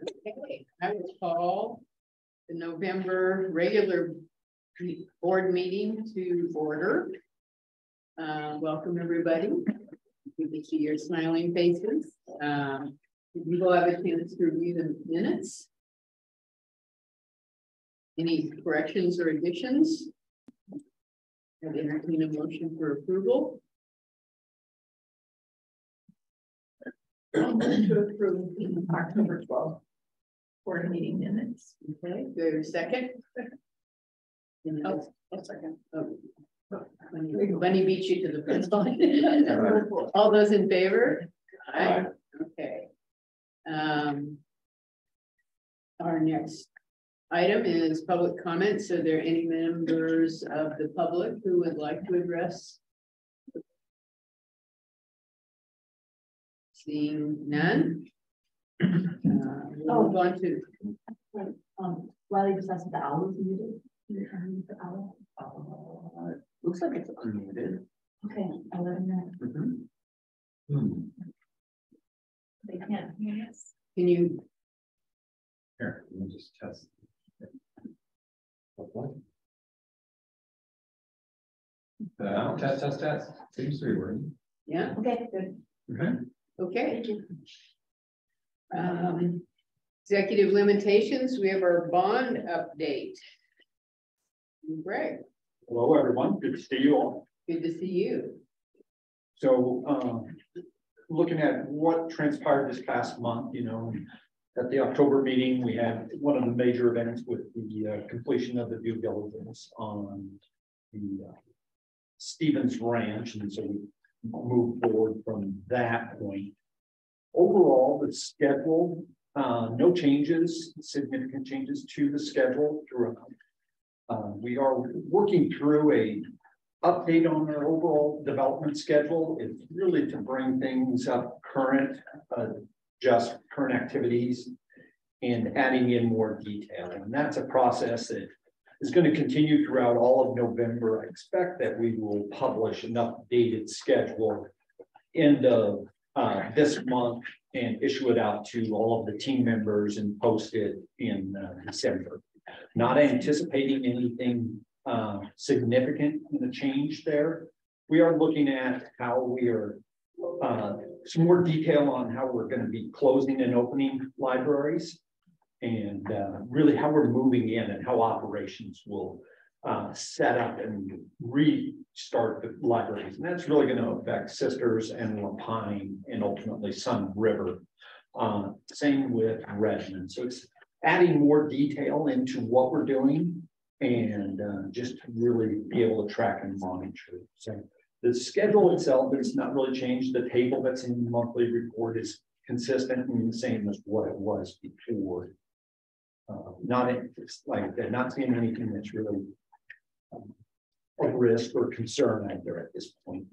Okay, I will call the November regular board meeting to order. Welcome, everybody. Good to see your smiling faces. You will have a chance to review the minutes. Any corrections or additions? I'd entertain a motion for approval. To approve the October 12th board meeting minutes. Okay, there's a second. Oh, a second. Oh. Bunny beat you to the fence line. All those in favor? Aye. Okay. Our next item is public comments. Are there any members of the public who would like to address? Seeing none. We'll move on to. Riley just asked the owl is muted. The owl. Looks like it's unmuted. Okay, I'll let him know. They can't hear us. Can you? Here, let me just test. What? Test. Seems to be working. Yeah. Okay, good. Okay. Okay. Executive limitations. We have our bond update. Greg. Hello, everyone. Good to see you all. Good to see you. So, looking at what transpired this past month, at the October meeting, we had one of the major events with the completion of the due diligence on the Stevens Ranch, and so we moved forward from that point. Overall, the schedule, no changes, significant changes to the schedule throughout. We are working through a update on our overall development schedule. It's really to bring things up current, just current activities, and adding in more detail. And that's a process that is going to continue throughout all of November. I expect that we will publish an updated schedule end of this month and issue it out to all of the team members and post it in December. Not anticipating anything significant in the change there. We are looking at how we are, some more detail on how we're going to be closing and opening libraries, and really how we're moving in and how operations will set up and restart the libraries. And that's really going to affect Sisters and Lapine and ultimately Sun River. Same with Redmond. So it's adding more detail into what we're doing and just to really be able to track and monitor. So the schedule itself is not really changed. The table that's in the monthly report is consistent and the same as what it was before. Not seeing anything that's really a risk or concern out there at this point.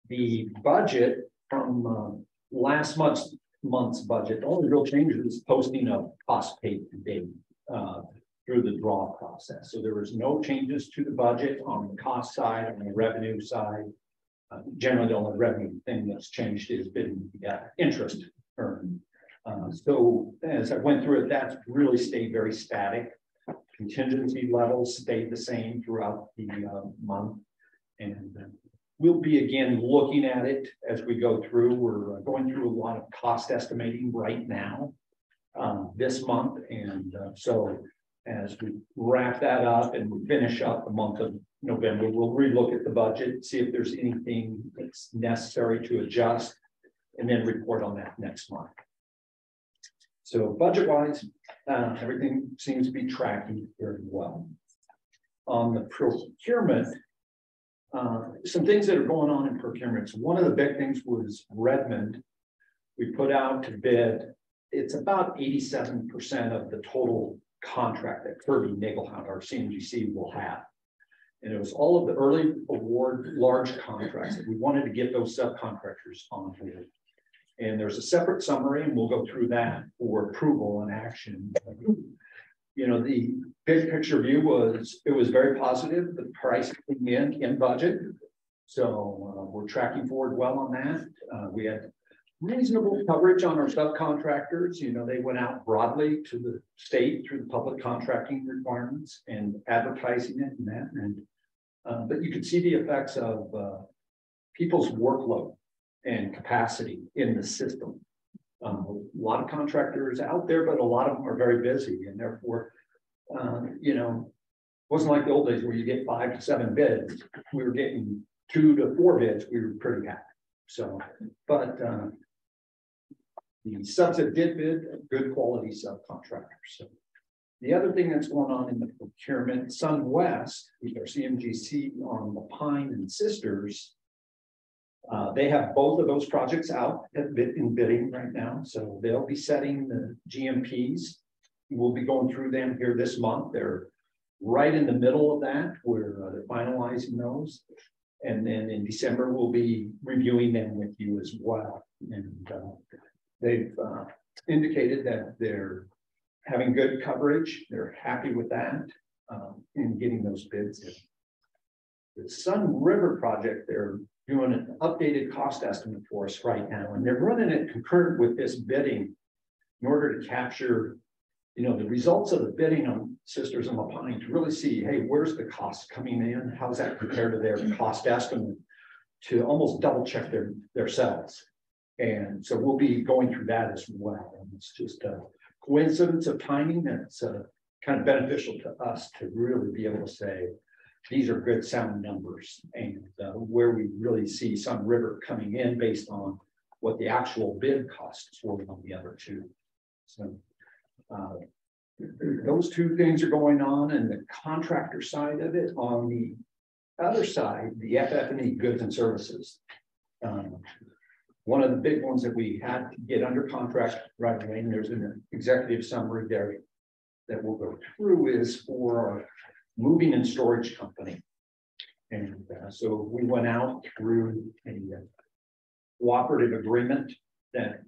The budget from last month's budget, the only real change is posting of cost paid to date through the draw process. So there was no changes to the budget on the cost side, on the revenue side. Generally, the only revenue thing that's changed has been interest earned. So as I went through it, that's really stayed very static. Contingency levels stayed the same throughout the month. And we'll be again looking at it as we go through. We're going through a lot of cost estimating right now this month. And so as we wrap that up and we finish up the month of November, we'll relook at the budget, see if there's anything that's necessary to adjust, and then report on that next month. So budget-wise, everything seems to be tracking very well. On the procurement, some things that are going on in procurement. So one of the big things was Redmond. We put out to bid. It's about 87% of the total contract that Kirby Nagelhout, our CMGC, will have. And it was all of the early award large contracts that we wanted to get those subcontractors on board. And there's a separate summary, and we'll go through that for approval and action. The big picture view was, it was very positive. The price came in budget. So we're tracking forward well on that. We had reasonable coverage on our subcontractors. You know, they went out broadly to the state through the public contracting requirements and advertising it and that. And but you could see the effects of people's workload and capacity in the system. A lot of contractors out there, but a lot of them are very busy, and therefore, you know, it wasn't like the old days where you get 5 to 7 bids. We were getting 2 to 4 bids. We were pretty happy. So, but the subs that did bid, good quality subcontractors. So the other thing that's going on in the procurement, SunWest, with their CMGC on the Pine and Sisters, they have both of those projects out in bidding right now. So they'll be setting the GMPs. We'll be going through them here this month. They're right in the middle of that, where they're finalizing those. And then in December, we'll be reviewing them with you as well. And they've indicated that they're having good coverage. They're happy with that in getting those bids in. The Sun River project, they're doing an updated cost estimate for us right now, and they're running it concurrent with this bidding in order to capture, you know, the results of the bidding on Sisters and La Pine to really see, hey, where's the cost coming in? How's that compared to their cost estimate, to almost double check their sales. And so we'll be going through that as well. And it's just a coincidence of timing that's kind of beneficial to us to really be able to say, these are good sound numbers, and where we really see Sun River coming in based on what the actual bid costs were on the other two. So those two things are going on, and the contractor side of it. On the other side, the FF&E goods and services. One of the big ones that we had to get under contract right away, and there's an executive summary there that we'll go through, is for our moving and storage company. And so we went out through a cooperative agreement that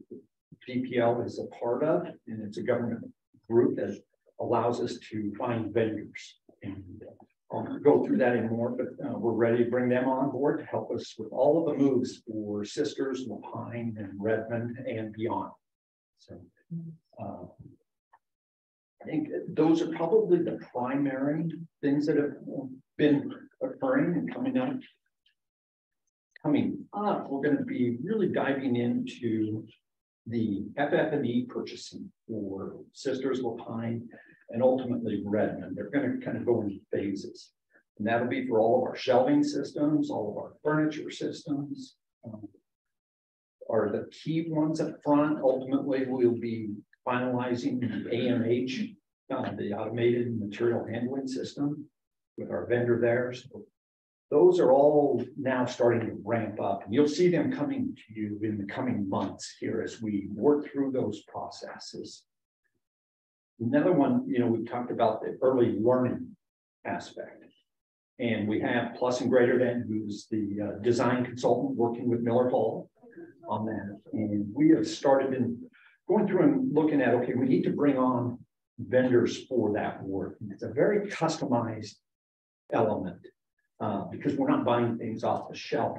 DPL is a part of, and it's a government group that allows us to find vendors. And I'll go through that in more, but we're ready to bring them on board to help us with all of the moves for Sisters, La Pine, and Redmond, and beyond. So I think those are probably the primary things that have been occurring and coming up. Coming up, we're going to be really diving into the FF&E purchasing for Sisters, La Pine, and ultimately Redmond. They're going to kind of go in phases. And that'll be for all of our shelving systems, all of our furniture systems. Are the key ones up front. Ultimately, we'll be finalizing the AMH, the automated material handling system, with our vendor there. So those are all now starting to ramp up, and you'll see them coming to you in the coming months here as we work through those processes. Another one, you know, we've talked about the early learning aspect, and we have Plus and Greater Than, who's the design consultant working with Miller Hall on that. And we have started in going through and looking at, okay, we need to bring on vendors for that work. It's a very customized element because we're not buying things off the shelf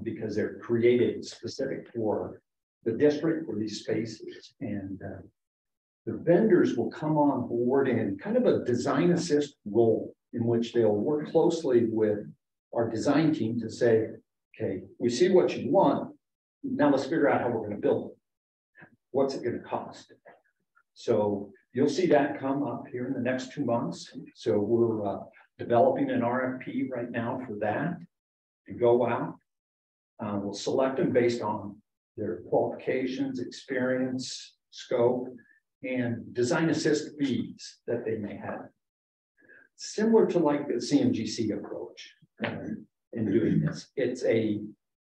because they're created specific for the district or these spaces. And the vendors will come on board in kind of a design assist role, in which they'll work closely with our design team to say, okay, we see what you want. Now let's figure out how we're going to build it. What's it going to cost? So you'll see that come up here in the next 2 months. So we're developing an RFP right now for that to go out. We'll select them based on their qualifications, experience, scope, and design assist fees that they may have. Similar to like the CMGC approach in doing this. It's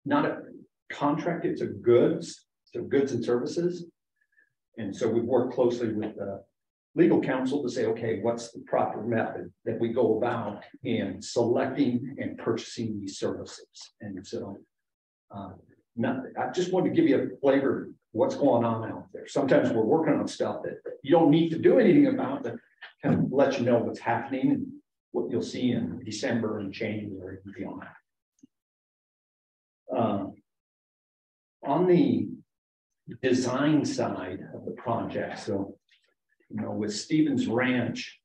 not a contract, it's a goods, so goods and services. And so we work closely with the legal counsel to say, okay, what's the proper method that we go about in selecting and purchasing these services? And so I just wanted to give you a flavor of what's going on out there. Sometimes we're working on stuff that you don't need to do anything about, but kind of let you know what's happening and what you'll see in December and January and beyond. On the design side of the project. So, you know, with Stevens Ranch,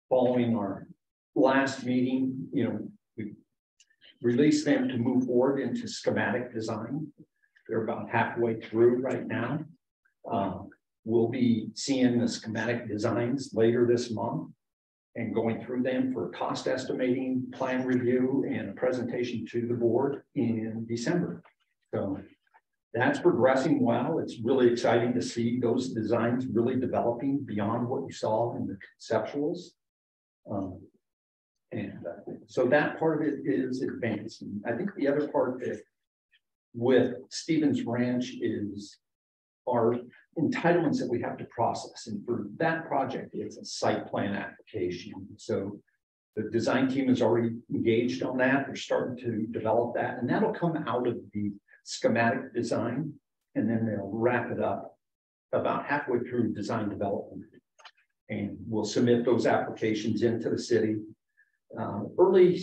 following our last meeting, you know, we released them to move forward into schematic design. They're about halfway through right now. We'll be seeing the schematic designs later this month and going through them for cost estimating, plan review, and a presentation to the board in December. So that's progressing well. It's really exciting to see those designs really developing beyond what you saw in the conceptuals. So that part of it is advancing. I think the other part that with Stevens Ranch is our entitlements that we have to process. And for that project, it's a site plan application. So the design team is already engaged on that. They're starting to develop that, and that'll come out of the schematic design, and then they'll wrap it up about halfway through design development. And we'll submit those applications into the city early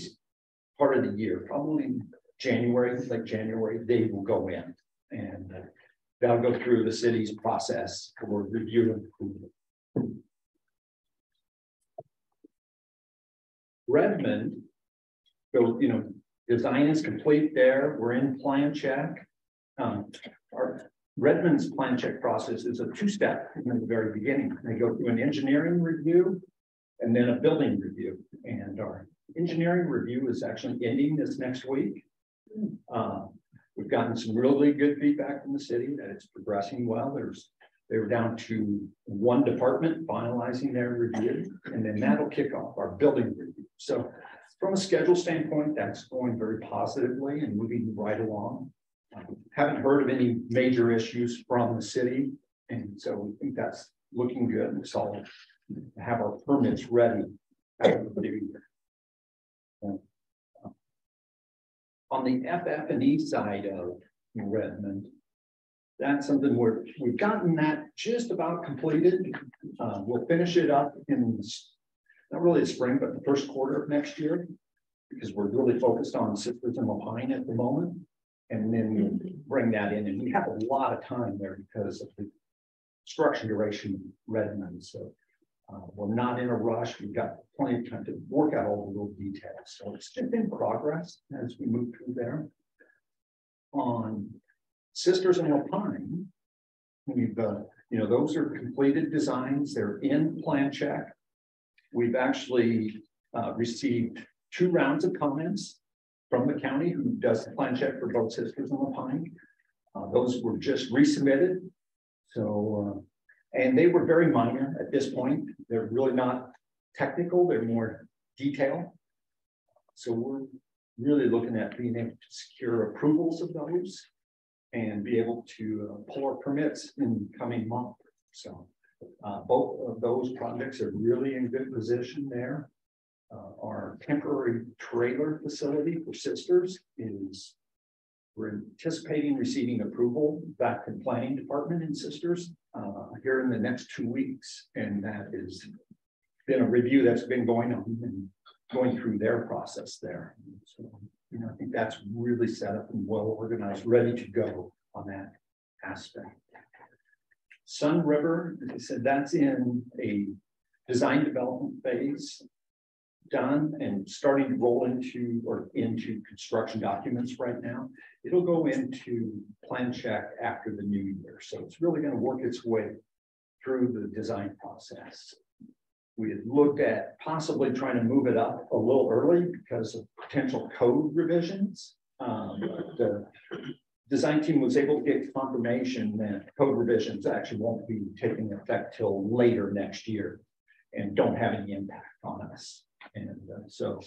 part of the year, probably January, like January, they will go in, and that'll go through the city's process for review and approval. Redmond, so, you know, design is complete there. We're in plan check. Our Redmond's plan check process is a two-step in the very beginning. They go through an engineering review and then a building review. And our engineering review is actually ending this next week. We've gotten some really good feedback from the city that it's progressing well. They were down to one department finalizing their review, and then that'll kick off our building review. So from a schedule standpoint, that's going very positively and moving right along. Haven't heard of any major issues from the city, and so we think that's looking good. We saw have our permits ready after the new year. On the FF&E side of Redmond, that's something we've gotten that just about completed. We'll finish it up in not really the spring, but the first quarter of next year, because we're really focused on Sisters and Lapine at the moment. And then we'll bring that in, and we have a lot of time there because of the construction duration of Redmond. So we're not in a rush. We've got plenty of time to work out all the little details. So it's just in progress as we move through there. On Sisters and Lapine, we've you know, those are completed designs. They're in plan check. We've actually received 2 rounds of comments from the county who does the plan check for both Sisters and Lapine. Those were just resubmitted. So, and they were very minor at this point. They're really not technical, they're more detailed. So we're really looking at being able to secure approvals of those and be able to pull our permits in the coming month. So both of those projects are really in good position there. Our temporary trailer facility for Sisters we're anticipating receiving approval back from planning department in Sisters here in the next 2 weeks. And that has been a review that's been going on and going through their process there. So, you know, I think that's really set up and well organized, ready to go on that aspect. Sun River, as I said, that's in a design development phase, done and starting to roll into construction documents right now. It'll go into plan check after the new year. So it's really going to work its way through the design process. We had looked at possibly trying to move it up a little early because of potential code revisions. The design team was able to get confirmation that code revisions actually won't be taking effect till later next year and don't have any impact on us. And so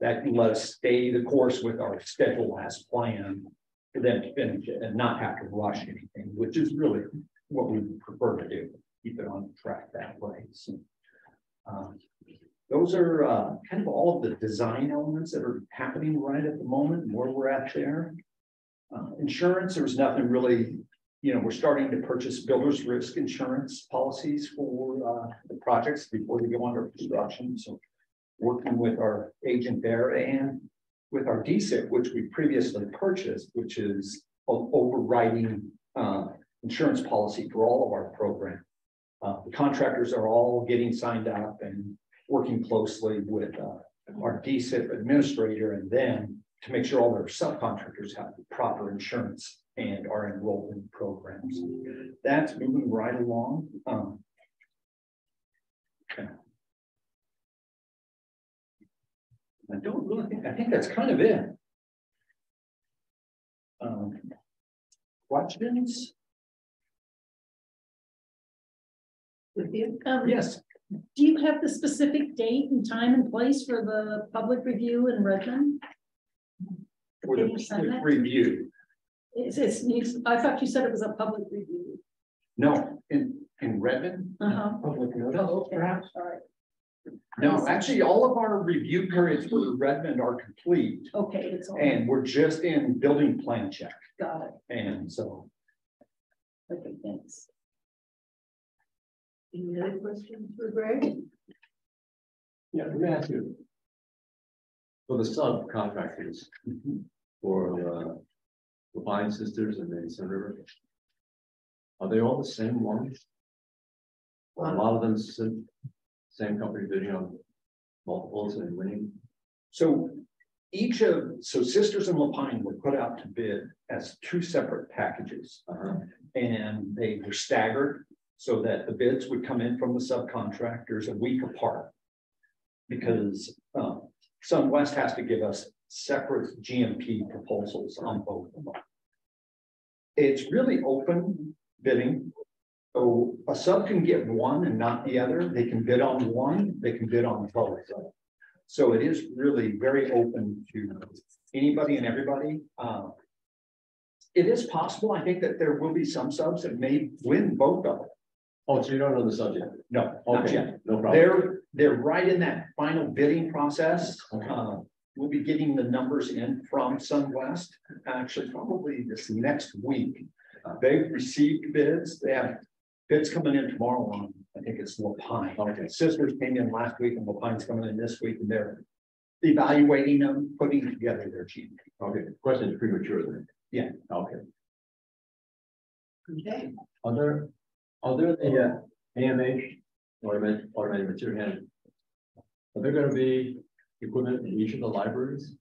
that let us stay the course with our schedule as planned for them to finish it and not have to rush anything, which is really what we prefer to do, keep it on track that way. So, those are kind of all of the design elements that are happening right at the moment and where we're at there. Insurance, there's nothing really, you know, we're starting to purchase builder's risk insurance policies for the projects before they go under construction. So working with our agent there and with our DSIP, which we previously purchased, which is overriding insurance policy for all of our program. The contractors are all getting signed up and working closely with our DSIP administrator and then to make sure all their subcontractors have the proper insurance and are enrolled in programs. That's moving right along. Okay. I don't really think, I think that's kind of it. Questions? Yes. Do you have the specific date and time and place for the public review in Redmond? For Can the you send that? review. I thought you said it was a public review. No, in Redmond. Public Oh, notice. okay. Perhaps. All right. No, actually, all of our review periods for Redmond are complete, Okay, it's all and we're just in building plan check. got it. And so, Okay, thanks. Any other questions for Greg? Yeah, let me ask you. For the subcontractors for the Pine Sisters and the Sun River, are they all the same ones? Or a lot of them same company bidding on multiples and winning? so Sisters and Lapine were put out to bid as two separate packages. And they were staggered so that the bids would come in from the subcontractors a week apart. Because SunWest has to give us separate GMP proposals on both of them. It's really open bidding. So a sub can get one and not the other. They can bid on one, they can bid on both. So it is really very open to anybody and everybody. It is possible, I think, that there will be some subs that may win both of them. Oh, so you don't know the subject? No, not Okay, yet. no problem. They're right in that final bidding process. We'll be getting the numbers in from SunWest, actually probably this next week. They've received bids. They have bids coming in tomorrow on, I think it's Lapine. Okay. Sisters came in last week and Lapine's coming in this week, and they're evaluating them, putting together their GMP. Okay, the question is premature then. Yeah. Okay. Okay. Are there the AMH, automated material handling? Are there going to be equipment in each of the libraries?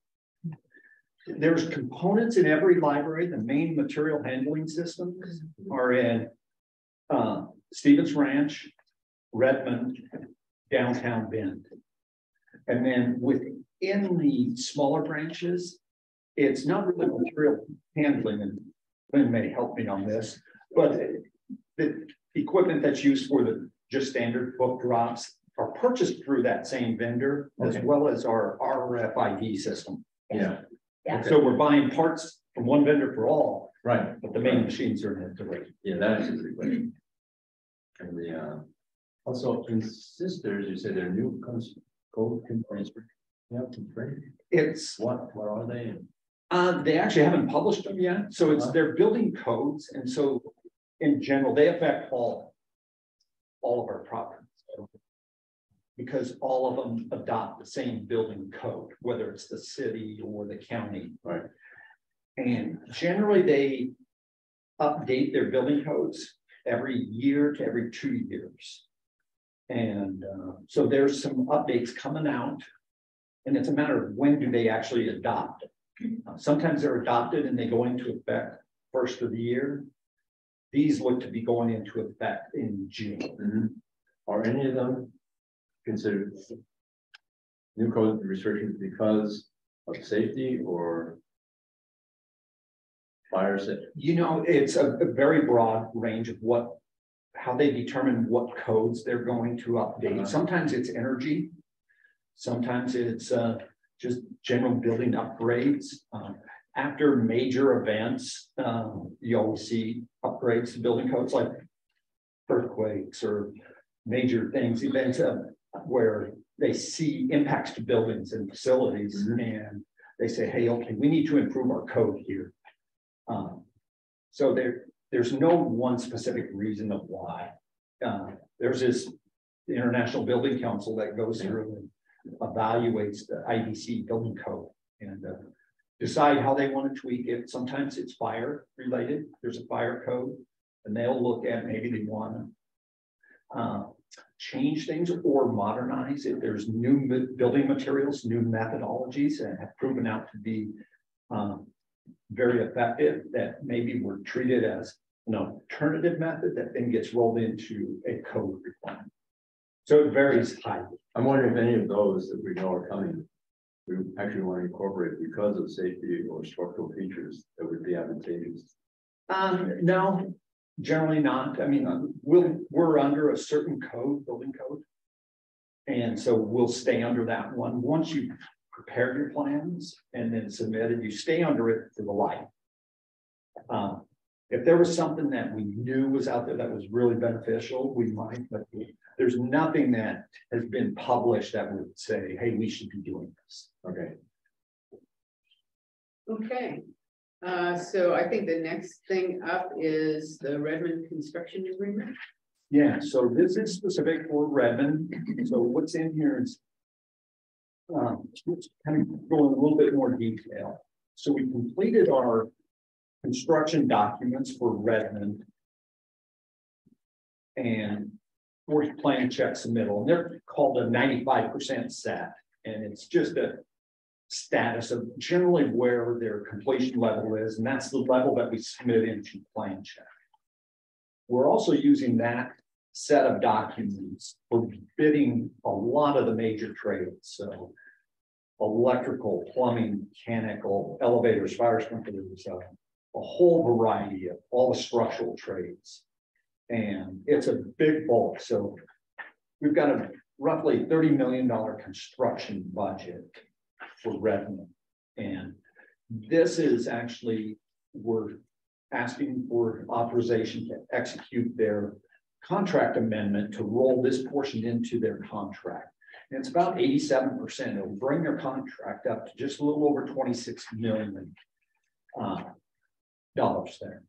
There's components in every library. The main material handling systems are in Stevens Ranch, Redmond, downtown Bend. And then within the smaller branches, it's not really material handling, and Lynn may help me on this, but the equipment that's used for the just standard book drops are purchased through that same vendor, as well as our RFID system. Yeah. Yeah. So we're buying parts from one vendor for all, Right. but the main machines are in the Yeah, that is the question. And the also in Sisters, you say they're new code constraints. Yeah, It's what are they? they actually haven't published them yet, so it's they're building codes, and so in general they affect all of our properties because all of them adopt the same building code, whether it's the city or the county. Right. And generally they update their building codes every year to every 2 years. And so there's some updates coming out, and it's a matter of when do they actually adopt it. Sometimes they're adopted and they go into effect first of the year. These look to be going into effect in June. Are any of them considered new code restrictions because of safety or fire safety? You know, it's a very broad range of how they determine what codes they're going to update. Sometimes it's energy. Sometimes it's just general building upgrades. After major events, you always see upgrades to building codes like earthquakes or major events where they see impacts to buildings and facilities, and they say, hey, okay, we need to improve our code here. So there's no one specific reason of why. There's this International Building Council that goes through and evaluates the IBC building code and decide how they want to tweak it. Sometimes it's fire related. There's a fire code. and they'll look at maybe they want to change things or modernize if there's new building materials, new methodologies that have proven out to be very effective that maybe were treated as an alternative method that then gets rolled into a code requirement. So it varies highly. I'm wondering if any of those that we know are coming, we actually want to incorporate because of safety or structural features that would be advantageous. No, generally not. I mean, we're under a certain code, building code. And so we'll stay under that one. Once you prepare your plans and then submit it, you stay under it for the life. If there was something that we knew was out there that was really beneficial, we might, but there's nothing that has been published that would say, hey, we should be doing this. Okay. Okay. So I think the next thing up is the Redmond construction agreement. Yeah, so this is specific for Redmond. So what's in here is kind of go in a little bit more detail. So we completed our construction documents for Redmond and forced plan check submittal. And they're called a 95% set. And it's just a status of generally where their completion level is. And that's the level that we submit into plan check. We're also using that set of documents for bidding a lot of the major trades. So electrical, plumbing, mechanical, elevators, fire sprinklers, a whole variety of all the structural trades. And it's a big bulk. So we've got a roughly $30 million construction budget for Redmond. And this is actually, we're asking for authorization to execute their contract amendment to roll this portion into their contract. And it's about 87%. It'll bring their contract up to just a little over $26 million there.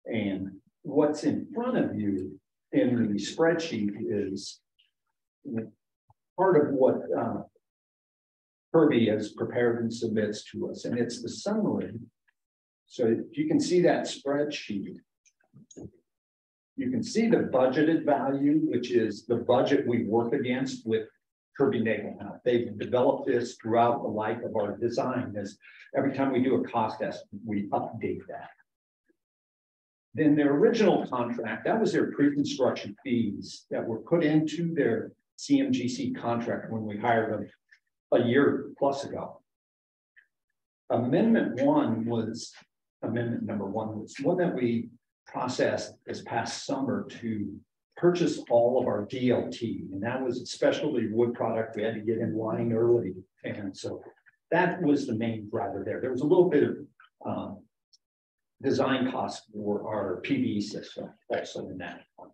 And what's in front of you in the spreadsheet is part of what Kirby has prepared and submits to us, and it's the summary. So if you can see that spreadsheet, you can see the budgeted value, which is the budget we work against with Kirby Naval. They've developed this throughout the life of our design. As every time we do a cost estimate, we update that. Then their original contract, that was their pre-construction fees that were put into their CMGC contract when we hired them a year plus ago. Amendment number one was one that we processed this past summer to purchase all of our DLT, and that was a specialty wood product we had to get in line early, and so that was the main driver there. There was a little bit of design costs for our PVE system also in that one.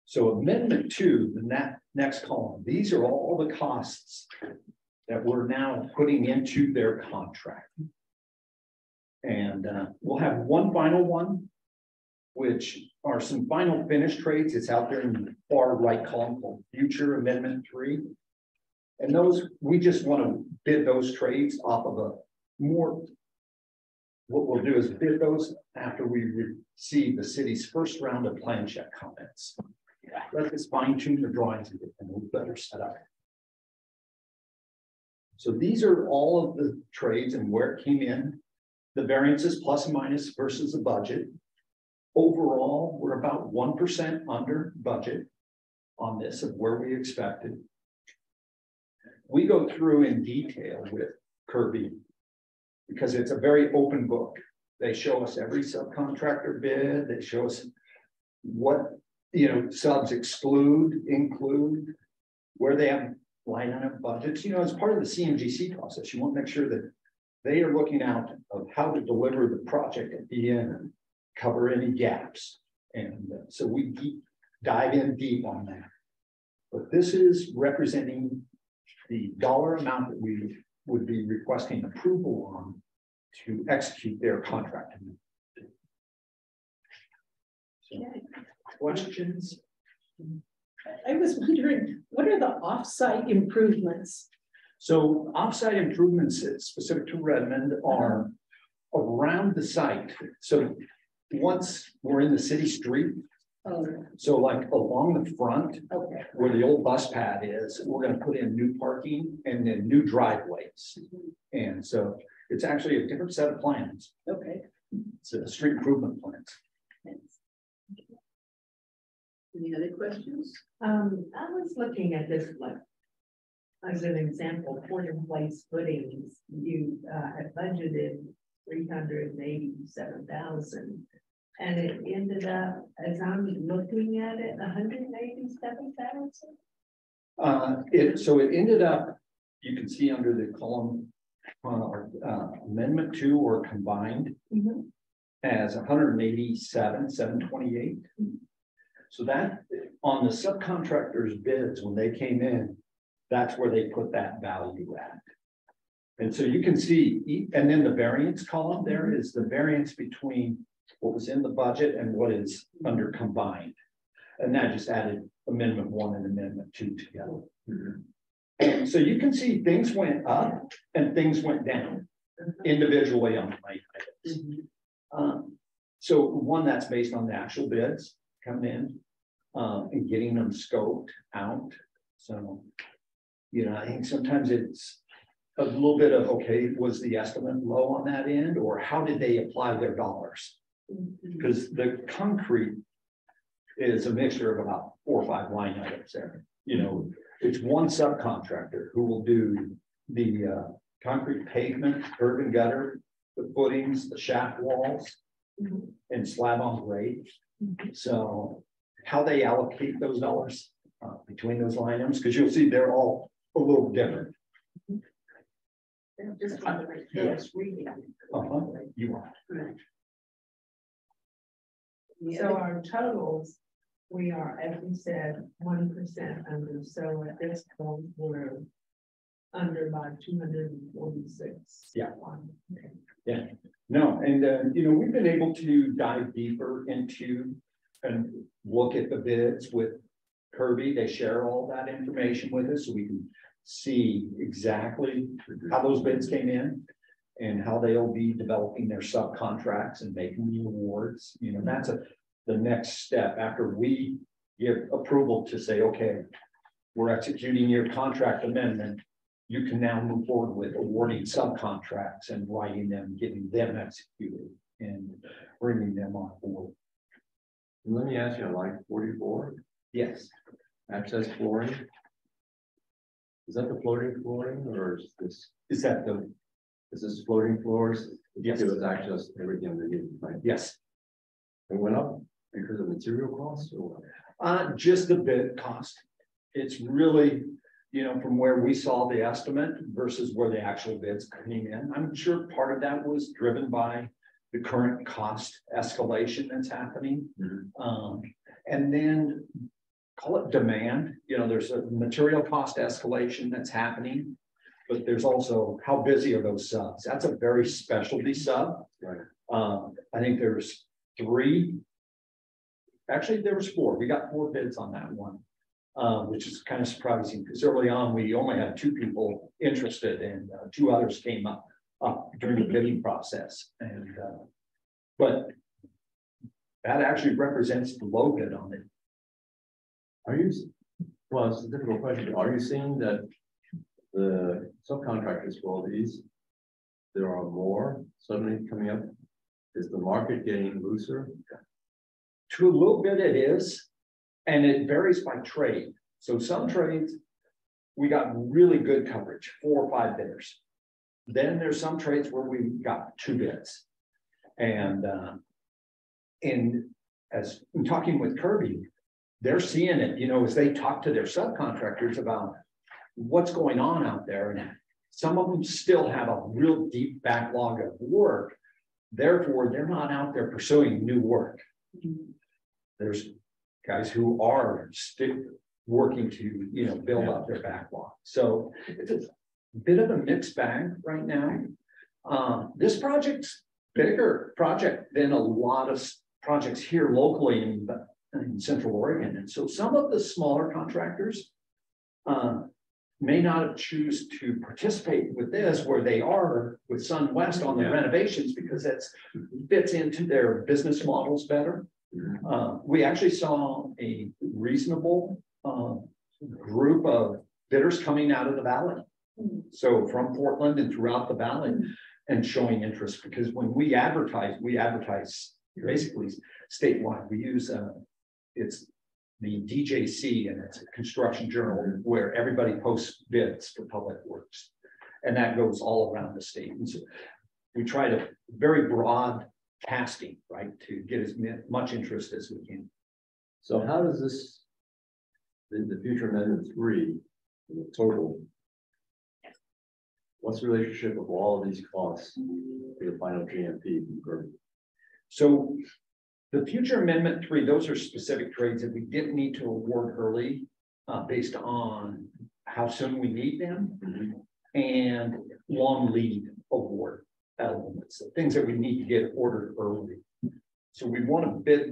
So amendment 2, the next column, these are all the costs that we're now putting into their contract. And we'll have one final one, which are some final finish trades. It's out there in the far right column called Future Amendment 3. And those, we just want to bid those trades off of a more, what we'll do is bid those after we receive the city's first round of plan check comments. Let us fine tune the drawings and get them a little better set up. So these are all of the trades and where it came in, the variances plus and minus versus the budget. Overall, we're about 1% under budget on this of where we expected. We go through in detail with Kirby because it's a very open book. They show us every subcontractor bid. They show us what, subs exclude, include, where they have line item budgets. As part of the CMGC process, you want to make sure that they are looking out of how to deliver the project at the end and cover any gaps. And so we dive in deep on that. But this is representing the dollar amount that we would be requesting approval on to execute their contract. So, questions? I was wondering, what are the off-site improvements? So off-site improvements specific to Redmond are around the site. So once we're in the city street, Oh, so like along the front okay. where the old bus pad is, we're gonna put in new parking and then new driveways. And so it's actually a different set of plans. Okay. It's a street improvement plans. Thanks. Any other questions? I was looking at this like, as an example, port in place footings, you had budgeted 387,000. And it ended up, as I'm looking at it, 187,000. So it ended up, you can see under the column, amendment 2 or combined as 187,728. So that on the subcontractors bids, when they came in, that's where they put that value at. And so you can see, and then the variance column there is the variance between what was in the budget and what is under combined. And that just added amendment 1 and amendment 2 together. And so you can see things went up and things went down individually on the line items. So one that's based on the actual bids coming in and getting them scoped out. So, you know, I think sometimes it's a little bit of, okay, was the estimate low on that end, or how did they apply their dollars? Because the concrete is a mixture of about 4 or 5 line items there. You know, it's one subcontractor who will do the concrete pavement, curb and gutter, the footings, the shaft walls, and slab on grade. So how they allocate those dollars between those line items, because you'll see they're all a little different. Just reading. You are. So our totals, we are, as we said, 1% under. So at this point, we're under by 246. Yeah. Okay. Yeah. No, and you know, we've been able to dive deeper into and look at the bids with Kirby. They share all that information with us, so we can see exactly how those bids came in and how they'll be developing their subcontracts and making the awards. You know, that's the next step after we give approval to say, okay, we're executing your contract amendment. You can now move forward with awarding subcontracts and writing them, getting them executed and bringing them on board. And let me ask you, line 44. Yes. Access flooring. Is that the floating flooring, or is this? Is that the? Is this floating floors? Yes. It was access everything underneath, right? Yes. It went up because of material costs, or? Just the bid cost. It's really, you know, from where we saw the estimate versus where the actual bids came in. I'm sure part of that was driven by the current cost escalation that's happening. And then call it demand. You know, there's a material cost escalation that's happening, but there's also how busy are those subs? That's a very specialty sub. Right. I think there's 3. Actually, there was 4. We got 4 bids on that one, which is kind of surprising because early on we only had 2 people interested, and 2 others came up during the bidding process. And but that actually represents the low bid on it. Are you? Well, it's a difficult question. Are you seeing that the subcontractors for all these, there are more suddenly coming up? Is the market getting looser? To a little bit it is, and it varies by trade. So some trades, we got really good coverage, 4 or 5 bidders. Then there's some trades where we got 2 bids. And as I'm talking with Kirby, they're seeing it, you know, as they talk to their subcontractors about what's going on out there. And some of them still have a real deep backlog of work. Therefore, they're not out there pursuing new work. There's guys who are still working to, you know, build up their backlog. So it's a bit of a mixed bag right now. This project's bigger project than a lot of projects here locally in Central Oregon. And so some of the smaller contractors, may not choose to participate with this where they are with SunWest on the renovations because that fits into their business models better. We actually saw a reasonable group of bidders coming out of the valley. So from Portland and throughout the valley and showing interest, because when we advertise basically statewide. We use it's the DJC, and it's a construction journal where everybody posts bids for public works, and that goes all around the state. And so we try to very broad casting, right, to get as much interest as we can. So how does this, the future amendment 3, the total, what's the relationship of all of these costs to the final GMP? So the future amendment 3, those are specific trades that we didn't need to award early based on how soon we need them and long lead award elements, the things that we need to get ordered early. So we want to bid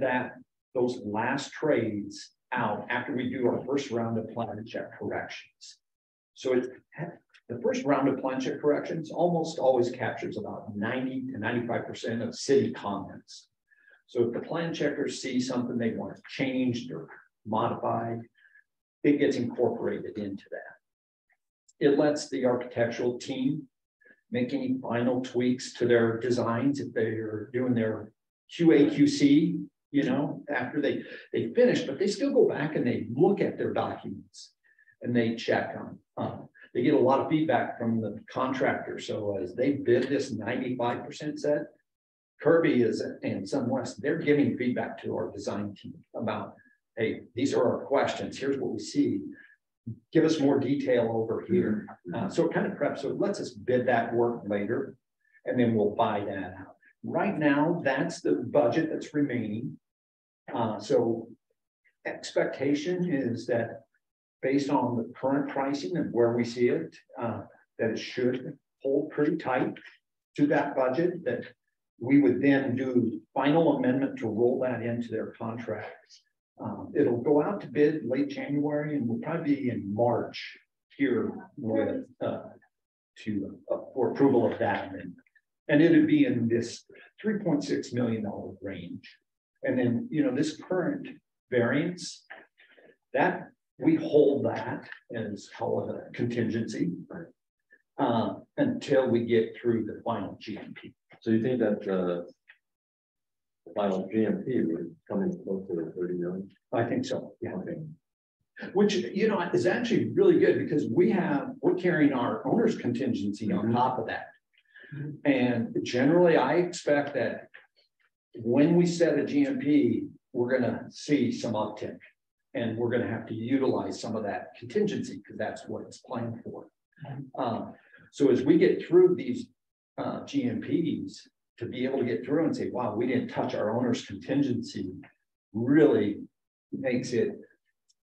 those last trades out after we do our first round of plan check corrections. So the first round of plan check corrections almost always captures about 90 to 95% of city comments. So if the plan checkers see something they want changed or modified, it gets incorporated into that. It lets the architectural team make any final tweaks to their designs if they're doing their QA/QC, you know, after they finish, but they still go back and they look at their documents and they check on. They get a lot of feedback from the contractor. So as they bid this 95% set, Kirby and SunWest, they're giving feedback to our design team about, hey, these are our questions. Here's what we see. Give us more detail over here. So it kind of preps. So it lets us bid that work later, and then we'll buy that out. Right now, that's the budget that's remaining. So expectation is that based on the current pricing and where we see it, that it should hold pretty tight to that budget, that we would then do final amendment to roll that into their contracts. It'll go out to bid late January, and we'll probably be in March here with for approval of that amendment. And it would be in this $3.6 million range. And then, you know, this current variance, that we hold that as call it a contingency until we get through the final GMP. So you think that the final GMP would come in close to 30 million? I think so. Yeah. Okay. Which, you know, is actually really good because we're carrying our owner's contingency on top of that. And generally, I expect that when we set a GMP, we're going to see some uptick, and we're going to have to utilize some of that contingency because that's what it's planned for. So as we get through these GMPs, to be able to get through and say, wow, we didn't touch our owner's contingency, really makes it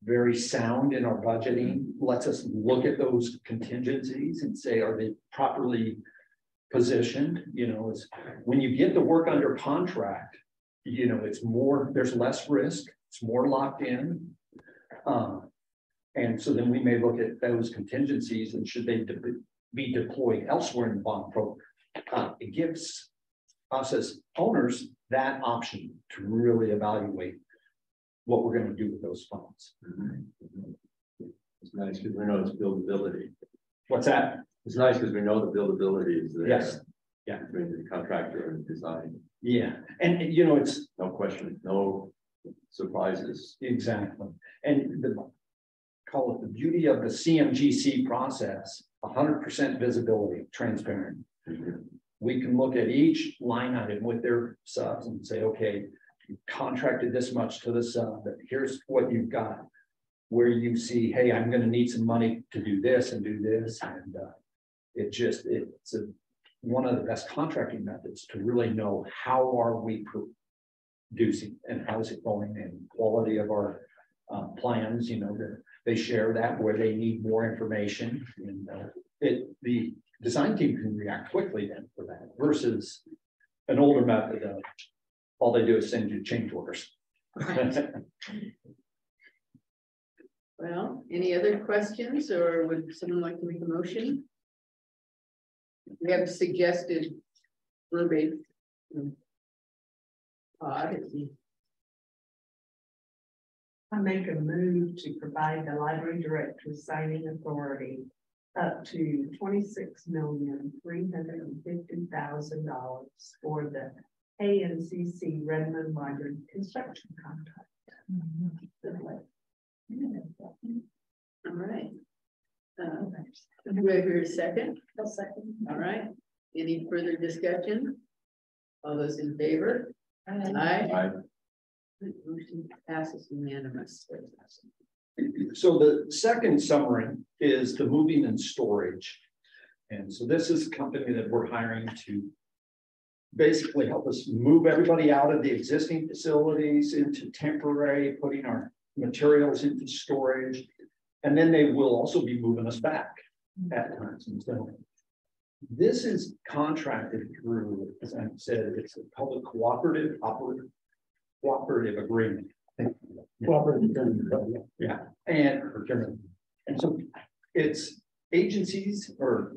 very sound in our budgeting, lets us look at those contingencies and say, are they properly positioned? You know, it's when you get the work under contract, you know, it's more, there's less risk, it's more locked in. And so then we may look at those contingencies and should they be deployed elsewhere in the bond program. It gives us as owners that option to really evaluate what we're going to do with those funds. It's nice because we know it's buildability. What's that? It's nice because we know the buildability is there. Yes. Yeah. Between the contractor and design. Yeah. And you know, it's no question, no surprises. Exactly. And call it the beauty of the CMGC process, 100% visibility, transparent. We can look at each line item with their subs and say, okay, you contracted this much to the sub, but here's what you've got. Where you see, hey, I'm going to need some money to do this and do this. And it's one of the best contracting methods to really know how are we producing and how is it going and quality of our plans, you know, that they share that where they need more information. And the design team can react quickly then for that versus an older method of all they do is send you change orders. Well, any other questions, or would someone like to make a motion? We have suggested verbatim. I make a move to provide the library director signing authority up to $26,350,000 for the ANCC Redmond Library construction contract. All right. Do I hear a second? A second. All right. Any further discussion? All those in favor? Aye. Aye. Motion passes unanimously. So the second summary is the moving and storage. And so this is a company that we're hiring to basically help us move everybody out of the existing facilities into temporary, putting our materials into storage. And then they will also be moving us back at times. And so this is contracted through, as I said, it's a public cooperative agreement. Yeah, and so it's agencies or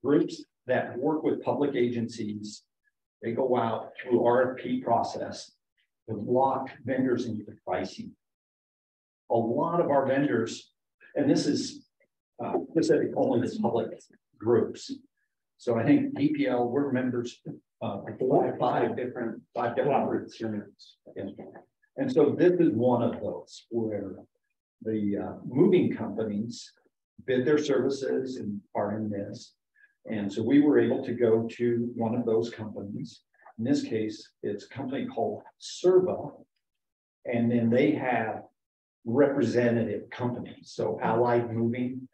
groups that work with public agencies. They go out through RFP process to lock vendors into pricing. A lot of our vendors, and this is specific only to public groups. So I think DPL, we're members of five different groups. And so this is one of those where the moving companies bid their services and are in this. And so we were able to go to one of those companies. In this case, it's a company called Serva. And then they have representative companies. So Allied Moving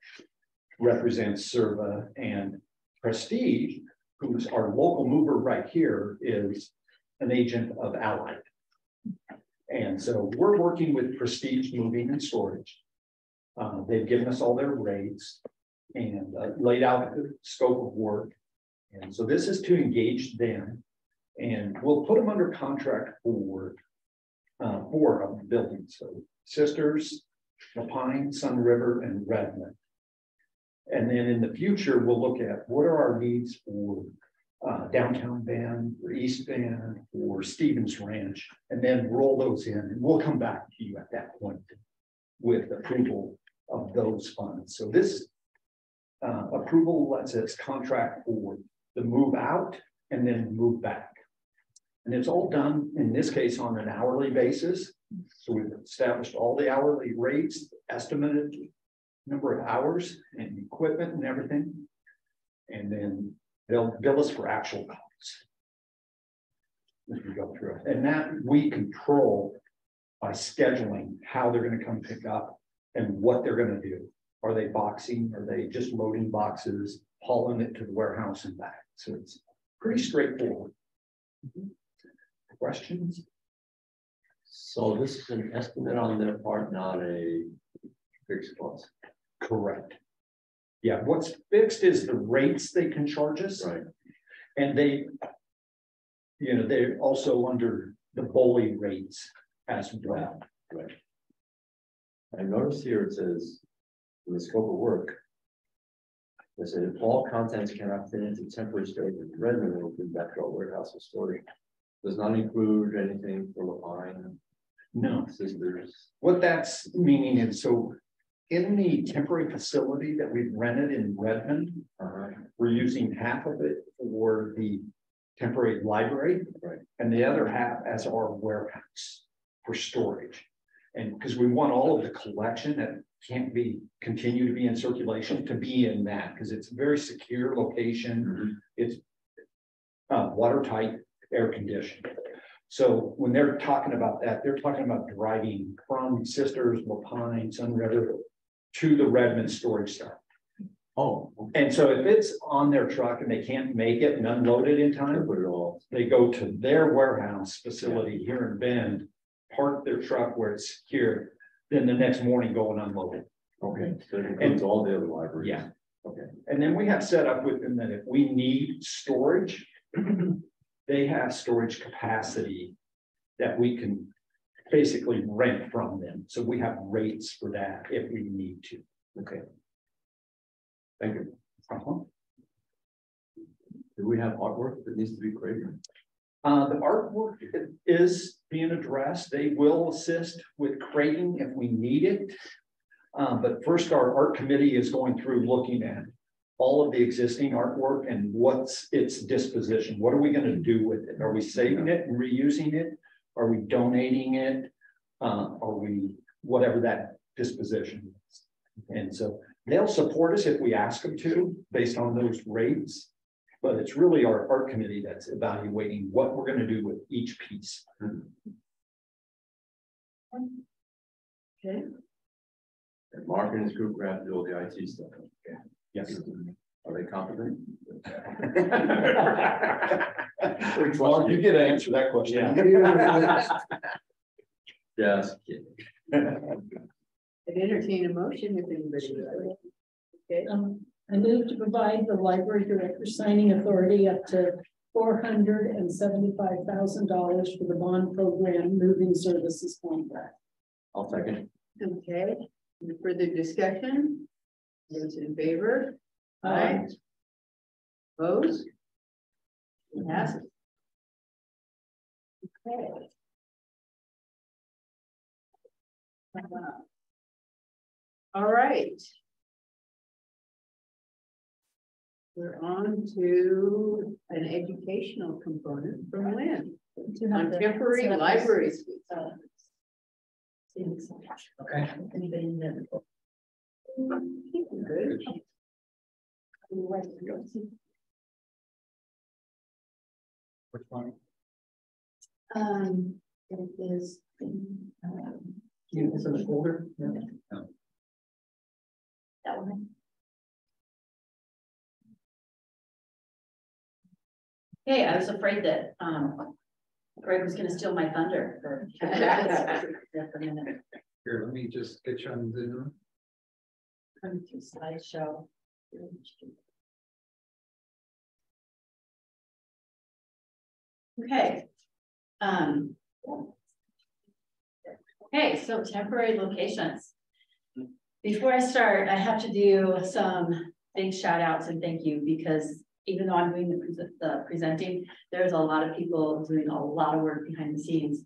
represents Serva, and Prestige, who's our local mover right here, is an agent of Allied. And so we're working with Prestige Moving and Storage. They've given us all their rates and laid out the scope of work. And so this is to engage them, and we'll put them under contract for 4 of the buildings. So Sisters, La Pine, Sun River, and Redmond. And then in the future, we'll look at what are our needs for downtown Bend, or East Bend, or Stevens Ranch, and then roll those in. And we'll come back to you at that point with approval of those funds. So this approval lets us contract for the move out and then move back. And it's all done, in this case, on an hourly basis. So we've established all the hourly rates, estimated number of hours and equipment and everything. And then they'll bill us for actual costs as we go through it. And that we control by scheduling how they're going to come pick up and what they're going to do. Are they boxing? Are they just loading boxes, hauling it to the warehouse and back? So it's pretty straightforward. Questions? So this is an estimate on their part, not a fixed cost. Correct. Yeah, what's fixed is the rates they can charge us. Right. And they, they're also under the BOLI rates as well. Right. I noticed here it says, in the scope of work, it said if all contents cannot fit into temporary storage in Redmond, it will be back to our warehouse or storage. Does not include anything for La Pine. No. Sisters. What that's meaning is, so in the temporary facility that we've rented in Redmond, we're using half of it for the temporary library, right, and the other half as our warehouse for storage. And because we want all of the collection that can't continue to be in circulation to be in that, because it's a very secure location. It's watertight, air conditioned. So when they're talking about that, they're talking about driving from Sisters, La Pine, Sun River to the Redmond storage site. Oh, okay. And so if it's on their truck and they can't make it and unload it in time, they go to their warehouse facility here in Bend, park their truck where it's secure, then the next morning go and unload it. Okay, so it includes all the other libraries. Yeah. Okay. And then we have set up with them that if we need storage, they have storage capacity that we can basically rent from them. So we have rates for that if we need to. Okay. Thank you. Uh-huh. Do we have artwork that needs to be created? The artwork is being addressed. They will assist with crating if we need it. But first, our art committee is going through looking at all of the existing artwork and what's its disposition. What are we going to do with it? Are we saving it and reusing it? Are we donating it? Are we whatever that disposition is? And so they'll support us if we ask them to, based on those rates. But it's really our art committee that's evaluating what we're going to do with each piece. Okay. And Mark and his group grabbed all the IT stuff. Yeah. Yes. Are they competent? Well, you get to answer that question. Yes. I'd entertain a motion if anybody would like. Okay. I move to provide the library director signing authority up to $475,000 for the bond program moving services contract. I'll second. Okay. Any further discussion? Those in favor? Aye. Opposed? Yes. Okay. All right. We're on to an educational component from Lynn on temporary library suites. Okay. Good. Which one? It is. It's in the folder. Yeah. That one. Hey, I was afraid that Greg was going to steal my thunder for a minute. Here, let me just get you on Zoom. Come to slideshow. Okay. Okay, so temporary locations. Before I start, I have to do some big shout outs and thank you, because even though I'm doing the presenting, there's a lot of people doing a lot of work behind the scenes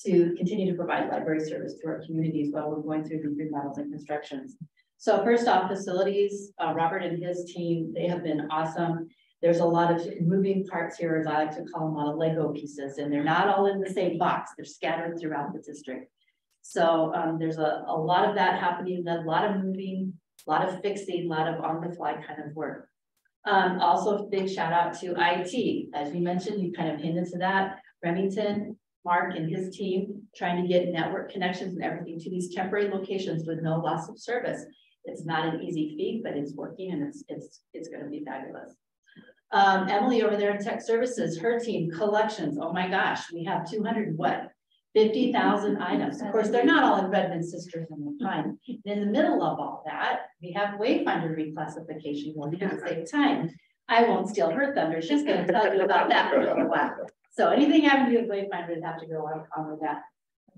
to continue to provide library service to our communities while we're going through these remodels and constructions. So first off, facilities, Robert and his team, they have been awesome. There's a lot of moving parts here, as I like to call them, a lot of Lego pieces, and they're not all in the same box. They're scattered throughout the district. So there's a lot of that happening, a lot of moving, a lot of fixing, a lot of on the fly kind of work. Also a big shout out to IT. As we mentioned, you kind of hinted to that. Remington, Mark and his team trying to get network connections and everything to these temporary locations with no loss of service. It's not an easy feat, but it's working, and it's going to be fabulous. Emily over there in tech services, her team, collections. Oh my gosh, we have 50,000 items. Of course, they're not all in Redmond, Sisters, and Pine. In the middle of all that, we have Wayfinder reclassification going at the same time. I won't steal her thunder. She's going to tell you about that for a little while. So anything having to do with Wayfinder would have to go on with that.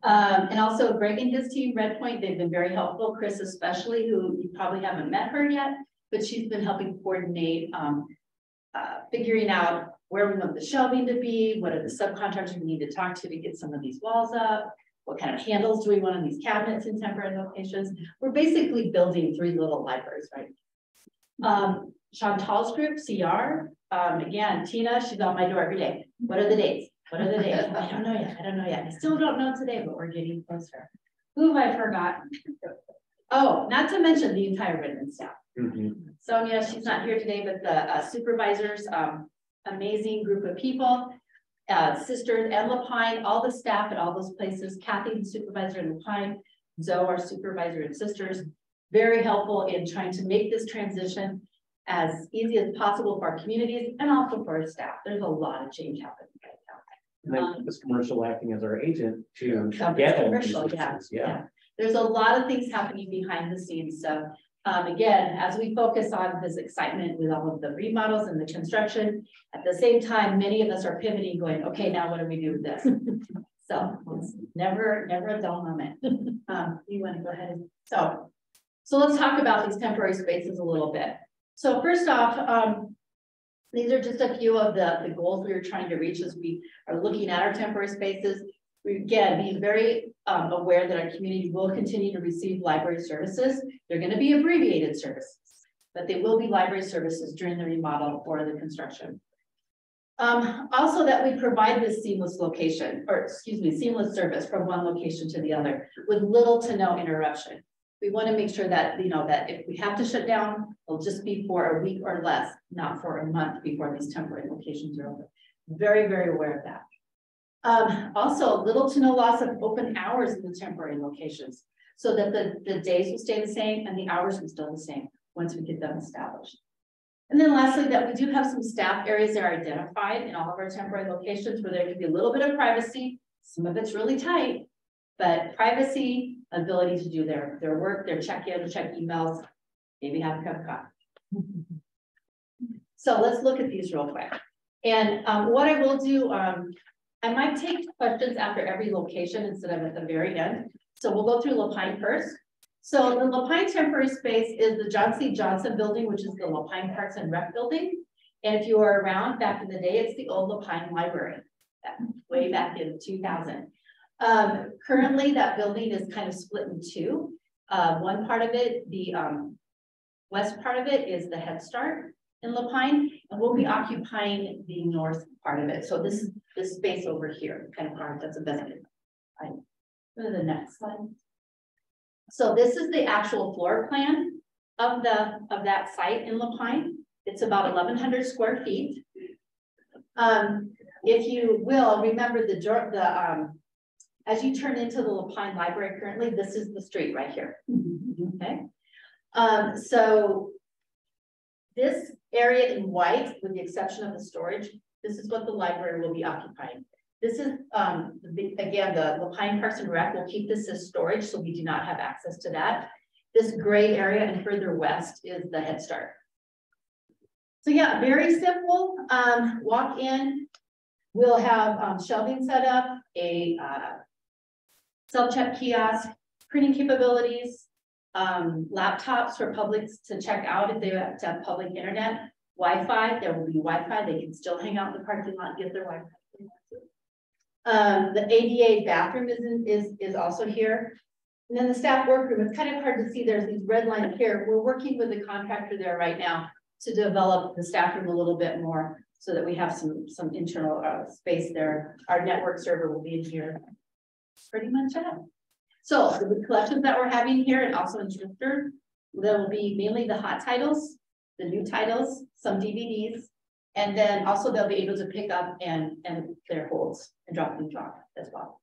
And also Greg and his team, Red Point, they've been very helpful. Chris especially, who you probably haven't met her yet, but she's been helping coordinate figuring out where we want the shelving to be, what are the subcontractors we need to talk to get some of these walls up, what kind of handles do we want on these cabinets in temporary locations. We're basically building 3 little libraries, right? Chantal's group, CR, again, Tina, she's on my door every day. What are the dates? What are the dates? I don't know yet. I don't know yet. I still don't know today, but we're getting closer. Who have I forgotten? Oh, not to mention the entire Redmond staff. Sonia, she's not here today, but the supervisors, amazing group of people, Sisters and Lapine, all the staff at all those places, Kathy, the supervisor in Lapine, Zoe, our supervisor and Sisters, very helpful in trying to make this transition as easy as possible for our communities and also for our staff. There's a lot of change happening right now. And then this commercial acting as our agent to get commercial, yeah. There's a lot of things happening behind the scenes. So again, as we focus on this excitement with all of the remodels and the construction, at the same time, many of us are pivoting, going, okay, now what do we do with this? So it's never a dull moment. You want to go ahead and, so let's talk about these temporary spaces a little bit. So first off, these are just a few of the goals we are trying to reach as we are looking at our temporary spaces. We again being very aware that our community will continue to receive library services. They're going to be abbreviated services, but they will be library services during the remodel or the construction. Also that we provide this seamless seamless service from one location to the other with little to no interruption. We want to make sure that, you know, that if we have to shut down, it'll just be for a week or less, not for a month before these temporary locations are open. Very, very aware of that. Also, little to no loss of open hours in the temporary locations so that the days will stay the same and the hours will still the same once we get them established. And then lastly, that we do have some staff areas that are identified in all of our temporary locations where there can be a little bit of privacy. Some of it's really tight, but privacy, ability to do their work, their check-in, check emails, maybe have a cup of coffee. So let's look at these real quick. And what I will do, I might take questions after every location instead of at the very end. So we'll go through Lapine first. So the Lapine temporary space is the John C. Johnson building, which is the Lapine Parks and Rec building. And if you were around back in the day, it's the old Lapine Library, way back in 2000. Currently that building is kind of split in two. One part of it, the west part of it is the Head Start in Lapine, and we'll be occupying the north part of it. So this space over here, kind of part that's a benefit. Go to the next slide. So this is the actual floor plan of that site in Lapine. It's about 1,100 square feet. If you will remember as you turn into the Lapine Library currently, this is the street right here. Okay. So this area in white, with the exception of the storage, this is what the library will be occupying. This is, again, the Lapine Parks and Rec will keep this as storage, so we do not have access to that. This gray area and further west is the Head Start. So yeah, very simple. Walk in, we'll have shelving set up, a self-check kiosk, printing capabilities, laptops for publics to check out if they have to have public internet, Wi-Fi. There will be Wi-Fi. They can still hang out in the parking lot and get their Wi-Fi. The ADA bathroom is also here. And then the staff workroom, it's kind of hard to see, there's these red lines here. We're working with the contractor there right now to develop the staff room a little bit more so that we have some internal space there. Our network server will be in here. Pretty much it. So the collections that we're having here and also in Drifter, there will be mainly the hot titles, the new titles, some DVDs, and then also they'll be able to pick up and their holds and drop them as well.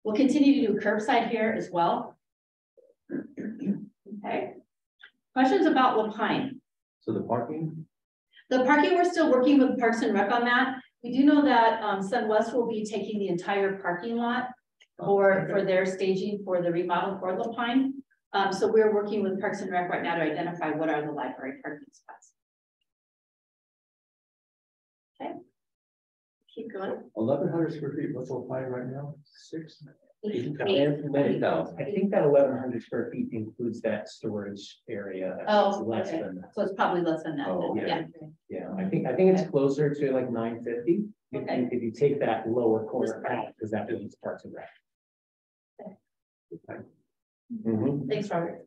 We'll continue to do curbside here as well. Okay. Questions about Lapine? So the parking? The parking, we're still working with Parks and Rec on that. We do know that SunWest will be taking the entire parking lot for their staging for the remodel for Lapine. So we're working with Parks and Rec right now to identify what are the library parking spots. Okay. Keep going. 1,100 square feet, what's Lapine right now? 6? 8,000. I think that 1,100 square feet includes that storage area. Oh, less okay. than that. So it's probably less than that. Oh, yeah. Yeah, I think it's closer to like 950. Okay. If you take that lower corner out, because that building's Parks and Rec. Okay. Mm-hmm. Thanks, Robert.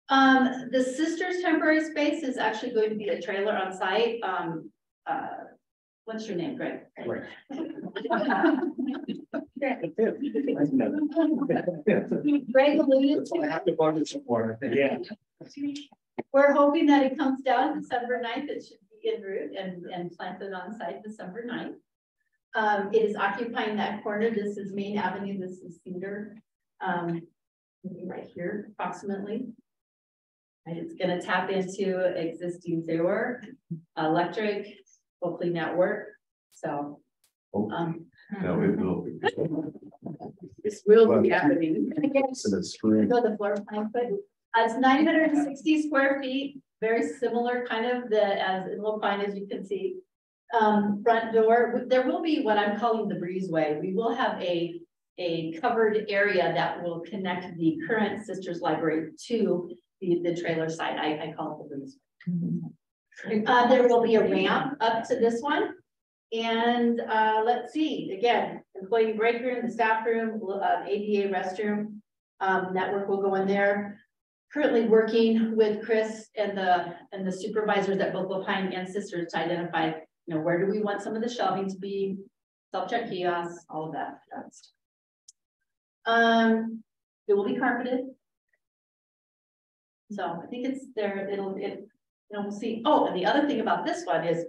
The Sisters temporary space is actually going to be a trailer on site. What's your name, Greg? Right. Greg alluded to. I have to borrow some more. Yeah. We're hoping that it comes down December 9th. It should be en route and planted on site December 9th. It is occupying that corner. This is Main Avenue. This is Cedar. Right here, approximately. And it's going to tap into existing sewer, electric, hopefully network. So, No, it will be. This will be happening. So the screen. Go the floor plan, but it's 960 square feet, very similar kind of as in Lapine, as you can see. Front door, there will be what I'm calling the breezeway. We will have a covered area that will connect the current Sisters Library to the trailer side. I call it the breezeway. There will be a ramp up to this one. And let's see, again, employee break room, the staff room, ADA restroom, network will go in there. Currently working with Chris and the supervisors at both Lapine and Sisters to identify, where do we want some of the shelving to be, self-check kiosks, all of that. It will be carpeted. So I think it's there. We'll see. Oh, and the other thing about this one is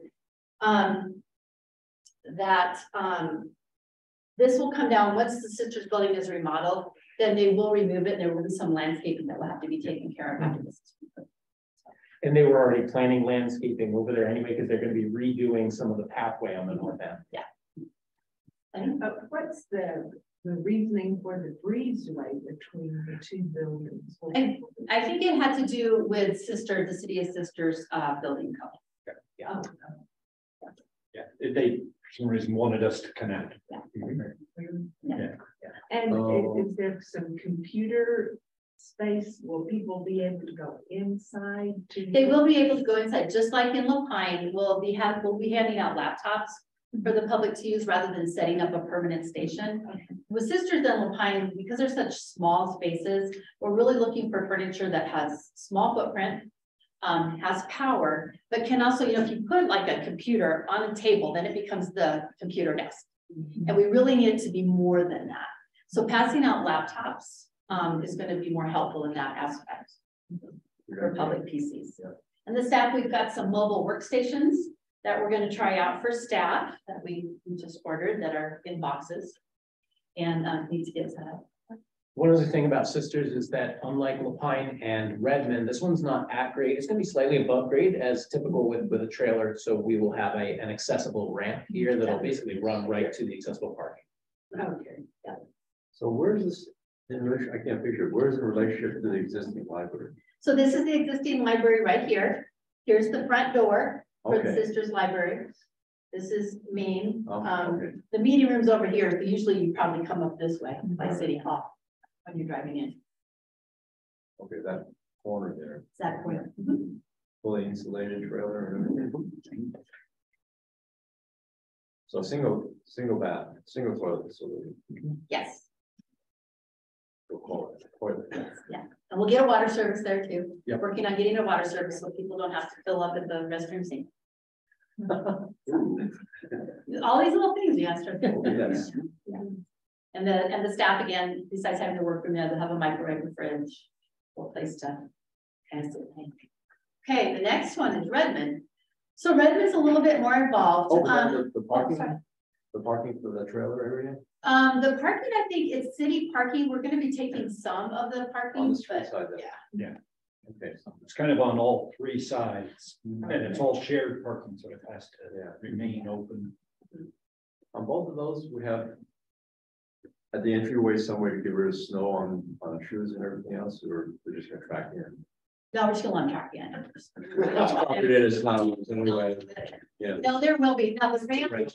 this will come down once the Sisters building is remodeled, then they will remove it. And there will be some landscaping that will have to be taken care of after this. And they were already planning landscaping over there anyway, because they're going to be redoing some of the pathway on the north end. Yeah. What's the reasoning for the breezeway between the two buildings? I think it had to do with the City of Sisters building code. Yeah. Yeah, they, for some reason, wanted us to connect. Yeah. Yeah. And is there some computer space? Will people be able to go inside? They will be able to go inside, just like in Lapine. We'll be handing out laptops for the public to use rather than setting up a permanent station. Okay. With Sisters and Lapine, because they're such small spaces, we're really looking for furniture that has small footprint, has power, but can also, if you put like a computer on a table, then it becomes the computer desk. And we really need it to be more than that. So passing out laptops is going to be more helpful in that aspect for public PCs. And the staff, we've got some mobile workstations that we're going to try out for staff that we just ordered that are in boxes and need to get set up. One other thing about Sisters is that unlike Lapine and Redmond, this one's not at grade. It's going to be slightly above grade as typical with a trailer. So we will have an accessible ramp here that'll basically run right to the accessible parking. Okay. Yeah. So where's this in relation? I can't picture it. Where's the relationship to the existing library? So this is the existing library right here. Here's the front door for the Sisters Library. This is main. The meeting room's over here. So usually you probably come up this way by City Hall when you're driving in. Okay, that corner there. It's that corner. Fully insulated trailer and everything. So single bath, single toilet facility. Yes. We'll call it toilet. Yeah. And we'll get a water service there too. Yep. Working on getting a water service so people don't have to fill up at the restroom sink. All these little things you asked her. Yes. Yeah. And the staff, again, besides having to work from there, they'll have a microwave and fridge, a place to kind of sit and hang. Okay, the next one is Redmond. So Redmond's a little bit more involved. The parking, the parking for the trailer area. The parking, I think it's city parking. We're going to be taking some of the parking, On the street but side. yeah. Okay. It's kind of on all three sides, and it's all shared parking, so it has to remain open. On both of those, we have at the entryway somewhere to get rid of snow on shoes and everything else, or we're just gonna track in. No, we're still on track yet. It is not anyway. Yeah. No, there will be. Now the ramp.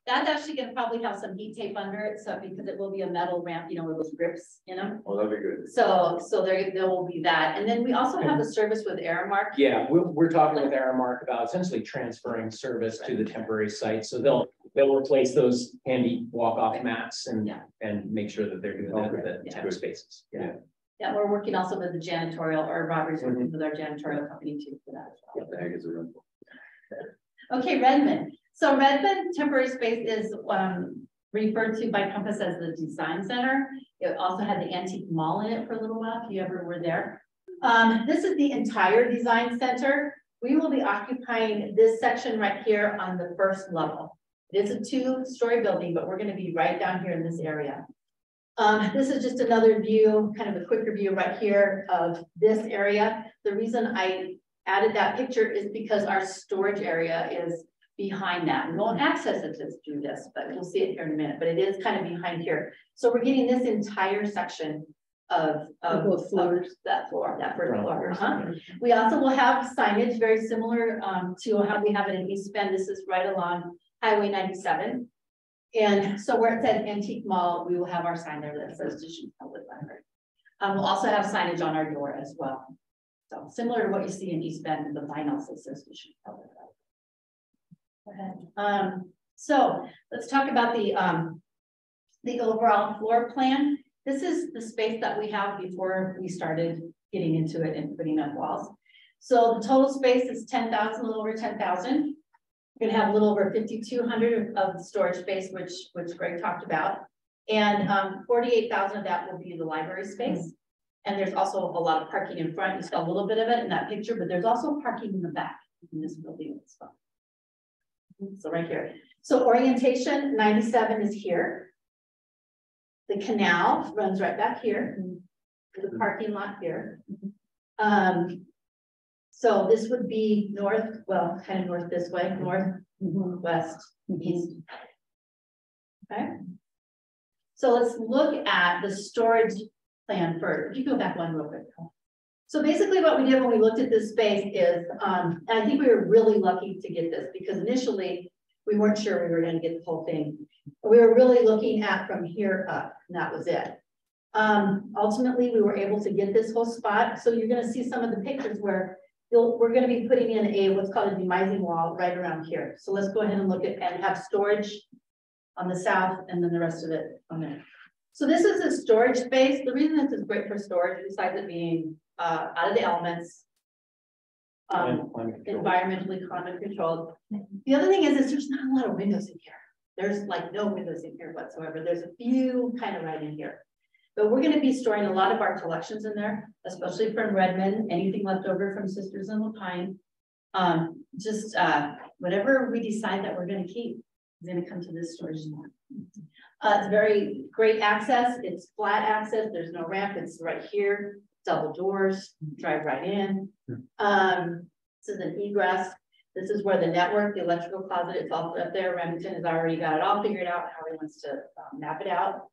That's actually going to probably have some heat tape under it, so because it will be a metal ramp, with those grips in them. Oh, that'd be good. So there will be that, and then we also have the service with Aramark. Yeah, we're talking with Aramark about essentially transferring service to the temporary site. So they'll replace those handy walk-off mats and make sure that they're doing that with the temp spaces. Yeah, we're working also with the janitorial, or Robert's working with our janitorial company too for that as well. What the heck is a rental? Okay, Redmond. So Redmond temporary space is referred to by Compass as the design center. It also had the antique mall in it for a little while, if you ever were there. This is the entire design center. We will be occupying this section right here on the first level. It is a 2-story building, but we're going to be right down here in this area. This is just another view, kind of a quicker view right here of this area. The reason I added that picture is because our storage area is behind that. We won't access it through this, but we'll see it here in a minute, but it is kind of behind here. So we're getting this entire section both floors. that floor, that first Ground floor. floors. We also will have signage very similar to how we have it in East Bend. This is right along Highway 97. And so where it says Antique Mall, we will have our sign there that says Deschutes Public Library. We'll also have signage on our door as well. So similar to what you see in East Bend, the vinyl also says Deschutes Public Library. Go ahead. So let's talk about the overall floor plan. This is the space that we have before we started getting into it and putting up walls. So the total space is 10,000, a little over 10,000. We're gonna have a little over 5,200 of storage space, which Greg talked about. And 48,000 of that will be the library space. And there's also a lot of parking in front. You saw a little bit of it in that picture, but there's also parking in the back in this building as well. So right here. So orientation 97 is here. The canal runs right back here. The parking lot here. So this would be north, well, kind of north this way, north, west, east. Okay. So let's look at the storage plan first. If you go back one real quick. So basically what we did when we looked at this space is, and I think we were really lucky to get this because initially we weren't sure we were going to get the whole thing. We were really looking at from here up, and that was it. Ultimately, we were able to get this whole spot. So you're going to see some of the pictures where we're going to be putting in a what's called a demising wall right around here. So let's go ahead and look at and have storage on the south and then the rest of it on there. So this is a storage space. The reason this is great for storage, besides it being out of the elements, environmentally climate controlled. The other thing is there's not a lot of windows in here. There's like no windows in here whatsoever. There's a few kind of right in here. But we're going to be storing a lot of our collections in there, especially from Redmond, anything left over from Sisters in Lapine. Whatever we decide that we're going to keep is going to come to this storage spot. It's very great access. It's flat access. There's no ramp. It's right here. Double doors. Drive right in. This is an egress. This is where the network, the electrical closet, it's all up there. Remington has already got it all figured out how he wants to map it out.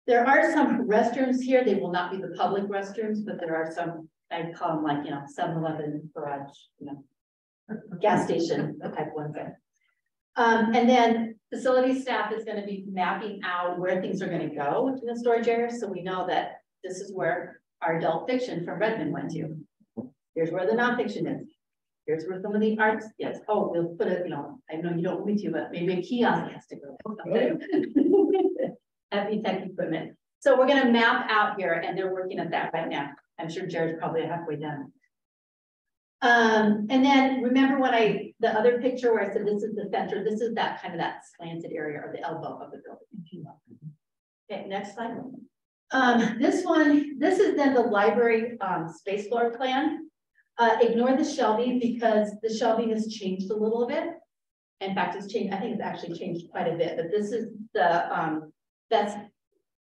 There are some restrooms here. They will not be the public restrooms, but there are some, I call them like, 7-Eleven garage, gas station type ones there. And then facility staff is going to be mapping out where things are going to go in the storage area. So we know that this is where our adult fiction from Redmond went to. Here's where the nonfiction is. Here's where some of the arts, yes. Oh, we'll put it, I know you don't want me to, but maybe a kiosk has to go. Heavy tech equipment. So we're going to map out here, and they're working at that right now. I'm sure Jared's probably halfway done. And then remember when the other picture where I said this is the center, this is that kind of that slanted area or the elbow of the building, if you will. Okay, next slide. This is then the library space floor plan. Ignore the shelving because the shelving has changed a little bit. In fact, it's changed. I think it's actually changed quite a bit. But this is the that's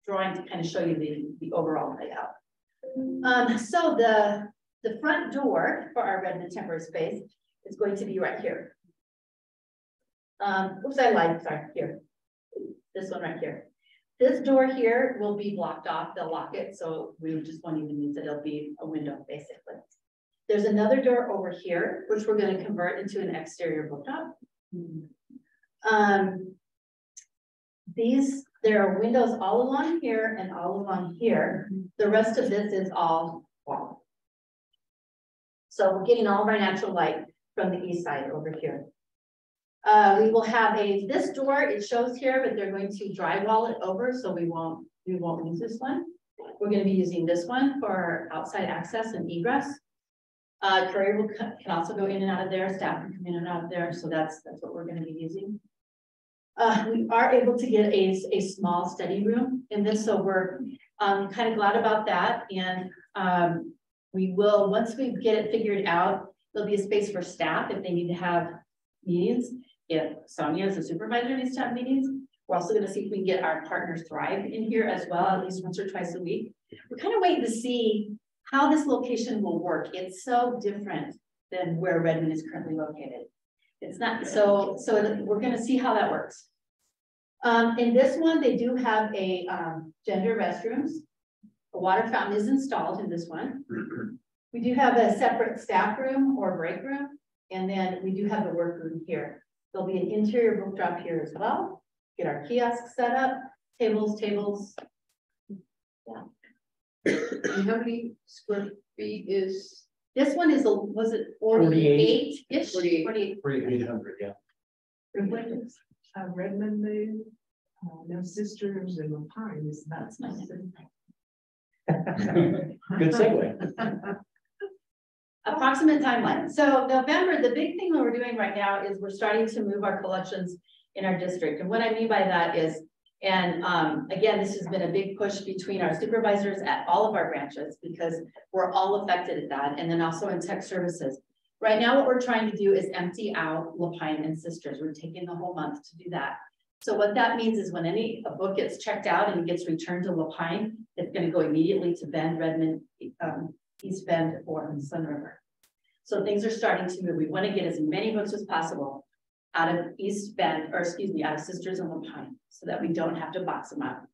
drawing to kind of show you the overall layout. So the front door for our Redmond temporary space is going to be right here. Oops, I lied. Sorry, here. This one right here. This door here will be blocked off. They'll lock it, so we just won't even use it. It'll be a window, basically. There's another door over here, which we're going to convert into an exterior booktop. There are windows all along here and all along here. The rest of this is all wall. So we're getting all of our natural light from the east side over here. We will have this door, it shows here, but they're going to drywall it over, so we won't use this one. We're going to be using this one for outside access and egress. Courier can also go in and out of there, staff can come in and out of there, so that's what we're going to be using. We are able to get a small study room in this, so we're kind of glad about that. And we will, once we get it figured out, there'll be a space for staff if they need to have meetings. If Sonia is a supervisor needs to have meetings, we're also going to see if we can get our partners Thrive in here as well, at least once or twice a week. We're kind of waiting to see how this location will work. It's so different than where Redmond is currently located. It's not so we're going to see how that works. In this one, they do have a gender restrooms. A water fountain is installed in this one. We do have a separate staff room or break room, and then we do have the workroom here. There'll be an interior book drop here as well. Get our kiosk set up, tables. Yeah. And how many square feet is? This one is, was it 48-ish? 48. 4,800, yeah. Redmond moved, no sisters and no pine is about. That's my name. Good segue. Approximate timeline. So November, the big thing that we're doing right now is we're starting to move our collections in our district. And what I mean by that is, and again, this has been a big push between our supervisors at all of our branches because we're all affected at that. And then also in tech services. Right now, what we're trying to do is empty out Lapine and Sisters. We're taking the whole month to do that. So what that means is when a book gets checked out and it gets returned to Lapine, it's going to go immediately to Bend, Redmond, East Bend, or Sun River. So things are starting to move. We want to get as many books as possible out of East Bend, or excuse me, out of Sisters and Lapine, so that we don't have to box them up.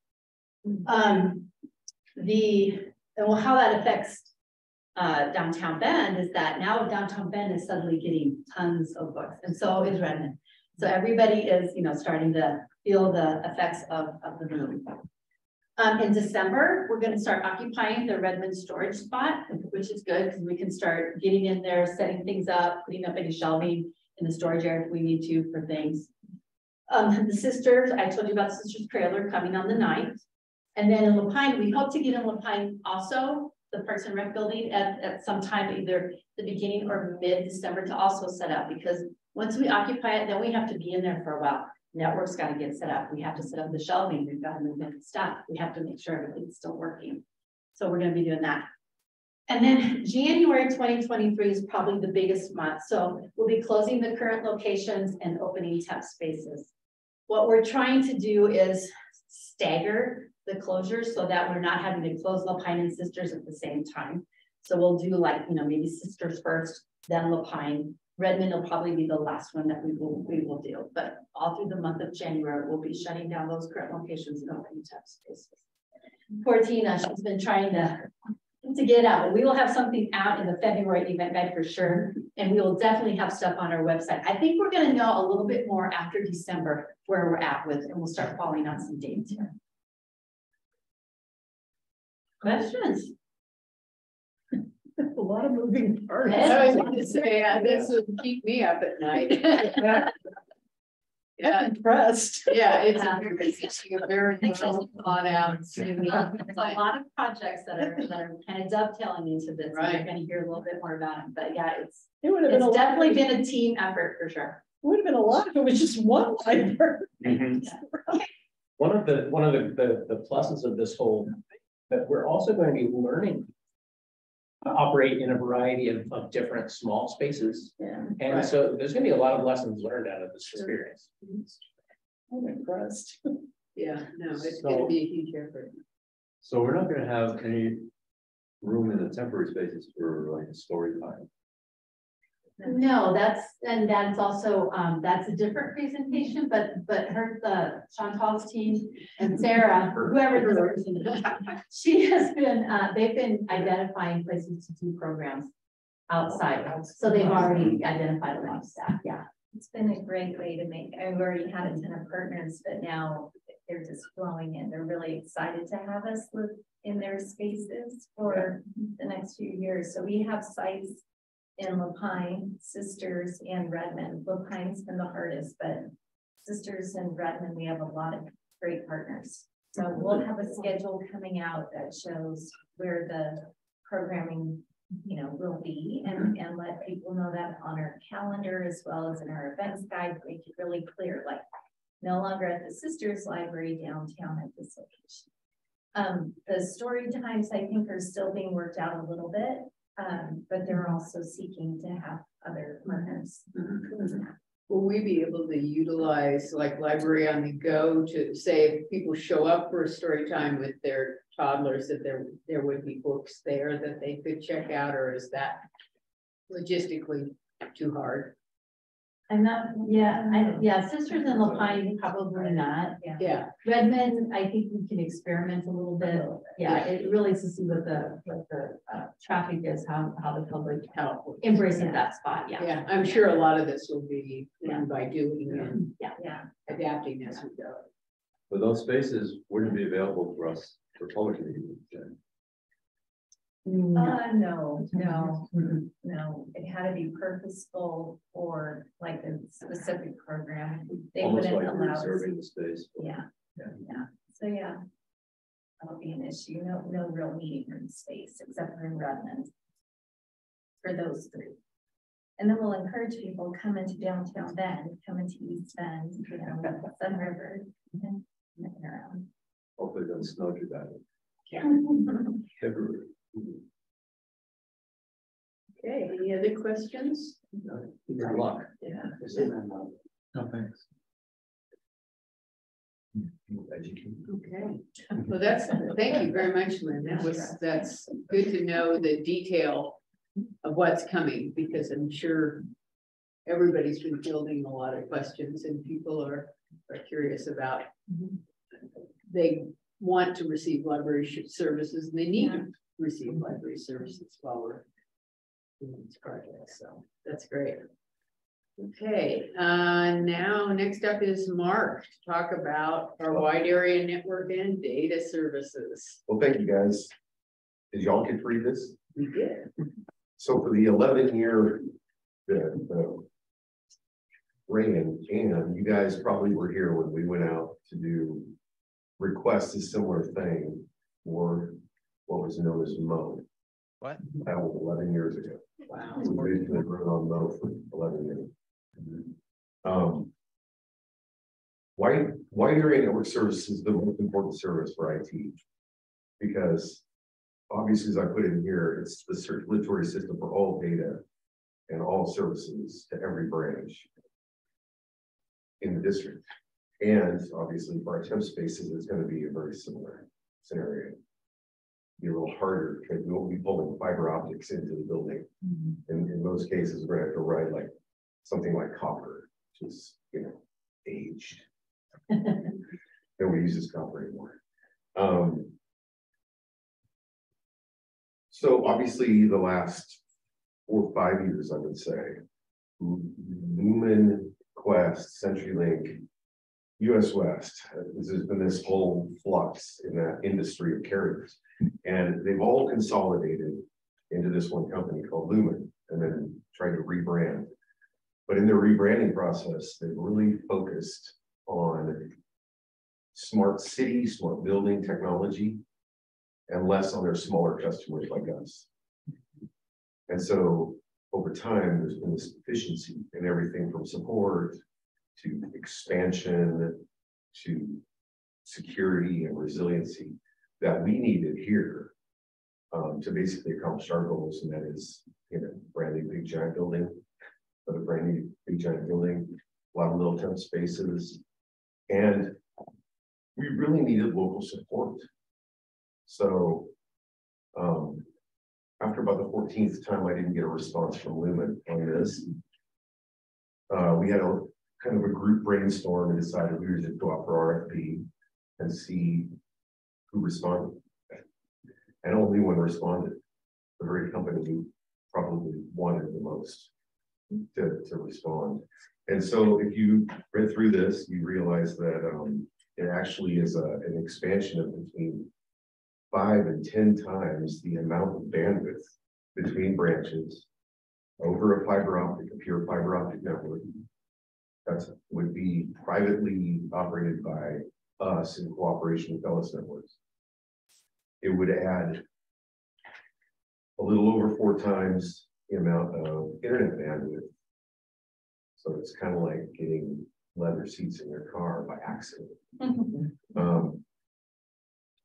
How that affects downtown Bend is that now downtown Bend is suddenly getting tons of books, and so is Redmond. So everybody is, starting to feel the effects of the move. In December, we're going to start occupying the Redmond storage spot, which is good because we can start getting in there, setting things up, putting up any shelving in the storage area if we need to for things. The Sisters, I told you about the Sisters trailer coming on the 9th. And then in Lapine, we hope to get in Lapine also, the Parks and Rec building at some time, either the beginning or mid-December to also set up, because once we occupy it, then we have to be in there for a while. Network's got to get set up. We have to set up the shelving. We've got to move in stuff. We have to make sure everything's still working. So we're going to be doing that. And then January 2023 is probably the biggest month. So we'll be closing the current locations and opening temp spaces. What we're trying to do is stagger the closures so that we're not having to close Lapine and Sisters at the same time. So we'll do maybe Sisters first, then Lapine. Redmond will probably be the last one that we will do, but all through the month of January, we'll be shutting down those current locations and opening temp spaces. Poor Tina, she's been trying to get out, but we will have something out in the February event guide for sure. And we will definitely have stuff on our website. I think we're going to know a little bit more after December where we're at with, and we'll start following on some dates here. Questions? A lot of moving parts. I was going to say, this would keep me up at night. I'm impressed. Yeah, it's a very thought out. It's a lot of projects that are kind of dovetailing into this. Right. You're going to hear a little bit more about it, but yeah, it's definitely been a team effort for sure. It would have been a lot if it was just one library. Mm-hmm. Yeah. One of the pluses of this whole, that we're also going to be learning to operate in a variety of different small spaces. Yeah. And so there's going to be a lot of lessons learned out of this experience. I'm impressed. Yeah, no, it's going to be a huge effort. So we're not going to have any room in the temporary spaces for like a story time. No, that's also that's a different presentation, but Chantal's team and Sarah, whoever this person is, she has been they've been identifying places to do programs outside. So they've already identified a lot of staff. Yeah. It's been a great way to make, I've already had a ton of partners, but now they're just flowing in. They're really excited to have us live in their spaces for the next few years. So we have sites in Lapine, Sisters, and Redmond. Lapine's been the hardest, but Sisters and Redmond, we have a lot of great partners. So we'll have a schedule coming out that shows where the programming, will be, and let people know that on our calendar as well as in our events guide, make it really clear, like no longer at the Sisters Library downtown at this location. The story times I think are still being worked out a little bit. But they're also seeking to have other partners. Will we be able to utilize like Library on the Go to say if people show up for a story time with their toddlers that there would be books there that they could check out, or is that logistically too hard? I'm not, Sisters in Lapine, probably not. Yeah. Redmond, I think we can experiment a little bit. Yeah, it really is to see what the traffic is, how the public embracing that spot. Yeah. Yeah, I'm sure a lot of this will be done by doing and Yeah. adapting as we go. But those spaces wouldn't be available for us for public meetings. No, it had to be purposeful for like a specific program. They Almost wouldn't like allow us. reserving the space. Yeah, so yeah. That'll be an issue, no real meeting room space except for in Redmond. For those three. And then we'll encourage people come into downtown Bend, come into East Bend, Sun River, and around. Hopefully it doesn't snow too bad. Yeah. February. Okay, any other questions? Good luck. Yeah. No, thanks. Okay, well, thank you very much, Lynn. That's good to know the detail of what's coming, because I'm sure everybody's been fielding a lot of questions and people are curious about, they want to receive library services and they need to receive library services while we're doing this project, so that's great. Okay, now next up is Mark to talk about our wide area network and data services. Well, thank you guys. Did y'all get to read this? We did. So for the 11-year reign, and you guys probably were here when we went out to request a similar thing for what was known as Mo. What? That was 11 years ago. Wow. So we basically wrote on Mo for 11 years. Wide area network service is the most important service for IT, because obviously, as I put in here, it's the circulatory system for all data and all services to every branch in the district. And obviously, for our temp spaces, it's going to be a very similar scenario. Be a little harder because we won't be pulling fiber optics into the building. And in most cases, we're going to have to ride like something like copper, which is, aged. Nobody uses copper anymore. So obviously the last 4 or 5 years, I would say, Lumen, Quest, CenturyLink, US West, there's been this whole flux in that industry of carriers. And they've all consolidated into this one company called Lumen and then tried to rebrand. But in their rebranding process, they've really focused on smart city, smart building technology, and less on their smaller customers like us. And so over time, there's been this efficiency in everything from support to expansion to security and resiliency that we needed here to basically accomplish our goals. And that is, brand new big giant building, a brand new big giant building, a lot of little temp spaces. And we really needed local support. So after about the 14th time, I didn't get a response from Lumen on this. We had a kind of a group brainstorm and decided we would just go out for RFP and see who responded. And only one responded, the very company who probably wanted the most to respond. And so if you read through this, you realize that it actually is an expansion of between 5 and 10 times the amount of bandwidth between branches over a pure fiber optic network that would be privately operated by us in cooperation with Ellis Networks. It would add a little over 4 times the amount of internet bandwidth. So it's kind of like getting leather seats in your car by accident.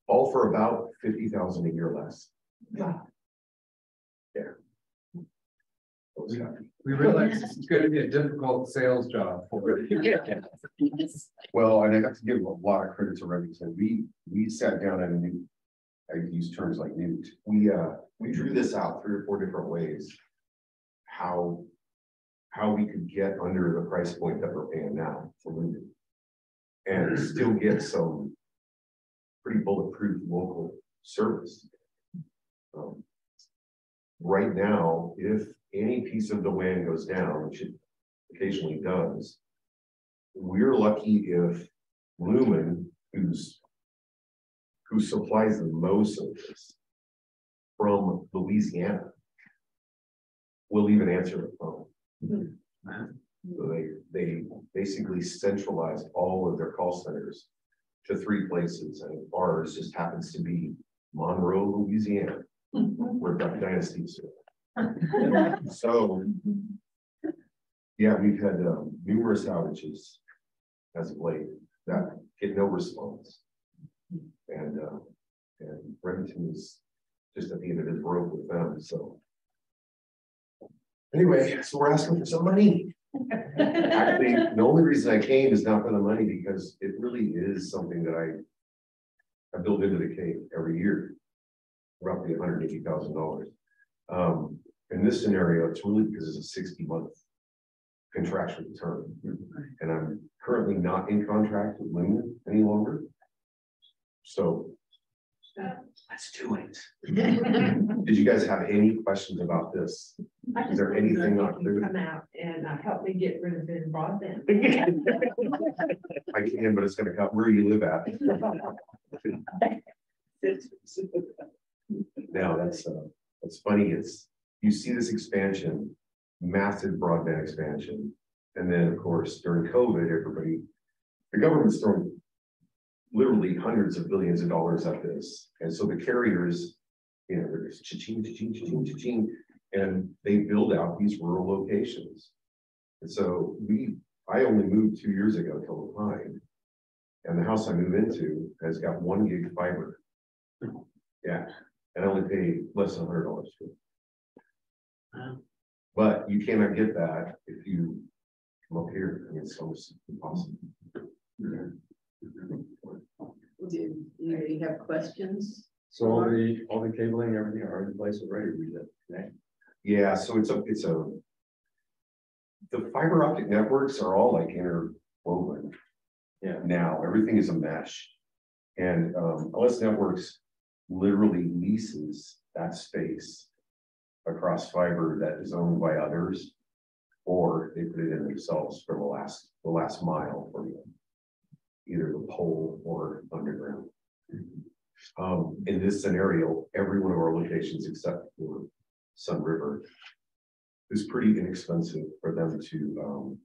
All for about $50,000 a year less. Wow. Yeah. We realize this is going to be a difficult sales job for you. Well, and I have to give a lot of credit to Remington. We sat down and I use terms like newt. We drew this out 3 or 4 different ways. How we could get under the price point that we're paying now for Lumen. and still get some pretty bulletproof local service. Right now, if any piece of the WAN goes down, which it occasionally does, we're lucky if Lumen, who supplies the most of this from Louisiana, will even answer the phone. So they basically centralized all of their call centers to 3 places, and ours just happens to be Monroe, Louisiana, where Duck Dynasty is. So, yeah, we've had numerous outages as of late that get no response, and Remington is just at the end of his rope with them. So, anyway, so we're asking for some money. Actually, the only reason I came is not for the money, because it really is something that I build into the cave every year, roughly $180,000. In this scenario, it's really because it's a 60-month contractual term, and I'm currently not in contract with Lumen any longer. So let's do it. Did you guys have any questions about this? Is there anything not to come out and help me get rid of this broadband? I can, but it's going to come where you live at. Now that's funny. You see this expansion, massive broadband expansion, and then of course during COVID, the government's throwing literally hundreds of billions of dollars at this, and so the carriers, they're just cha-ching, cha-ching, cha-ching, cha-ching, and they build out these rural locations. And so I only moved 2 years ago to Holcomb, and the house I move into has got 1 gig fiber. Yeah, and I only pay less than $100 for it. Wow. But you cannot get that if you come up here. I mean, it's almost impossible. Do anybody have questions? So all the cabling, everything are in place already. Yeah, so the fiber optic networks are all like interwoven. Yeah. Now everything is a mesh, and OS Networks literally leases that space across fiber that is owned by others, or they put it in themselves for the last mile from either the pole or underground. In this scenario, every one of our locations except for Sun River is pretty inexpensive for them to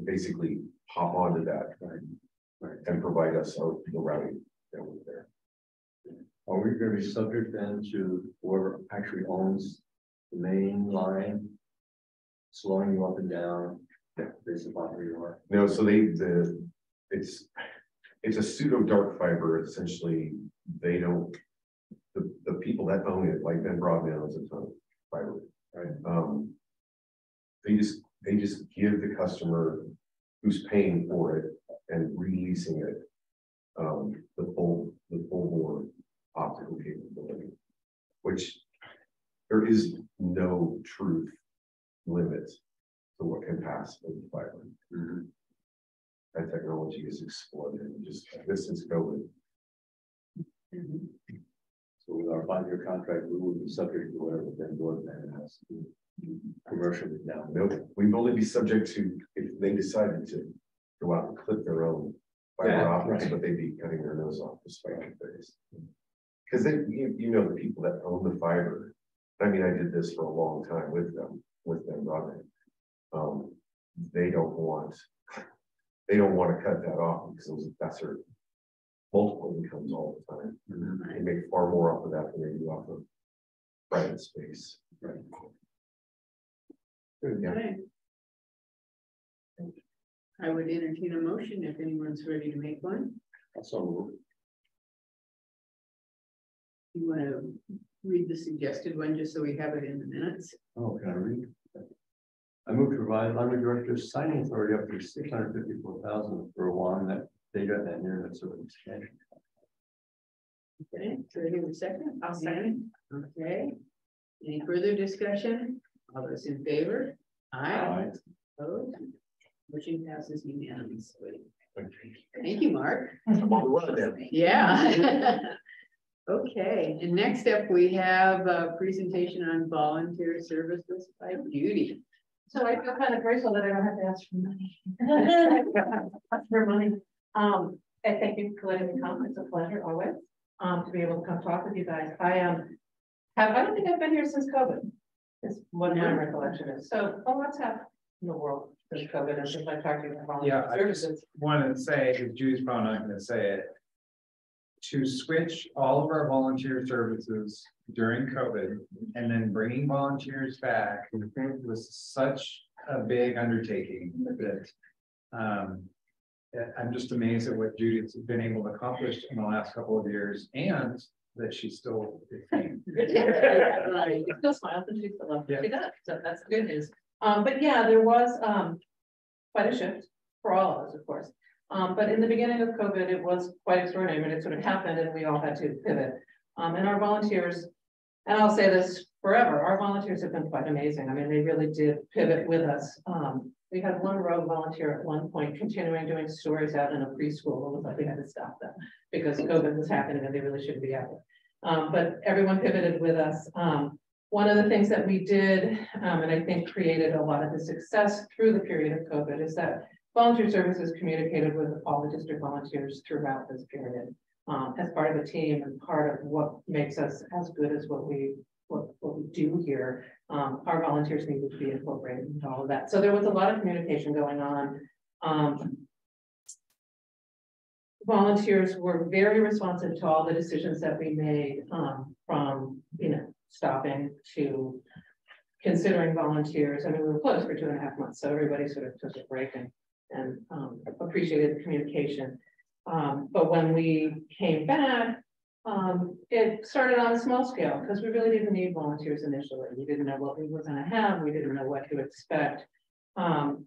basically hop onto that and provide us the routing that was there. Are we going to be subject then to whoever actually owns the main line, slowing you up and down based upon who you are? No, so it's a pseudo dark fiber. Essentially, they don't, the people that own it, like Ben Broadman owns a ton of fiber, right? They just give the customer who's paying for it and releasing it the full bore optical capability, which there is no truth limit to what can pass with fiber. That technology has exploded just since COVID. So with our 5-year contract, we will be subject to whatever Ben Broadman has commercially now. Nope, we'd only be subject to if they decided to go out and clip their own fiber optics, but they'd be cutting their nose off to spite their face. Because the people that own the fiber. I mean, I did this for a long time with them Broadband. They don't want to cut that off because that's their multiple incomes all the time. They make far more off of that than they do off of private space. Right. Yeah. Okay. I would entertain a motion if anyone's ready to make one. So You want to read the suggested one just so we have it in the minutes? oh, can I read? I move to provide London director's signing authority up to $654,000 for one that data and internet service expansion. Okay, so I give a second. I'll second. Okay. Any further discussion? All those in favor? Aye. Opposed? Motion passes unanimously. Thank you, Mark. I'm on the run then. Yeah. Okay, and next up, we have a presentation on volunteer services by Judy. So I feel kind of grateful that I don't have to ask for money. Ask for money. And thank you for letting me come. It's a pleasure always to be able to come talk with you guys. I don't think I've been here since COVID. Is what my recollection is. So what's happened in the world since COVID and since I talked to you about volunteer services? Want to say, because Julie's probably not going to say it, to switch all of our volunteer services during COVID and then bringing volunteers back was such a big undertaking that I'm just amazed at what Judy's been able to accomplish in the last couple of years, and that she's still. Right. She still smiles and she still loves what she does. So that's the good news. But yeah, there was quite a shift for all of us, of course. But in the beginning of COVID, it was quite extraordinary. I mean, it sort of happened and we all had to pivot. And our volunteers, and I'll say this forever, our volunteers have been quite amazing. I mean, they really did pivot with us. We had one row volunteer at one point continuing doing stories out in a preschool. It was like we had to stop them because COVID was happening and they really shouldn't be out there. But everyone pivoted with us. One of the things that we did, and I think created a lot of the success through the period of COVID, is that volunteer services communicated with all the district volunteers throughout this period as part of a team and part of what makes us as good as what we do here. Our volunteers needed to be incorporated into all of that. So there was a lot of communication going on. Volunteers were very responsive to all the decisions that we made, from stopping to considering volunteers. I mean, we were closed for 2.5 months, so everybody sort of took a break and appreciated the communication. But when we came back, it started on a small scale because we really didn't need volunteers initially. We didn't know what we were going to have. We didn't know what to expect. And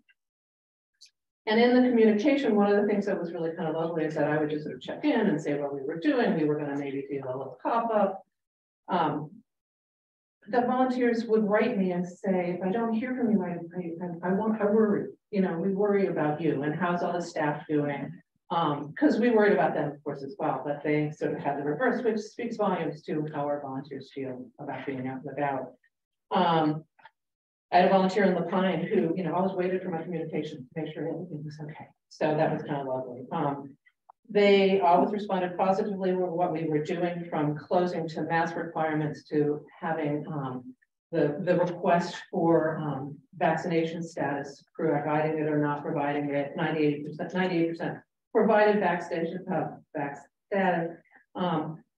in the communication, one of the things that was really kind of lovely is that I would just sort of check in and say what we were doing. We were going to maybe do a little pop-up. The volunteers would write me and say, if I don't hear from you, I worry. We worry about you and how's all the staff doing? Because we worried about them, of course, as well, but they sort of had the reverse, which speaks volumes to how our volunteers feel about being out and about. I had a volunteer in La Pine who, always waited for my communication to make sure everything was okay. So that was kind of lovely. They always responded positively with what we were doing, from closing to mask requirements to having the request for vaccination status, providing it or not providing it. 98% provided vaccination status.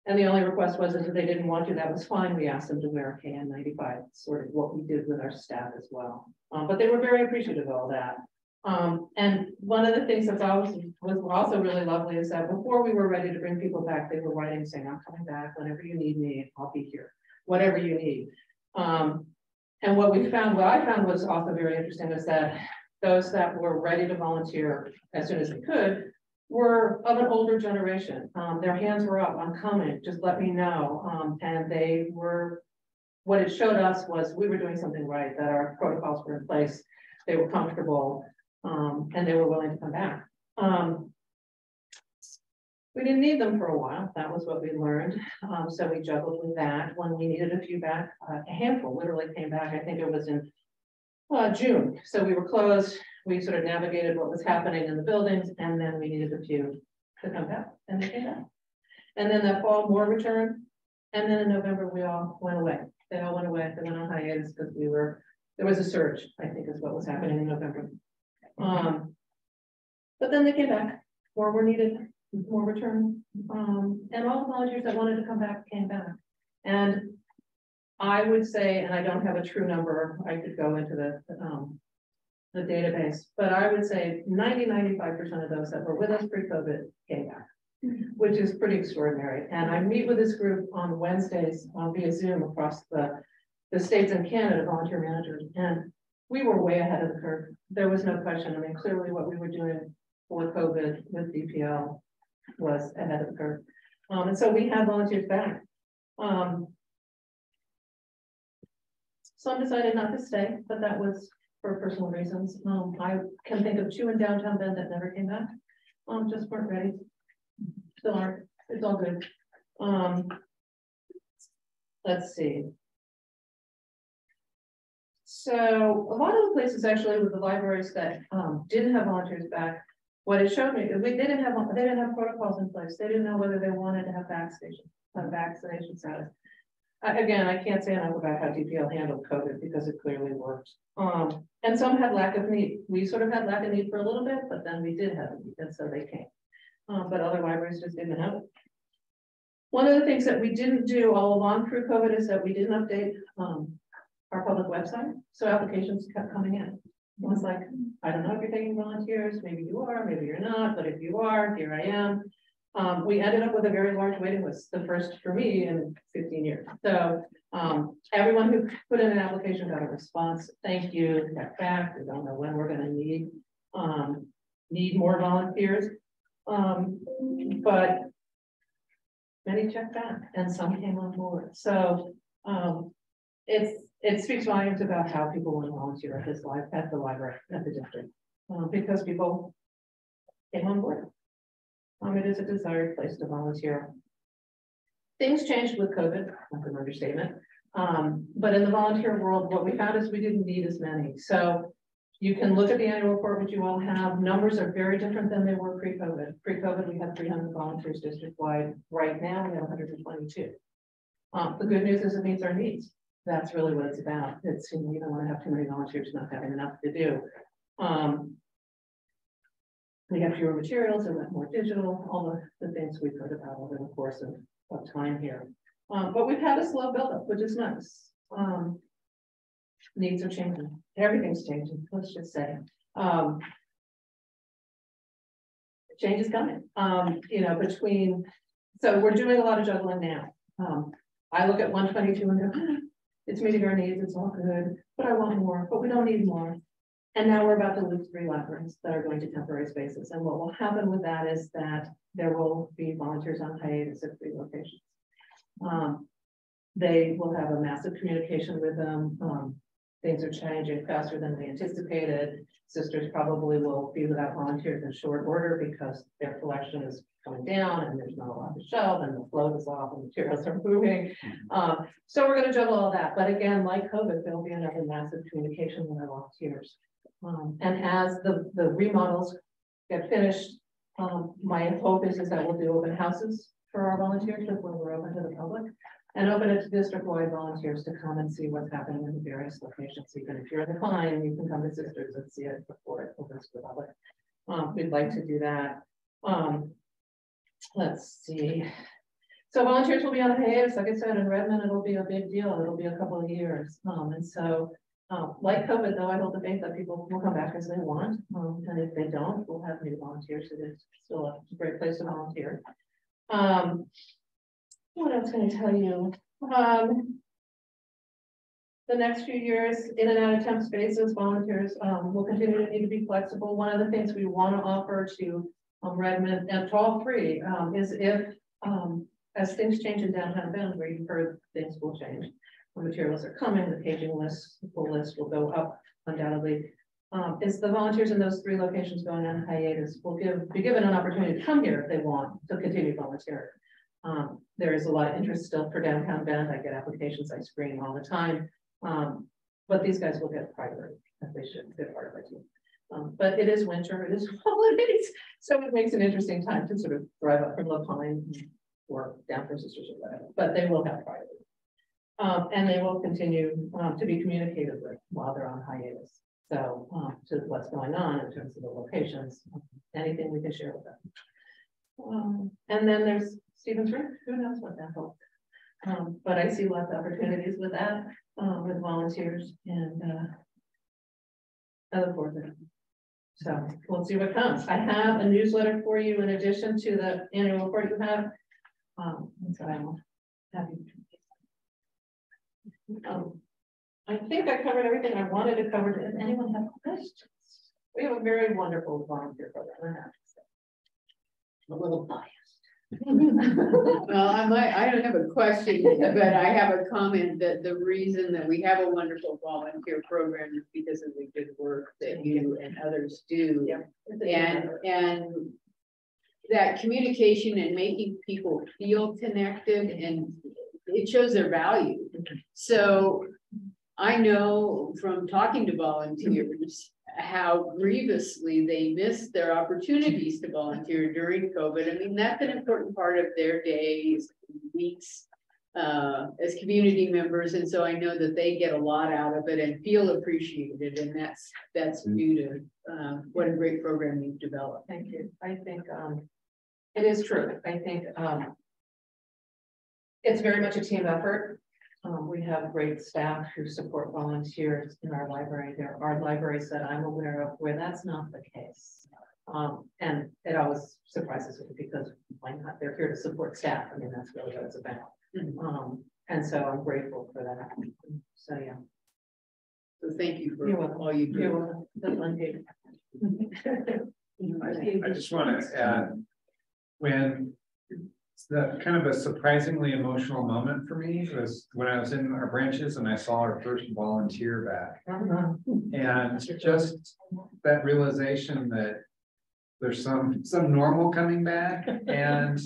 And the only request was that if they didn't want to, that was fine. We asked them to wear a KN95, sort of what we did with our staff as well. But they were very appreciative of all that. And one of the things that was also really lovely is that before we were ready to bring people back, they were writing saying, I'm coming back whenever you need me, I'll be here, whatever you need. And what I found was also very interesting is that those that were ready to volunteer as soon as they could were of an older generation. Their hands were up, I'm coming, just let me know. And they were, what it showed us was we were doing something right, that our protocols were in place, they were comfortable, and they were willing to come back. We didn't need them for a while. That was what we learned. So we juggled with that. When we needed a few back, a handful literally came back. I think it was in June. So we were closed. We sort of navigated what was happening in the buildings, and then we needed a few to come back, and they came back. And then that fall, more returned. And then in November, we all went away. They all went away. They went on hiatus because there was a surge, I think is what was happening in November. But then they came back. More were needed, more return. And all the volunteers that wanted to come back came back. And I would say, and I don't have a true number, I could go into the database, but I would say 95% of those that were with us pre-COVID came back, which is pretty extraordinary. And I meet with this group on Wednesdays via Zoom across the states and Canada, volunteer managers, and we were way ahead of the curve. There was no question. I mean, clearly what we were doing for COVID with DPL was ahead of the curve. And so we had volunteers back. Some decided not to stay, but that was for personal reasons. I can think of 2 in downtown Bend that never came back. Just weren't ready. Still aren't, it's all good. Let's see. So a lot of the places actually with the libraries that didn't have volunteers back, what it showed me, they didn't have protocols in place. They didn't know whether they wanted to have vaccination status. Again, I can't say enough about how DPL handled COVID because it clearly worked. And some had lack of need. We sort of had lack of need for a little bit, but then we did have a need, and so they came. But other libraries just didn't have it. One of the things that we didn't do all along through COVID is that we didn't update our public website. So applications kept coming in. It was like, I don't know if you're taking volunteers, maybe you are, maybe you're not, but if you are, here I am. We ended up with a very large waiting list, the first for me in 15 years. So everyone who put in an application got a response. Thank you, got back. We don't know when we're going to need more volunteers. But many checked back and some came on board. So it speaks volumes about how people want to volunteer at the library, at the district, because people came on board. It is a desired place to volunteer. Things changed with COVID, that's an understatement. But in the volunteer world, what we found is we didn't need as many. So you can look at the annual report, which you all have. Numbers are very different than they were pre-COVID. Pre-COVID, we had 300 volunteers district-wide. Right now, we have 122. The good news is it meets our needs. That's really what it's about. It's, you don't want to have too many volunteers not having enough to do. We have fewer materials, and more digital, all the things we've heard about over the course of time here. But we've had a slow buildup, which is nice. Needs are changing. Everything's changing, let's just say. Change is coming. You know, so we're doing a lot of juggling now. I look at 122 and go, it's meeting our needs, it's all good, but I want more, but we don't need more. And now we're about to lose 3 libraries that are going to temporary spaces. And what will happen with that is that there will be volunteers on hiatus at 3 locations. They will have a massive communication with them. Things are changing faster than they anticipated. Sisters probably will be without volunteers in short order because their collection is coming down and there's not a lot to shelve and the float is off and materials are moving. So we're going to juggle all that. But again, like COVID, there'll be another massive communication with our volunteers. And as the remodels get finished, my hope is that we'll do open houses for our volunteers when we're open to the public, and open it to district-wide volunteers to come and see what's happening in the various locations. Even if you're in the Klein, you can come to Sisters and see it before it opens to the public. We'd like to do that. Let's see. So volunteers will be on hiatus. Like I said, in Redmond, it'll be a big deal. It'll be a couple of years. And so like COVID, though, I hold the faith that people will come back as they want. And if they don't, we'll have new volunteers. It is still a great place to volunteer. What else can I tell you? The next few years, in and out of temp spaces, volunteers will continue to need to be flexible. One of the things we want to offer to Redmond and to all 3 is if, as things change in downtown Bend, where you've heard things will change. The materials are coming, the paging list, the full list will go up undoubtedly. Is the volunteers in those 3 locations going on hiatus will be given an opportunity to come here if they want to continue volunteering. There is a lot of interest still for downtown Bend. I get applications, I screen all the time. But these guys will get priority as they should. They're part of our team. But it is winter, it is holidays, so it makes an interesting time to sort of drive up from La Pine or down for Sisters or whatever. But they will have priority. And they will continue to be communicated with while they're on hiatus. So to what's going on in terms of the locations, anything we can share with them. And then there's Stevens Rick, who knows what that holds. But I see lots of opportunities with that, with volunteers, and I look forward to it. So we'll see what comes. I have a newsletter for you in addition to the annual report you have. And so I'm happy to. I think I covered everything I wanted to cover. Does anyone have questions? We have a very wonderful volunteer program. I have to say. A little biased. Well, I don't have a question, but I have a comment that the reason that we have a wonderful volunteer program is because of the good work that you and others do. Yeah. And that communication and making people feel connected, and it shows their value. So I know from talking to volunteers how grievously they miss their opportunities to volunteer during COVID. I mean, that's an important part of their days, weeks, as community members. And so I know that they get a lot out of it and feel appreciated. And that's due to what a great program you've developed. Thank you. I think it is true. I think it's very much a team effort. We have great staff who support volunteers in our library. There are libraries that I'm aware of where that's not the case. And it always surprises me because why not? They're here to support staff. I mean, that's really what it's about. And so I'm grateful for that. So yeah. So thank you for all you do. You're welcome. I just want to add, when it's the kind of a surprisingly emotional moment for me was when I was in our branches and I saw our first volunteer back. And just that realization that there's some normal coming back, and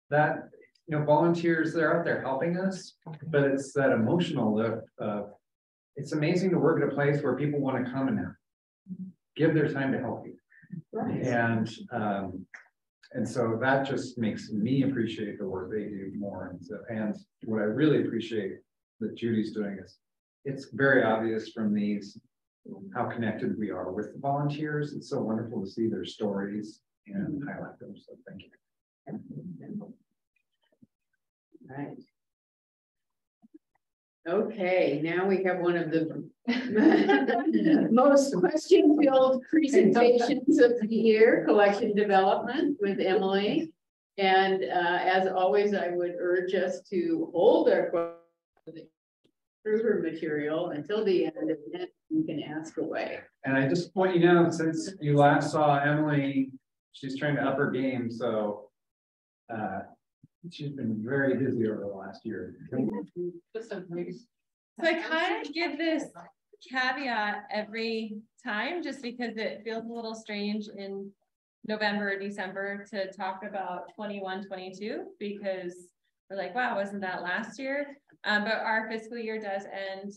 that, you know, volunteers, they're out there helping us, but it's that emotional lift of, it's amazing to work at a place where people want to come and give their time to help you. Right. And so that just makes me appreciate the work they do more. And what I really appreciate that Judy's doing is, it's very obvious from these how connected we are with the volunteers. It's so wonderful to see their stories and highlight them. So thank you. Right. Okay, now we have one of the most question-filled presentations of the year, collection development with Emily. And as always, I would urge us to hold our questions through her material until the end, and then you can ask away. And I just want you to know, since you last saw Emily, she's trying to up her game. So she's been very busy over the last year. So I kind of give this caveat every time, just because it feels a little strange in November or December to talk about 21-22, because we're like, wow, wasn't that last year? But our fiscal year does end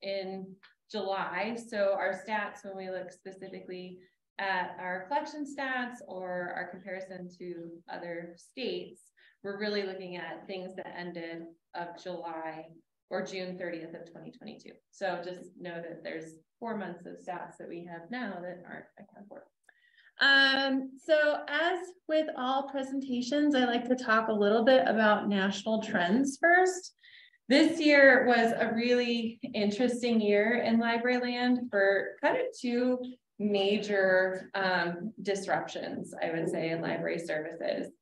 in July. So our stats, when we look specifically at our collection stats or our comparison to other states, we're really looking at things that ended of July or June 30th of 2022. So just know that there's 4 months of stats that we have now that aren't accounted for. So as with all presentations, I like to talk a little bit about national trends first. This year was a really interesting year in library land for kind of two major disruptions, I would say, in library services.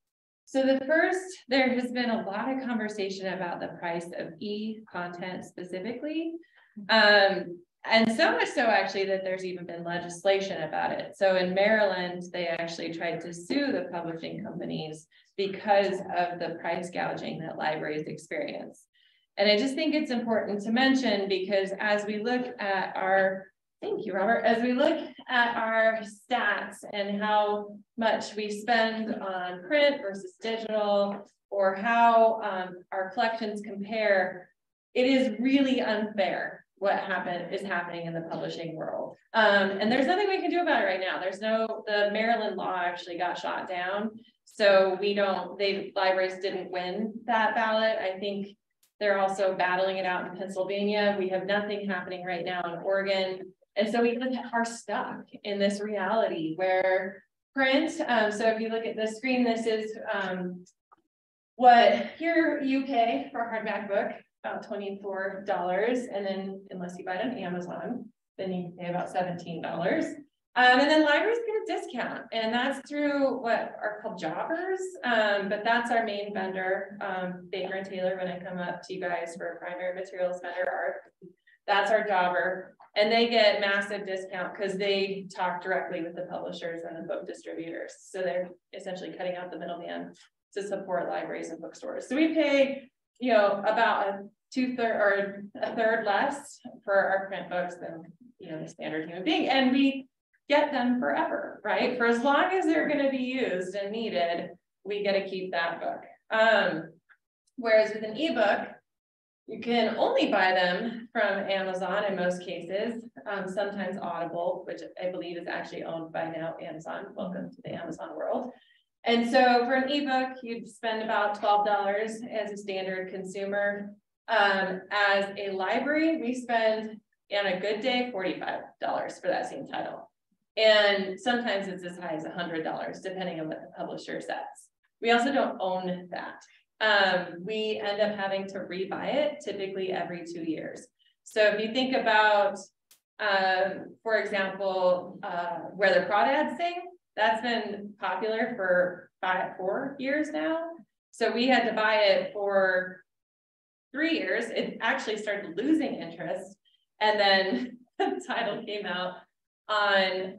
So the first, there has been a lot of conversation about the price of e-content specifically. And so much so actually that there's even been legislation about it. So in Maryland, they actually tried to sue the publishing companies because of the price gouging that libraries experience. And I just think it's important to mention, because as we look at our, thank you, Robert, as we look at our stats and how much we spend on print versus digital, or how our collections compare, it is really unfair what is happening in the publishing world. And there's nothing we can do about it right now. The Maryland law actually got shot down. So libraries didn't win that ballot. I think they're also battling it out in Pennsylvania. We have nothing happening right now in Oregon. And so we are stuck in this reality where print, so if you look at the screen, this is what here you pay for a hardback book, about $24. And then unless you buy it on Amazon, then you pay about $17. And then libraries get a discount, and that's through what are called jobbers. But that's our main vendor, Baker and Taylor. When I come up to you guys for a primary materials vendor, that's our jobber. And they get massive discount because they talk directly with the publishers and the book distributors. So they're essentially cutting out the middleman to support libraries and bookstores. So we pay, about a third less for our print books than, the standard human being. And we get them forever, right? For as long as they're going to be used and needed, we get to keep that book. Whereas with an ebook, you can only buy them from Amazon in most cases, sometimes Audible, which I believe is actually owned by now Amazon. Welcome to the Amazon world. And so for an ebook, you'd spend about $12 as a standard consumer. As a library, we spend on a good day $45 for that same title. And sometimes it's as high as $100, depending on what the publisher says. We also don't own that. We end up having to rebuy it typically every 2 years. So if you think about, for example, Where the Crawdads Sing, that's been popular for 4 years now. So we had to buy it for 3 years. It actually started losing interest. And then the title came out on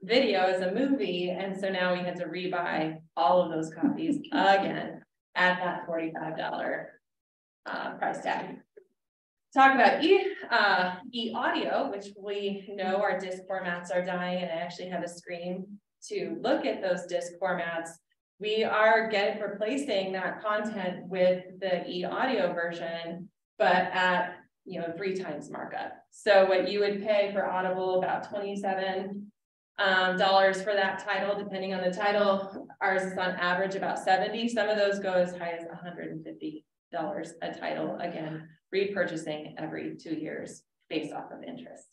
video as a movie. And so now we had to rebuy all of those copies again at that $45 price tag. Talk about e-audio, which we know our disc formats are dying, and I actually have a screen to look at those disc formats. We are replacing that content with the e-audio version, but at 3 times markup. So what you would pay for Audible, about $27 for that title, depending on the title. Ours is on average about 70. Some of those go as high as $150 a title. Again, repurchasing every 2 years based off of interest.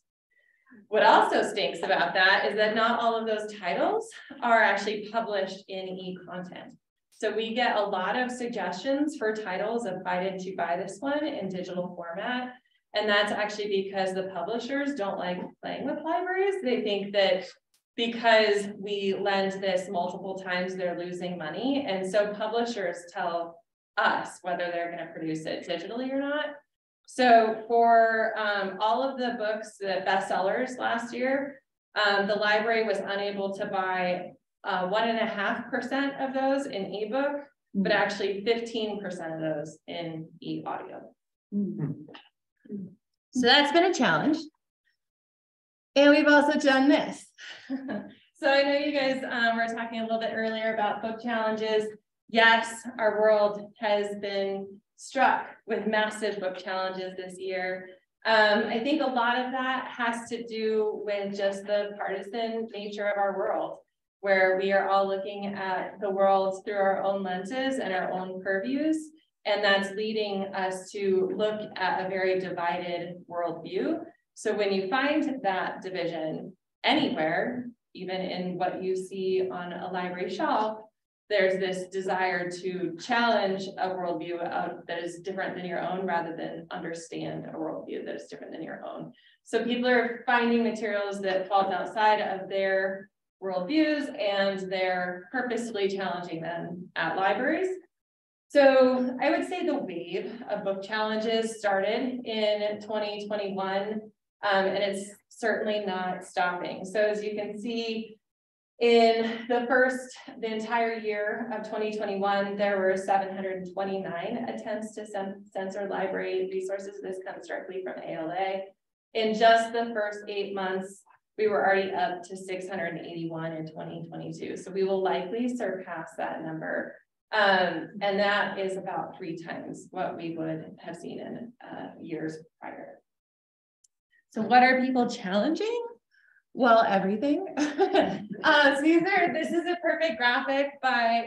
What also stinks about that is that not all of those titles are actually published in e-content. So we get a lot of suggestions for titles of why didn't you buy this one in digital format? And that's actually because the publishers don't like playing with libraries. They think that because we lend this multiple times, they're losing money. And so publishers tell us whether they're going to produce it digitally or not. So for all of the books, the bestsellers last year, the library was unable to buy 1.5% of those in ebook, but actually 15% of those in e-audio. So that's been a challenge. And we've also done this. So I know you guys were talking a little bit earlier about book challenges. Yes, our world has been struck with massive book challenges this year. I think a lot of that has to do with just the partisan nature of our world, where we are all looking at the world through our own lenses and our own purviews. And that's leading us to look at a very divided worldview. So when you find that division anywhere, even in what you see on a library shelf, there's this desire to challenge a worldview that is different than your own, rather than understand a worldview that is different than your own. So people are finding materials that fall outside of their worldviews, and they're purposefully challenging them at libraries. So I would say the wave of book challenges started in 2021, and it's certainly not stopping. So as you can see, in the entire year of 2021, there were 729 attempts to censor library resources. This comes directly from ALA. In just the first 8 months, we were already up to 681 in 2022. So we will likely surpass that number. And that is about 3 times what we would have seen in years prior. So what are people challenging? Well, everything. This is a perfect graphic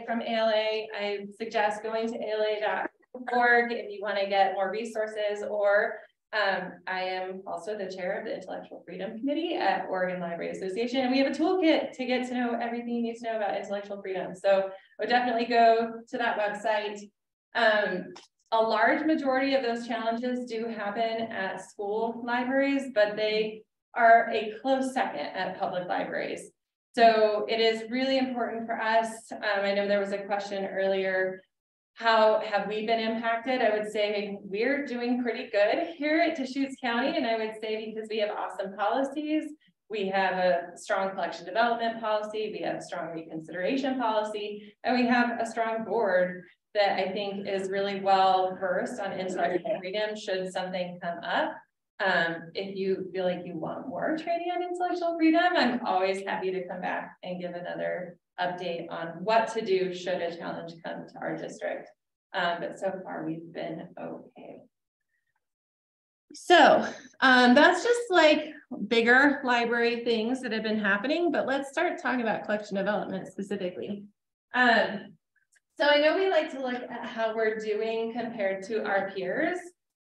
from ALA. I suggest going to ala.org if you want to get more resources, or I am also the chair of the Intellectual Freedom Committee at Oregon Library Association, and we have a toolkit to get to know everything you need to know about intellectual freedom. So I would definitely go to that website. A large majority of those challenges do happen at school libraries, but they are a close second at public libraries. So it is really important for us. I know there was a question earlier, how have we been impacted? I would say we're doing pretty good here at Deschutes County, and I would say because we have awesome policies. We have a strong collection development policy, we have a strong reconsideration policy, and we have a strong board that I think is really well versed on intellectual freedom should something come up. If you feel like you want more training on intellectual freedom, I'm always happy to come back and give another update on what to do should a challenge come to our district. But so far we've been okay. So that's just like bigger library things that have been happening, but let's start talking about collection development specifically. So I know we like to look at how we're doing compared to our peers.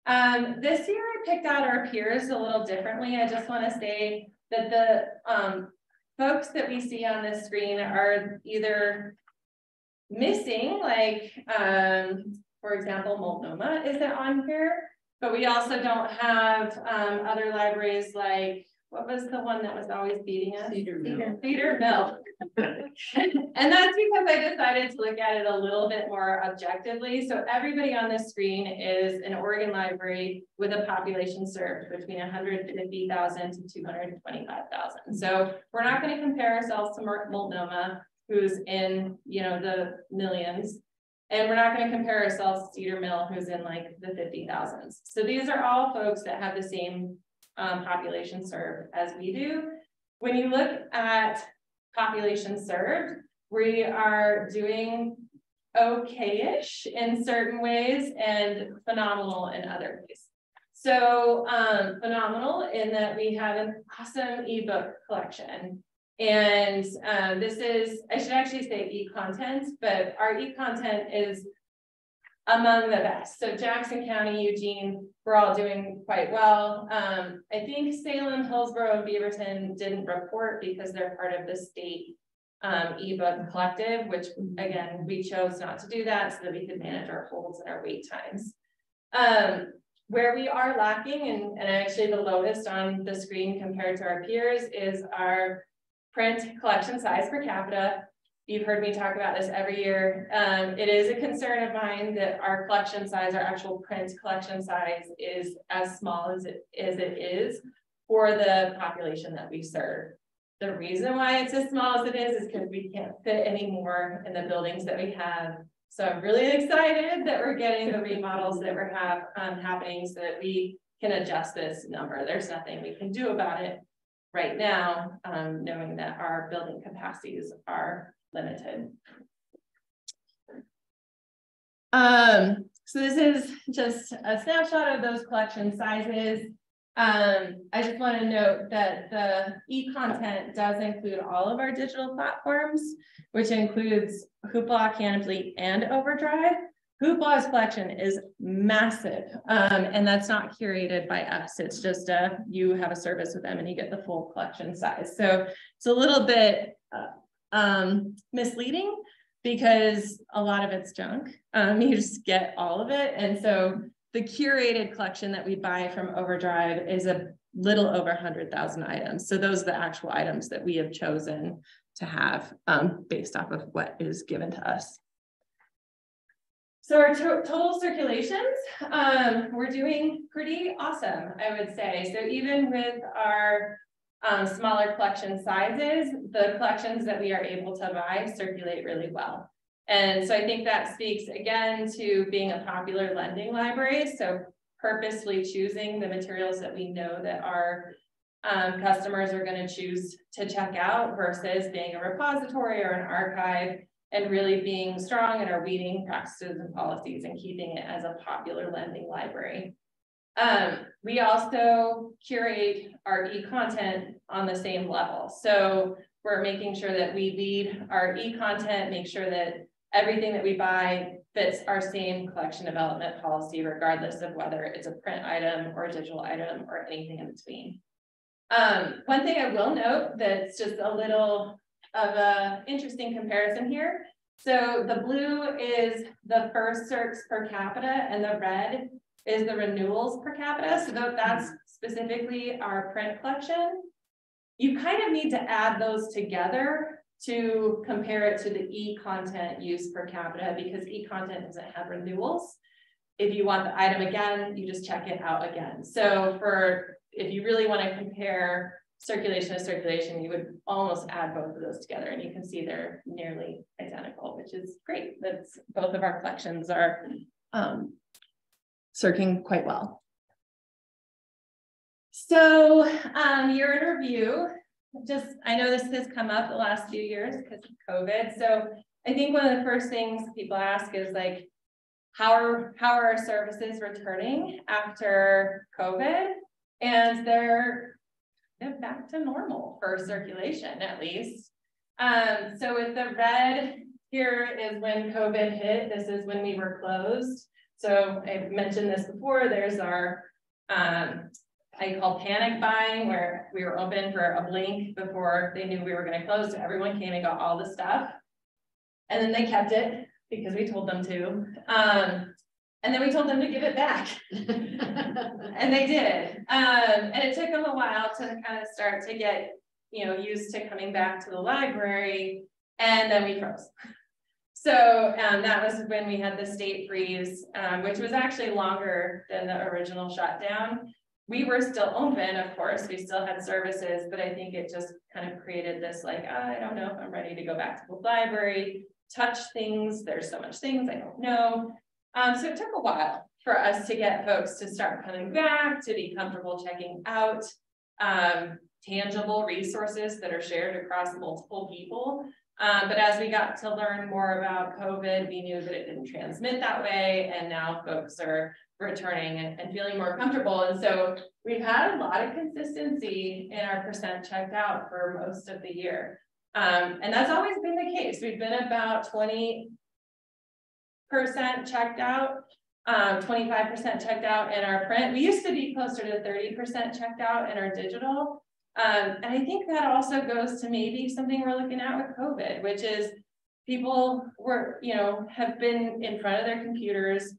This year I picked out our peers a little differently. I just want to say that the folks that we see on this screen are either missing, like for example, Multnomah isn't on here, but we also don't have other libraries like, what was the one that was always beating us? Cedar Mill. And that's because I decided to look at it a little bit more objectively. So everybody on this screen is an Oregon library with a population served between 150,000 to 225,000. So we're not going to compare ourselves to Multnomah, who's in, you know, the millions. And we're not going to compare ourselves to Cedar Mill, who's in like the 50,000s. So these are all folks that have the same population served as we do. When you look at population served, we are doing okay-ish in certain ways and phenomenal in other ways. So phenomenal in that we have an awesome ebook collection. And this is, I should actually say e-content, but our e-content is among the best. So Jackson County, Eugene, we're all doing quite well. I think Salem, Hillsborough, and Beaverton didn't report because they're part of the state ebook collective, which again, we chose not to do that so that we could manage our holds and our wait times. Where we are lacking, and actually the lowest on the screen compared to our peers, is our print collection size per capita. You've heard me talk about this every year. It is a concern of mine that our collection size, our actual print collection size, is as small as it is for the population that we serve. The reason why it's as small as it is because we can't fit any more in the buildings that we have. So I'm really excited that we're getting the remodels that we're happening so that we can adjust this number. There's nothing we can do about it right now, knowing that our building capacities are limited. So this is just a snapshot of those collection sizes. I just want to note that the e-content does include all of our digital platforms, which includes Hoopla, Canoply, and Overdrive. Hoopla's collection is massive, and that's not curated by us. It's just you have a service with them and you get the full collection size. So it's a little bit misleading because a lot of it's junk. You just get all of it. And so the curated collection that we buy from Overdrive is a little over 100,000 items. So those are the actual items that we have chosen to have based off of what is given to us. So our total circulations, we're doing pretty awesome, I would say. So even with our smaller collection sizes, the collections that we are able to buy circulate really well. And so I think that speaks again to being a popular lending library. So purposefully choosing the materials that we know that our customers are going to choose to check out versus being a repository or an archive, and really being strong in our weeding practices and policies and keeping it as a popular lending library. We also curate our e-content on the same level. So we're making sure that we lead our e-content, make sure that everything that we buy fits our same collection development policy, regardless of whether it's a print item or a digital item or anything in between. One thing I will note that's just a little of an interesting comparison here. So the blue is the first search per capita and the red is the renewals per capita. So that's specifically our print collection. You kind of need to add those together to compare it to the e-content use per capita, because e-content doesn't have renewals. If you want the item again, you just check it out again. So if you really want to compare circulation to circulation, you would almost add both of those together, and you can see they're nearly identical, which is great. That's both of our collections are circulating quite well. So year in review, I know this has come up the last few years because of COVID. So I think one of the first things people ask is like, how are our services returning after COVID? And they're back to normal for circulation, at least. So with the red, here is when COVID hit. This is when we were closed. So I mentioned this before. There's our I call panic buying, where we were open for a blink before they knew we were going to close. So everyone came and got all the stuff. And then they kept it because we told them to. And then we told them to give it back. And they did. And it took them a while to kind of start to get, used to coming back to the library. And then we froze. So that was when we had the state freeze, which was actually longer than the original shutdown. We were still open, of course, we still had services, but I think it just kind of created this like, I don't know if I'm ready to go back to the library, touch things, there's so much things I don't know. So it took a while for us to get folks to start coming back, to be comfortable checking out tangible resources that are shared across multiple people. But as we got to learn more about COVID, we knew that it didn't transmit that way. And now folks are returning and feeling more comfortable. And so we've had a lot of consistency in our percent checked out for most of the year. And that's always been the case. We've been about 20% checked out, 25% checked out in our print. We used to be closer to 30% checked out in our digital. And I think that also goes to maybe something we're looking at with COVID, which is people were, have been in front of their computers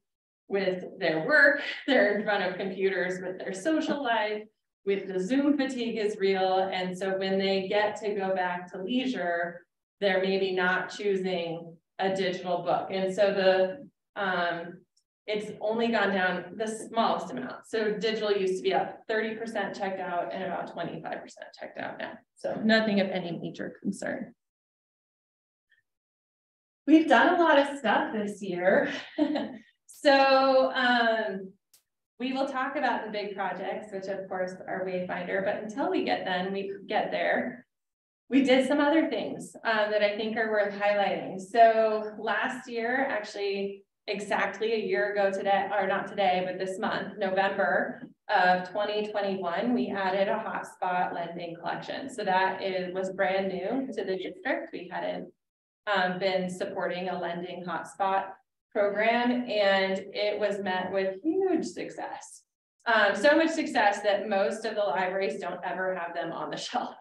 with their work, they're in front of computers with their social life, with the Zoom fatigue is real. And so when they get to go back to leisure, they're maybe not choosing a digital book. And so it's only gone down the smallest amount. So digital used to be up 30% checked out and about 25% checked out now. So nothing of any major concern. We've done a lot of stuff this year. So we will talk about the big projects, which of course are Wayfinder, but until we get there, we did some other things that I think are worth highlighting. So last year, actually exactly a year ago today, or not today, but this month, November of 2021, we added a hotspot lending collection. So that was brand new to the district. We hadn't been supporting a lending hotspot program, and it was met with huge success. So much success that most of the libraries don't ever have them on the shelf.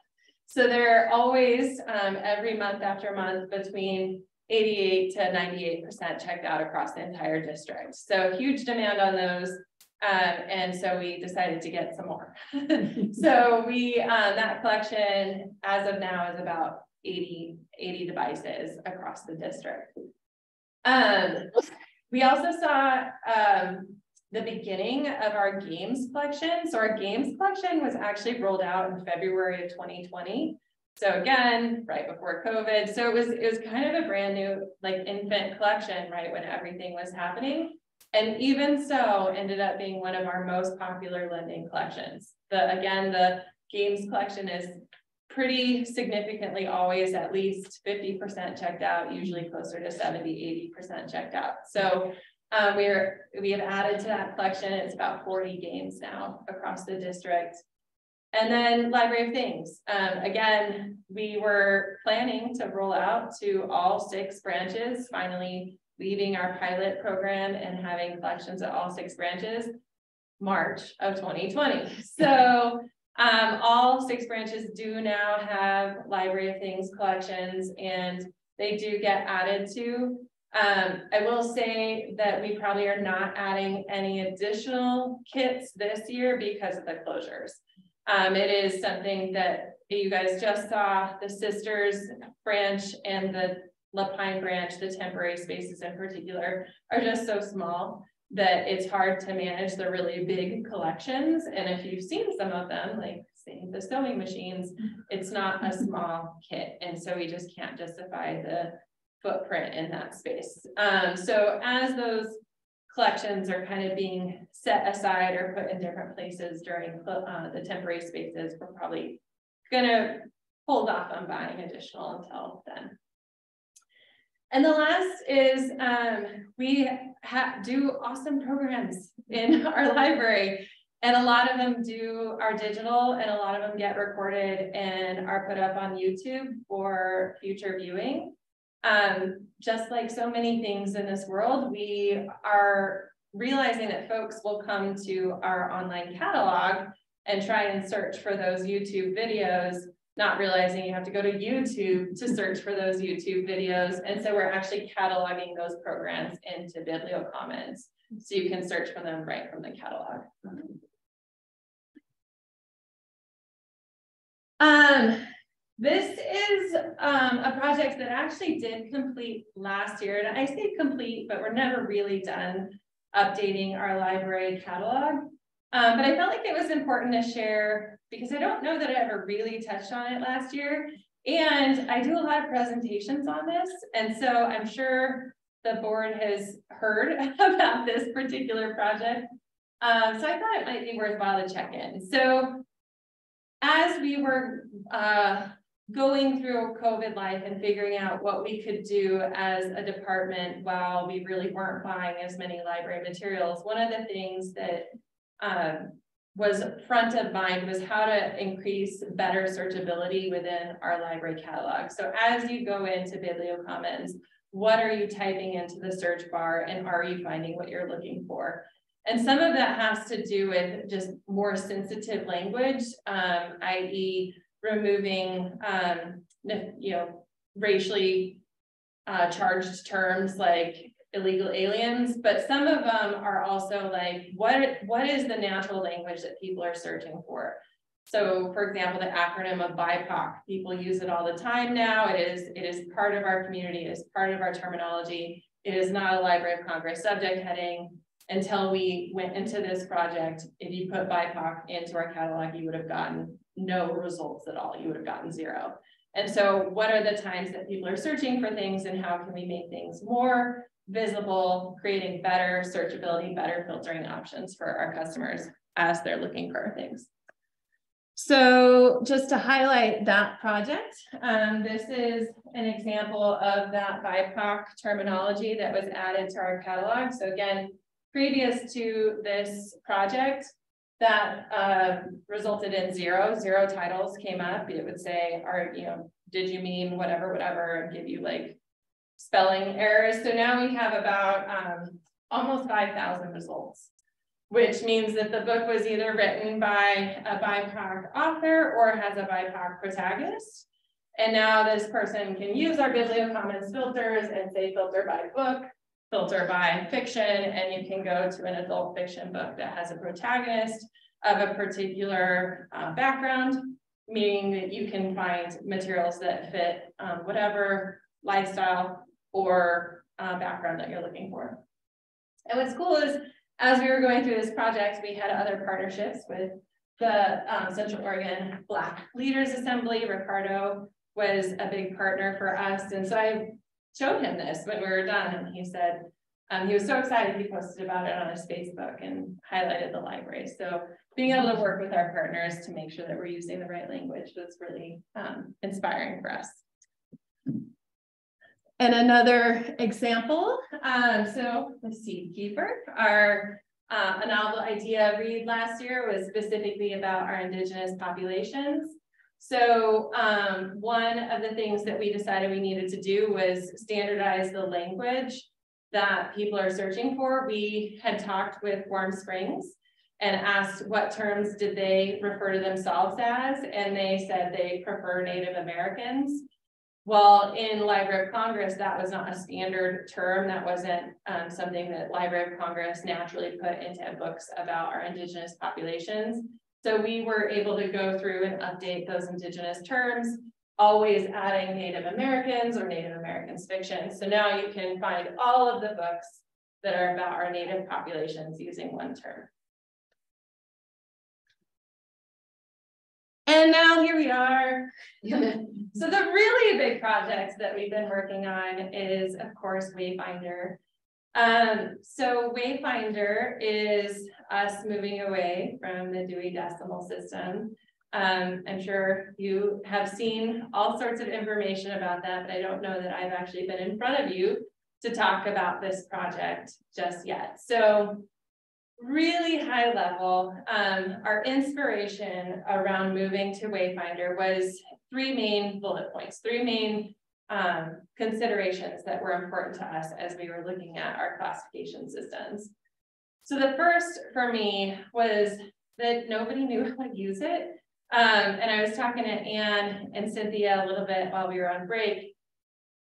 So they're always, every month after month, between 88 to 98% checked out across the entire district. So huge demand on those. And so we decided to get some more. So that collection as of now is about 80 devices across the district. We also saw the beginning of our games collection. So our games collection was actually rolled out in February of 2020. So again, right before COVID. So it was kind of a brand new like infant collection, right, when everything was happening. And even so ended up being one of our most popular lending collections. Again, the games collection is pretty significantly always at least 50% checked out, usually closer to 70, 80% checked out. So we have added to that collection. It's about 40 games now across the district. And then Library of Things. Again, we were planning to roll out to all 6 branches, finally leaving our pilot program and having collections at all 6 branches, March of 2020. So all 6 branches do now have Library of Things collections, and they do get added to. I will say that we probably are not adding any additional kits this year because of the closures. It is something that you guys just saw. The Sisters branch and the La Pine branch, the temporary spaces in particular, are just so small that it's hard to manage the really big collections. And if you've seen some of them, like say the sewing machines, it's not a small kit. And so we just can't justify the footprint in that space. So as those collections are kind of being set aside or put in different places during the temporary spaces. We're probably gonna hold off on buying additional until then. And the last is we do awesome programs in our library, and a lot of them are digital, and a lot of them get recorded and are put up on YouTube for future viewing. Just like so many things in this world, we are realizing that folks will come to our online catalog and try and search for those YouTube videos, not realizing you have to go to YouTube to search for those YouTube videos. And so we're actually cataloging those programs into BiblioCommons, so you can search for them right from the catalog. This is a project that actually did complete last year. And I say complete, but we're never really done updating our library catalog. But I felt like it was important to share because I don't know that I ever really touched on it last year. And I do a lot of presentations on this. And so I'm sure the board has heard about this particular project. So I thought it might be worthwhile to check in. So as we were going through COVID life and figuring out what we could do as a department while we really weren't buying as many library materials, one of the things that was front of mind was how to increase better searchability within our library catalog. So as you go into BiblioCommons, what are you typing into the search bar, and are you finding what you're looking for? And some of that has to do with just more sensitive language, i.e. removing, racially charged terms like illegal aliens, but some of them are also like, what is the natural language that people are searching for? So for example, the acronym of BIPOC, people use it all the time now. It is part of our community, it is part of our terminology. It is not a Library of Congress subject heading. Until we went into this project, if you put BIPOC into our catalog, you would have gotten no results at all. You would have gotten 0. And so what are the times that people are searching for things, and how can we make things more visible, creating better searchability, better filtering options for our customers as they're looking for things? So just to highlight that project, this is an example of that BIPOC terminology that was added to our catalog. So again, previous to this project, that resulted in 0 titles came up. It would say, did you mean whatever, and give you like spelling errors. So now we have about almost 5,000 results, which means that the book was either written by a BIPOC author or has a BIPOC protagonist. And now this person can use our BiblioCommons filters and say filter by book, filter by fiction, and you can go to an adult fiction book that has a protagonist of a particular background, meaning that you can find materials that fit whatever lifestyle or background that you're looking for. And what's cool is, as we were going through this project, we had other partnerships with the Central Oregon Black Leaders Assembly. Ricardo was a big partner for us. And so I showed him this when we were done, and he said he was so excited, he posted about it on his Facebook and highlighted the library. So being able to work with our partners to make sure that we're using the right language was really inspiring for us. And another example, so the Seed Keeper, a novel idea read last year was specifically about our Indigenous populations. So one of the things that we decided we needed to do was standardize the language that people are searching for. We had talked with Warm Springs and asked what terms did they refer to themselves as, and they said they prefer Native Americans. Well, in Library of Congress, that was not a standard term. That wasn't something that Library of Congress naturally put into books about our Indigenous populations. So we were able to go through and update those Indigenous terms, always adding Native Americans or Native Americans fiction. So now you can find all of the books that are about our Native populations using one term. And now here we are. So the really big projects that we've been working on is, of course, Wayfinder. So Wayfinder is us moving away from the Dewey Decimal System. I'm sure you have seen all sorts of information about that, but I don't know that I've actually been in front of you to talk about this project just yet. So really high level, our inspiration around moving to Wayfinder was three main bullet points, three main considerations that were important to us as we were looking at our classification systems. So the first for me was that nobody knew how to use it. And I was talking to Anne and Cynthia a little bit while we were on break.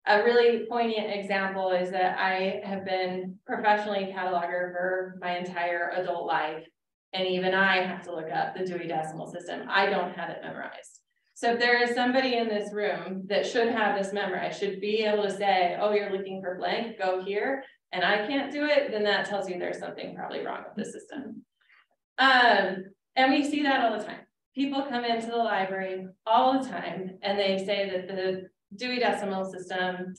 A really poignant example is that I have been professionally cataloger for my entire adult life. And even I have to look up the Dewey Decimal System. I don't have it memorized. So if there is somebody in this room that should have this memorized, should be able to say, oh, you're looking for blank, go here, and I can't do it, then that tells you there's something probably wrong with the system. And we see that all the time. People come into the library all the time and they say that the Dewey Decimal System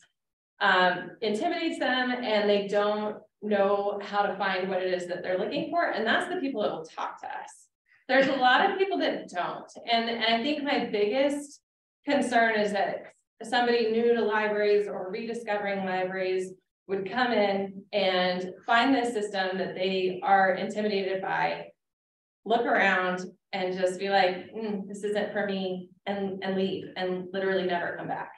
intimidates them and they don't know how to find what it is that they're looking for. And that's the people that will talk to us. There's a lot of people that don't. And I think my biggest concern is that somebody new to libraries or rediscovering libraries would come in and find this system that they are intimidated by, look around and just be like, this isn't for me, and leave and literally never come back.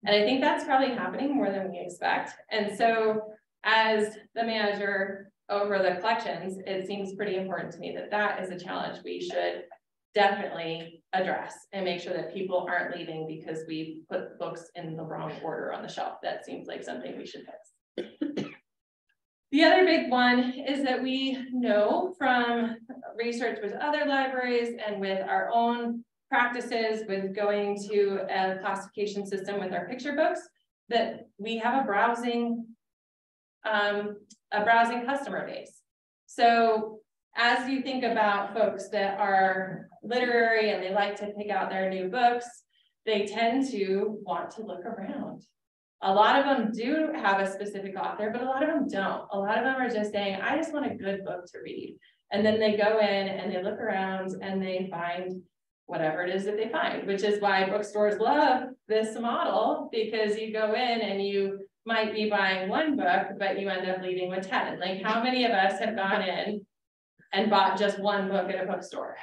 And I think that's probably happening more than we expect. And so as the manager over the collections, it seems pretty important to me that that is a challenge we should definitely address and make sure that people aren't leaving because we put books in the wrong order on the shelf. That seems like something we should fix. The other big one is that we know from research with other libraries and with our own practices with going to a classification system with our picture books that we have a browsing customer base. So as you think about folks that are literary and they like to pick out their new books, they tend to want to look around. A lot of them do have a specific author, but a lot of them don't. A lot of them are just saying, I just want a good book to read. And then they go in and they look around and they find whatever it is that they find, which is why bookstores love this model, because you go in and you might be buying one book, but you end up leaving with 10. Like, how many of us have gone in and bought just one book at a bookstore?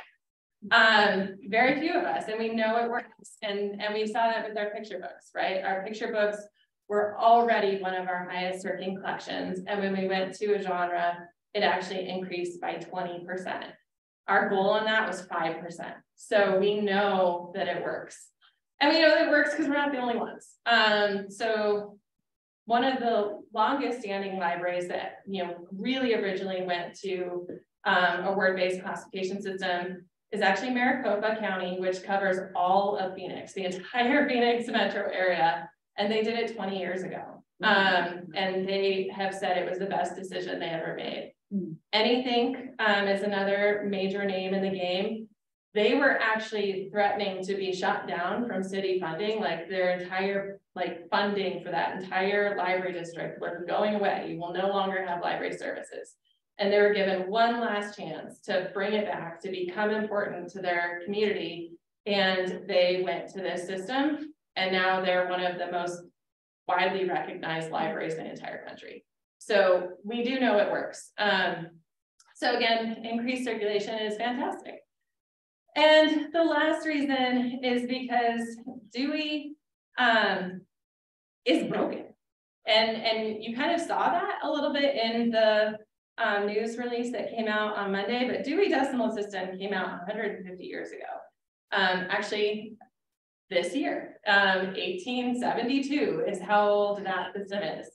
Very few of us, and we know it works. And we saw that with our picture books, right? Our picture books were already one of our highest searching collections. And when we went to a genre, it actually increased by 20%. Our goal on that was 5%. So we know that it works. And we know that it works because we're not the only ones. So one of the longest standing libraries that really originally went to a word-based classification system is actually Maricopa County, which covers all of Phoenix, the entire Phoenix metro area. And they did it 20 years ago. And they have said it was the best decision they ever made. Anything is another major name in the game. They were actually threatening to be shut down from city funding, like their entire funding for that entire library district was going away. You will no longer have library services. And they were given one last chance to bring it back, to become important to their community. And they went to this system. And now they're one of the most widely recognized libraries in the entire country. So we do know it works. So again, increased circulation is fantastic. And the last reason is because Dewey is broken. And you kind of saw that a little bit in the news release that came out on Monday, but Dewey Decimal System came out 150 years ago. Actually, this year, 1872 is how old that system is.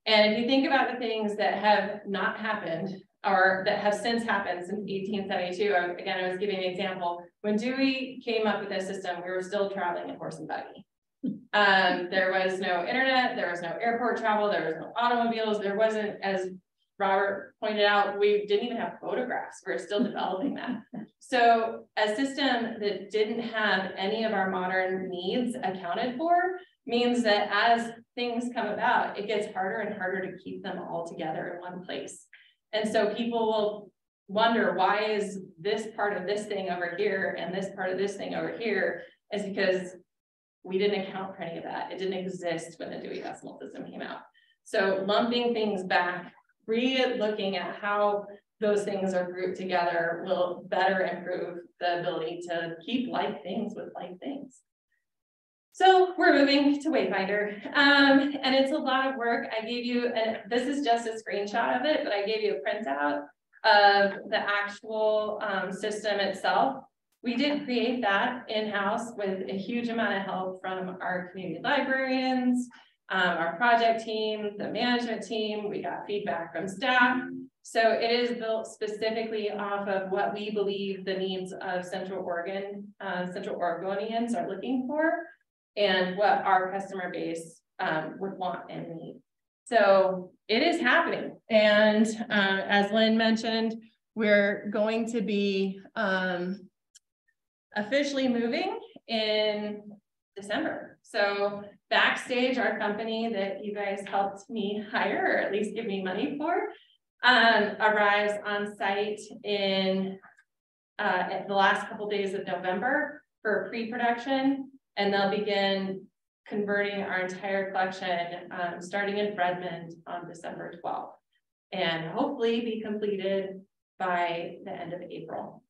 And if you think about the things that have not happened or that have since happened since 1872, again, I was giving an example. When Dewey came up with this system, we were still traveling in horse and buggy. There was no internet, there was no airport travel, there was no automobiles, there wasn't as Robert pointed out, we didn't even have photographs. We're still developing that. So a system that didn't have any of our modern needs accounted for means that as things come about, it gets harder and harder to keep them all together in one place. And so people will wonder, why is this part of this thing over here and this part of this thing over here? Is because we didn't account for any of that. It didn't exist when the Dewey Decimal System came out. So lumping things back, re-looking at how those things are grouped together will better improve the ability to keep like things with like things. So we're moving to Wayfinder, and it's a lot of work. I gave you, and this is just a screenshot of it, but I gave you a printout of the actual system itself. We did create that in-house with a huge amount of help from our community librarians, our project team, the management team. We got feedback from staff. So it is built specifically off of what we believe the needs of Central Oregonians are looking for, and what our customer base would want and need. So it is happening. And as Lynn mentioned, we're going to be officially moving in December. So Backstage, our company that you guys helped me hire, or at least give me money for, arrives on site in at the last couple days of November for pre-production, and they'll begin converting our entire collection starting in Redmond on December 12th, and hopefully be completed by the end of April.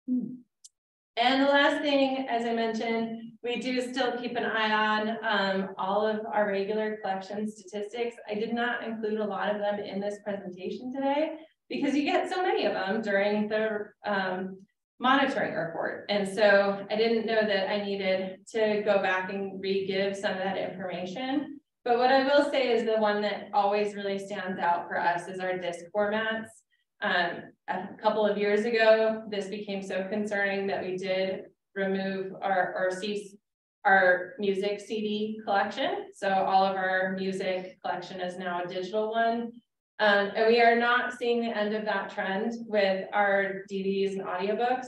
And the last thing, as I mentioned, we do still keep an eye on all of our regular collection statistics. I did not include a lot of them in this presentation today because you get so many of them during the monitoring report. And so I didn't know that I needed to go back and re-give some of that information. But what I will say is the one that always really stands out for us is our disc formats. A couple of years ago, this became so concerning that we did remove or cease our music CD collection. So all of our music collection is now a digital one. And we are not seeing the end of that trend with our DVDs and audiobooks.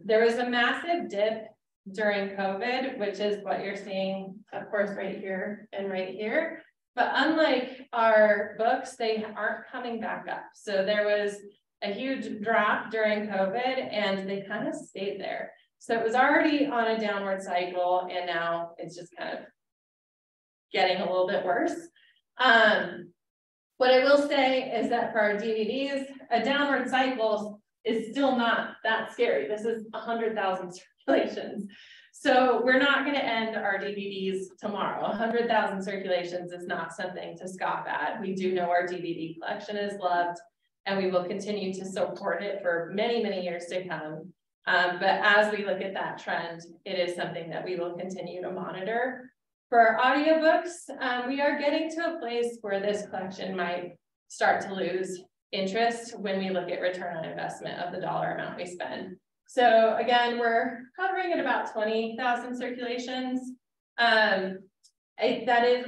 There was a massive dip during COVID, which is what you're seeing, of course, right here and right here. But unlike our books, they aren't coming back up. So there was a huge drop during COVID and they kind of stayed there. So it was already on a downward cycle and now it's just kind of getting a little bit worse. What I will say is that for our DVDs, a downward cycle is still not that scary. This is 100,000 circulations. So we're not going to end our DVDs tomorrow. 100,000 circulations is not something to scoff at. We do know our DVD collection is loved and we will continue to support it for many, many years to come. But as we look at that trend, it is something that we will continue to monitor. For our audiobooks, we are getting to a place where this collection might start to lose interest when we look at return on investment of the dollar amount we spend. So again, we're hovering at about 20,000 circulations.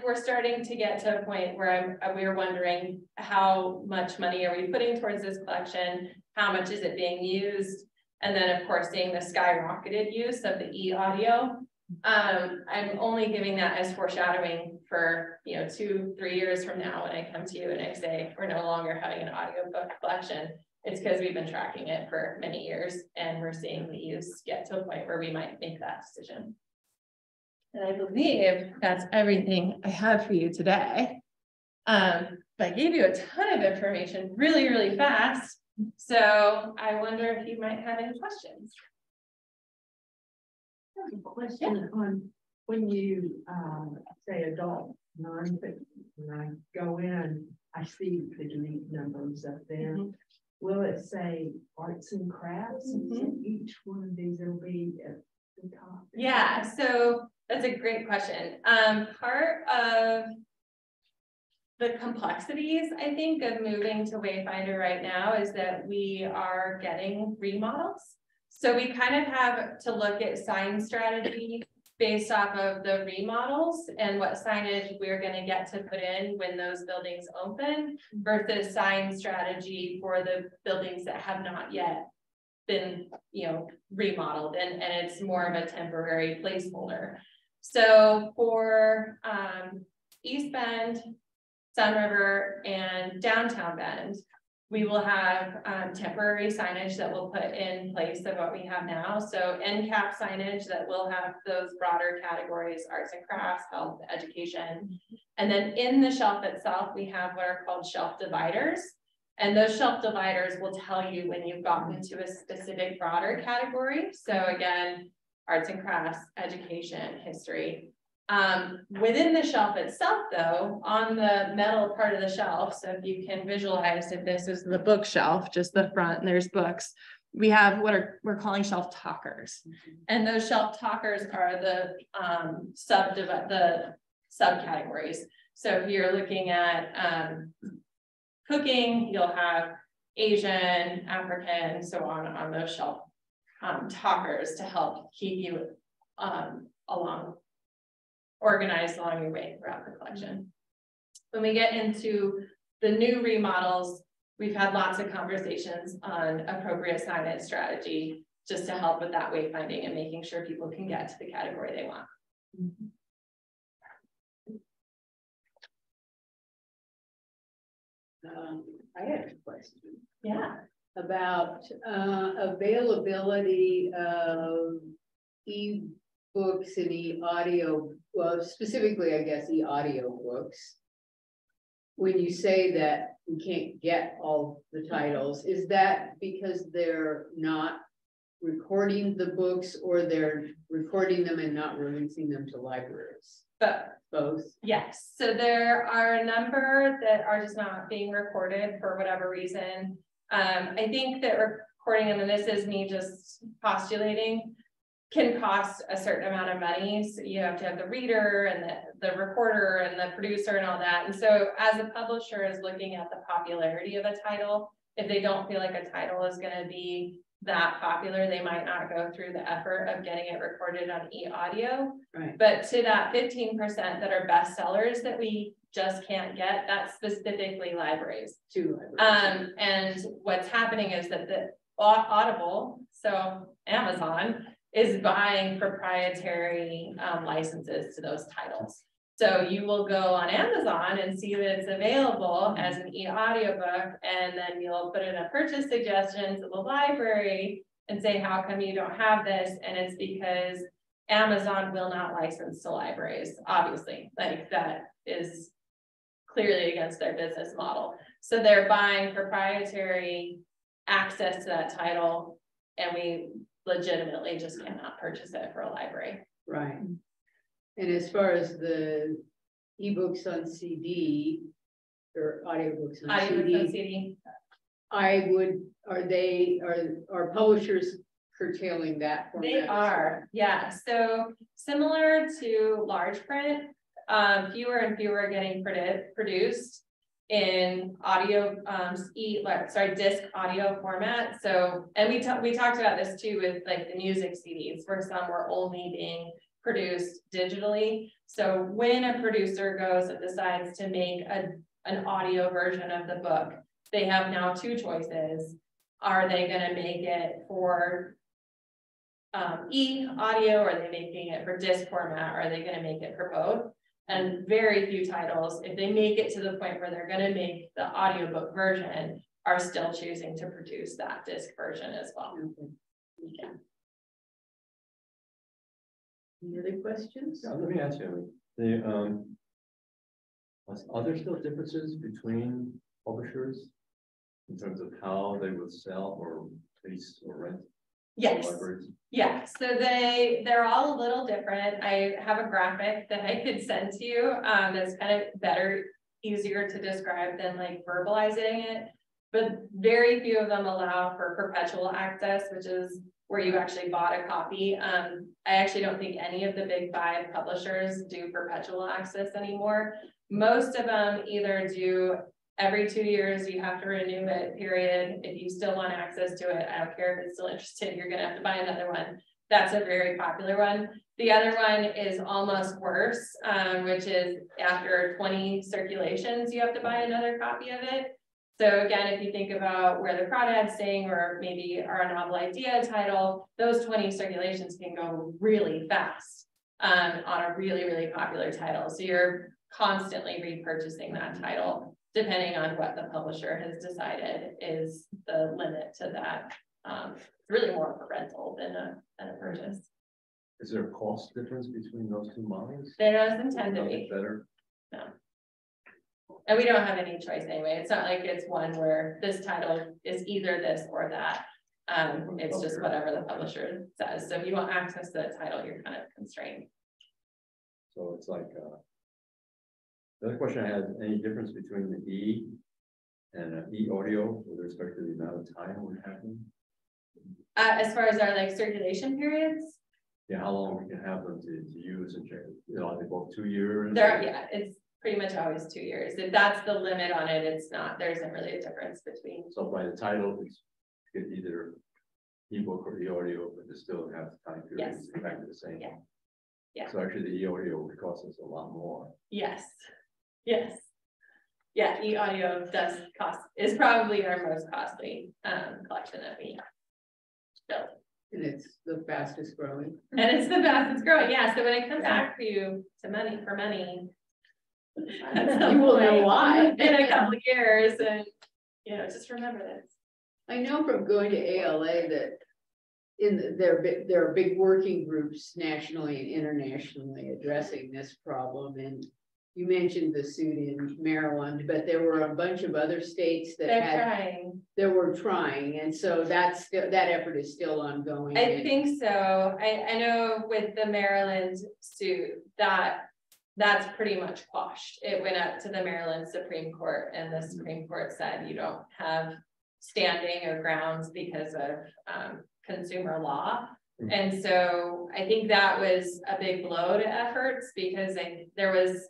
We're starting to get to a point where we're wondering how much money are we putting towards this collection? How much is it being used? And then of course, seeing the skyrocketed use of the e-audio. I'm only giving that as foreshadowing for 2-3 years from now when I come to you and I say we're no longer having an audiobook collection. It's because we've been tracking it for many years and we're seeing the use get to a point where we might make that decision. And I believe that's everything I have for you today. But I gave you a ton of information really, really fast. So I wonder if you might have any questions. I have a question on when you say adult nonfiction, when I go in, I see the unique numbers up there. Will it say arts and crafts? And each one of these will be at the top? Yeah, so that's a great question. Part of the complexities, I think, of moving to Wayfinder right now is that we are getting remodels. So we kind of have to look at sign strategy based off of the remodels and what signage we're gonna get to put in when those buildings open versus sign strategy for the buildings that have not yet been, you know, remodeled, and it's more of a temporary placeholder. So for East Bend, Sun River, and Downtown Bend, we will have temporary signage that we'll put in place of what we have now. So end cap signage that will have those broader categories, arts and crafts, health, education. And then in the shelf itself, we have what are called shelf dividers. And those shelf dividers will tell you when you've gotten into a specific broader category. So again, arts and crafts, education, history. Within the shelf itself, though, on the metal part of the shelf, so if you can visualize if this is the bookshelf, just the front, and there's books, we have what we're calling shelf talkers. And those shelf talkers are the subcategories. So if you're looking at cooking, you'll have Asian, African, so on those shelf talkers to help keep you organized along your way throughout the collection. When we get into the new remodels, we've had lots of conversations on appropriate signage strategy just to help with that wayfinding and making sure people can get to the category they want. I had a question. Yeah. About availability of e-books and e-audio, well, specifically, I guess, e-audio books. When you say that we can't get all the titles, is that because they're not recording the books, or they're recording them and not releasing them to libraries? Both. Yes. So there are a number that are just not being recorded for whatever reason. I think that recording them, and this is me just postulating, can cost a certain amount of money. So you have to have the reader and the recorder and the producer and all that. And so as a publisher is looking at the popularity of a title, if they don't feel like a title is going to be that popular, they might not go through the effort of getting it recorded on e-audio. Right. But to that 15% that are bestsellers that we just can't get, that's specifically libraries. To libraries. And what's happening is that the Audible, so Amazon, is buying proprietary licenses to those titles. So you will go on Amazon and see that it's available as an e-audiobook, and then you'll put in a purchase suggestion to the library and say, how come you don't have this? And it's because Amazon will not license to libraries, obviously. Like, that is clearly against their business model. So they're buying proprietary access to that title, and we legitimately just cannot purchase it for a library. Right. And as far as the ebooks on CD or audiobooks on CD, are publishers curtailing that format? They are, yeah. So similar to large print, fewer and fewer are getting produced in audio, disc audio format. So, and we talked about this too with like the music CDs, where some were only being produced digitally. So when a producer goes and decides to make an audio version of the book, they have now two choices. Are they going to make it for e-audio, or are they making it for disc format, or are they going to make it for both? And very few titles, if they make it to the point where they're going to make the audiobook version, are still choosing to produce that disc version as well. Okay. Yeah. Any other questions? Yeah, let me ask you, are there still differences between publishers in terms of how they would sell or lease or rent? Yes. Libraries? Yeah, so they're all a little different. I have a graphic that I could send to you that's kind of better, easier to describe than like verbalizing it. But very few of them allow for perpetual access, which is where you actually bought a copy. I actually don't think any of the big 5 publishers do perpetual access anymore. Most of them either do every 2 years, you have to renew it, period. If you still want access to it, I don't care if it's still interested, you're gonna have to buy another one. That's a very popular one. The other one is almost worse, which is after 20 circulations, you have to buy another copy of it. So again, if you think about where the crawdad's saying, or maybe our novel idea title, those 20 circulations can go really fast on a really, really popular title. So you're constantly repurchasing that title, depending on what the publisher has decided is the limit to that. It's really more of a rental than a purchase. Is there a cost difference between those two models? There doesn't tend to be. Better. No. And we don't have any choice anyway. It's not like it's one where this title is either this or that. It's just whatever the publisher says. So if you want access to the title, you're kind of constrained. So it's like, the other question I had, any difference between the E and e-audio with respect to the amount of time we're having? As far as our like circulation periods? Yeah, how long we can have them to use and check, you know, are they both 2 years? Yeah, it's pretty much always 2 years. If that's the limit on it, it's not, there isn't really a difference between. So by the title, it's either ebook or e-audio, but they still have time periods. Yes. Exactly the same. Yeah. Yeah. So actually the e-audio would cost us a lot more. Yes. Yes. Yeah, e-audio is probably our most costly collection that we have built. And it's the fastest growing. And it's the fastest growing, yeah. So when it comes back for you to money for money, You will know why. in a couple of years, and you know, just remember this. I know from going to ALA that there are big working groups nationally and internationally addressing this problem. And you mentioned the suit in Maryland, but there were a bunch of other states that were trying. And so that effort is still ongoing. I think so. I know with the Maryland suit that's pretty much quashed. It went up to the Maryland Supreme Court, and the Supreme Court said you don't have standing or grounds because of consumer law. And so I think that was a big blow to efforts, because there was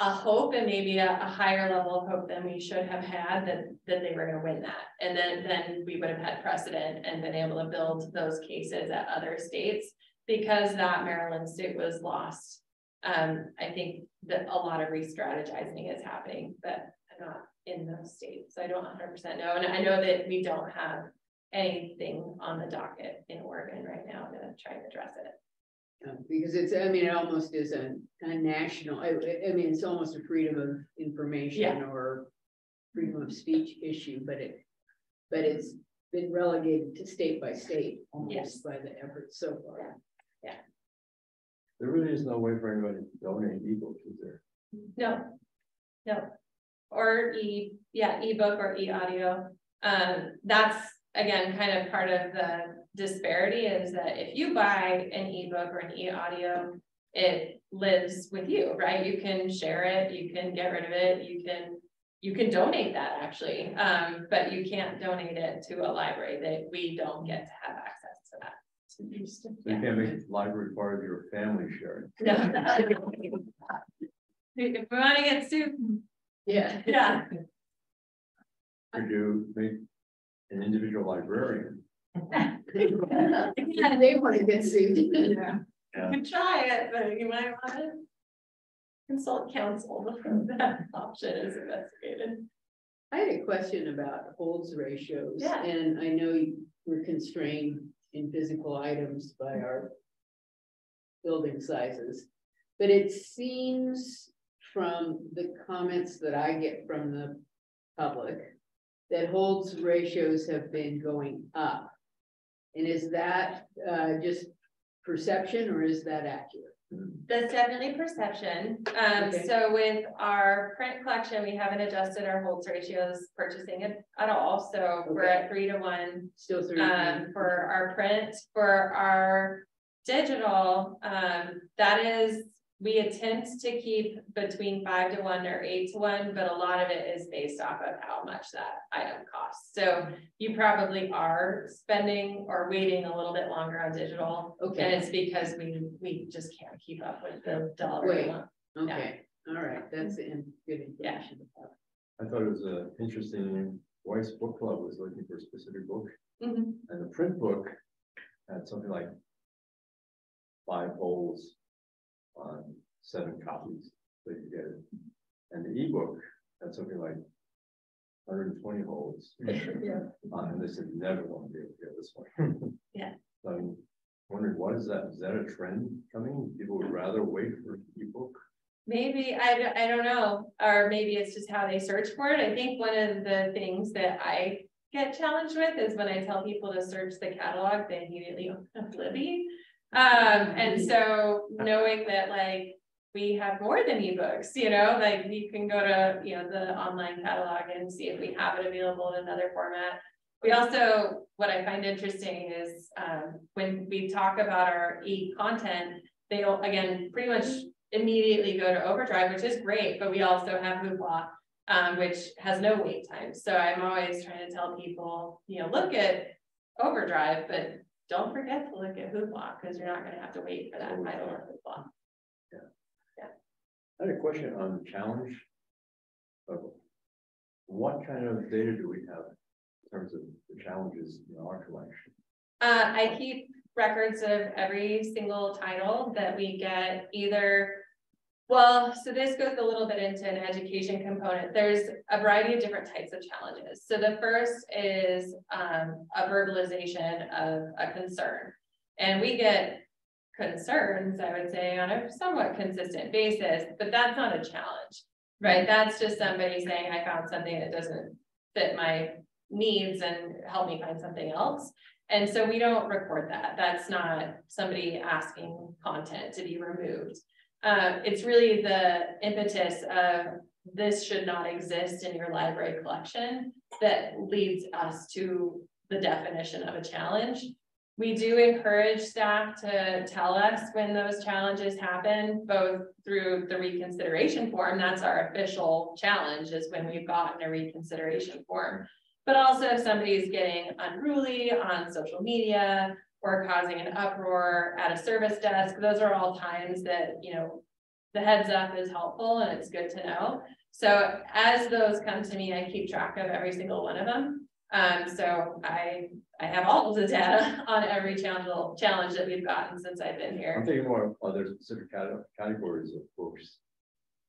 a hope, and maybe a higher level of hope than we should have had, that they were going to win that. And then we would have had precedent and been able to build those cases at other states, because that Maryland suit was lost. I think that a lot of re-strategizing is happening, but I'm not in those states, so I don't 100% know. And I know that we don't have anything on the docket in Oregon right now to try and address it. Because it almost is a national, it's almost a freedom of information or freedom of speech issue, but it's been relegated to state by state almost by the efforts so far. Yeah. There really is no way for anybody to donate ebooks, is there? No. Or ebook or e-audio. That's again kind of part of the disparity, is that if you buy an ebook or an e-audio, it lives with you, right? You can share it, you can get rid of it, you can donate that actually, but you can't donate it to a library. That we don't get to have access to that. So you can't make the library part of your family sharing. No. If we want to get sued. Yeah. Could you make an individual librarian? They want to get sued. You can try it, but you might want to consult counsel before that option is investigated. I had a question about holds ratios. Yeah. And I know we're constrained in physical items by our building sizes, but it seems from the comments that I get from the public that holds ratios have been going up. And is that just perception, or is that accurate? That's definitely perception. Okay. So with our print collection, we haven't adjusted our holds ratios purchasing it at all. So we're at 3 to 1. Still 3 for our print. For our digital, that is, we attempt to keep between 5 to 1 or 8 to 1, but a lot of it is based off of how much that item costs. So you probably are spending or waiting a little bit longer on digital. Okay. And it's because we just can't keep up with the dollar amount. Okay. All right. That's good information. I thought it was interesting. Weiss Book Club was looking for a specific book, Mm-hmm. and the print book had something like 5 holds on 7 copies, so you get it. And the ebook had something like 120 holds. Yeah. And they said, never want to be able to get this one. Yeah. So I'm wondering, what is that? Is that a trend coming? People would rather wait for ebook? Maybe, I don't know, or maybe it's just how they search for it. I think one of the things that I get challenged with is when I tell people to search the catalog, they immediately open up Libby. And so knowing that like we have more than ebooks, you know, like you can go to, you know, the online catalog and see if we have it available in another format. We also, what I find interesting is when we talk about our e-content, they'll again pretty much immediately go to Overdrive, which is great, but we also have Hoopla, which has no wait time. So I'm always trying to tell people, you know, look at Overdrive, but don't forget to look at Hoopla because you're not going to have to wait for that title or Hoopla. I had a question on the challenge. What kind of data do we have in terms of the challenges in our collection? I keep records of every single title that we get either, well, so this goes a little bit into an education component. There's a variety of different types of challenges. So the first is a verbalization of a concern. And we get concerns, I would say, on a somewhat consistent basis, but that's not a challenge, right? That's just somebody saying, I found something that doesn't fit my needs and help me find something else. And so we don't record that. That's not somebody asking content to be removed. It's really the impetus of this should not exist in your library collection that leads us to the definition of a challenge. We do encourage staff to tell us when those challenges happen, both through the reconsideration form. That's our official challenge, is when we've gotten a reconsideration form. But also if somebody's getting unruly on social media or causing an uproar at a service desk, those are all times that, you know, the heads up is helpful and it's good to know. So as those come to me, I keep track of every single one of them. So I have all of the data on every challenge that we've gotten since I've been here. I'm thinking more of other specific categories of books.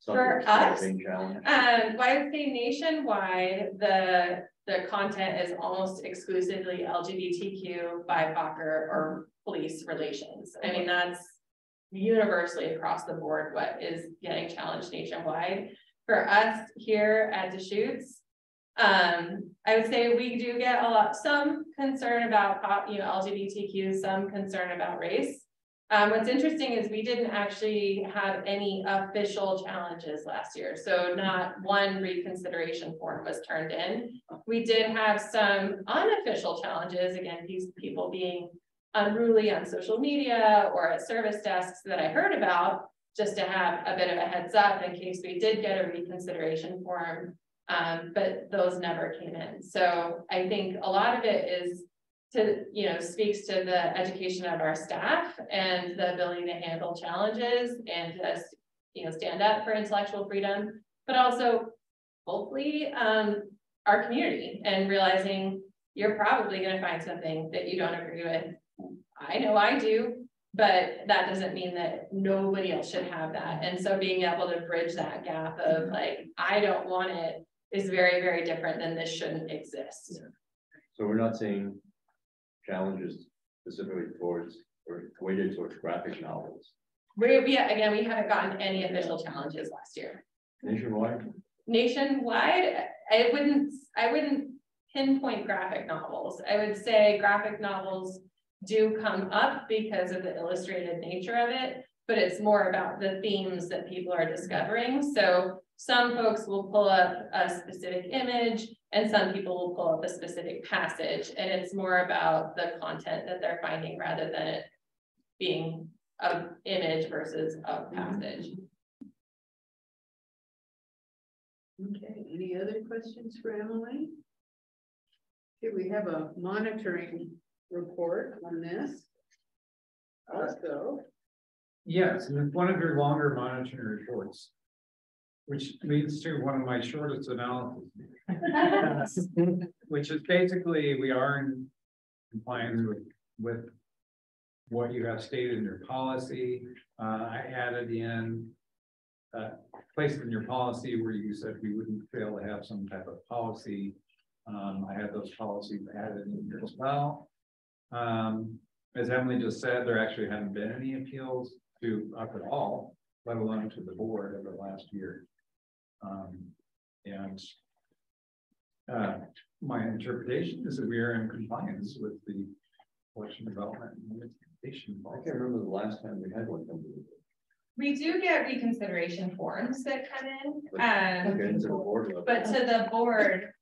For us, challenge. well, I would say nationwide, the content is almost exclusively LGBTQ, BIPOC, or police relations. I mean, that's universally across the board what is getting challenged nationwide. For us here at Deschutes, I would say we do get some concern about, you know, LGBTQ, some concern about race. What's interesting is we didn't actually have any official challenges last year. So not one reconsideration form was turned in. We did have some unofficial challenges, again, these people being unruly on social media or at service desks that I heard about, just to have a bit of a heads up in case we did get a reconsideration form, but those never came in. So I think a lot of it is speaks to the education of our staff and the ability to handle challenges and to, stand up for intellectual freedom, but also hopefully our community and realizing you're probably going to find something that you don't agree with. I know I do, but that doesn't mean that nobody else should have that. And so being able to bridge that gap of like, I don't want it is very, very different than this shouldn't exist. So we're not saying challenges specifically towards or weighted towards graphic novels. We haven't gotten any official challenges last year. Nationwide? Nationwide, I wouldn't pinpoint graphic novels. I would say graphic novels do come up because of the illustrated nature of it, but it's more about the themes that people are discovering. So some folks will pull up a specific image and some people will pull up a specific passage, and it's more about the content that they're finding rather than it being an image versus a passage. Okay, any other questions for Emily? Here we have a monitoring report on this. Also. Yes, and it's one of your longer monitoring reports, which leads to one of my shortest analysis, which is basically we are in compliance with what you have stated in your policy. I added in places in your policy where you said we wouldn't fail to have some type of policy. I had those policies added in here as well. As Emily just said, there actually haven't been any appeals to us at all, let alone to the board over the last year. My interpretation is that we are in compliance with the collection development and limitation. I can't remember the last time we had one come to the board. We do get reconsideration forms that come in, Okay, to the board level. but to the board,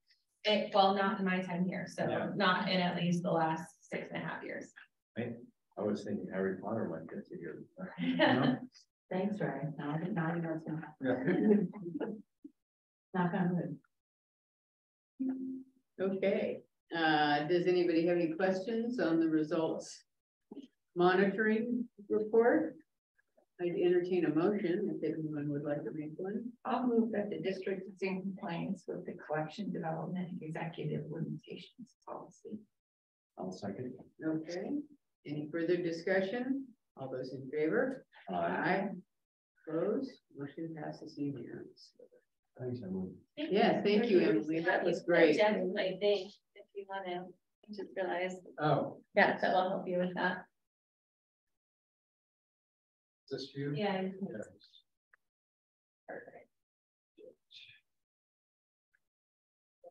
well, not in my time here, so Yeah. not in at least the last 6.5 years. I was thinking Harry Potter might get to here. Thanks, Ray. Now I know it's not. Yeah. Knock on wood. Okay, does anybody have any questions on the results monitoring report? I'd entertain a motion if anyone would like to make one. I'll move that the district is in compliance with the collection development and executive limitations policy. I'll second. Okay, any further discussion? All those in favor? Aye. Opposed? Motion passes unanimously. Thanks, Emily. Yeah, thank you, Emily. That was great. Definitely, thanks, if you want to, I just realized. Oh, Yeah, that will help you with that. is this you? Yeah. Yes.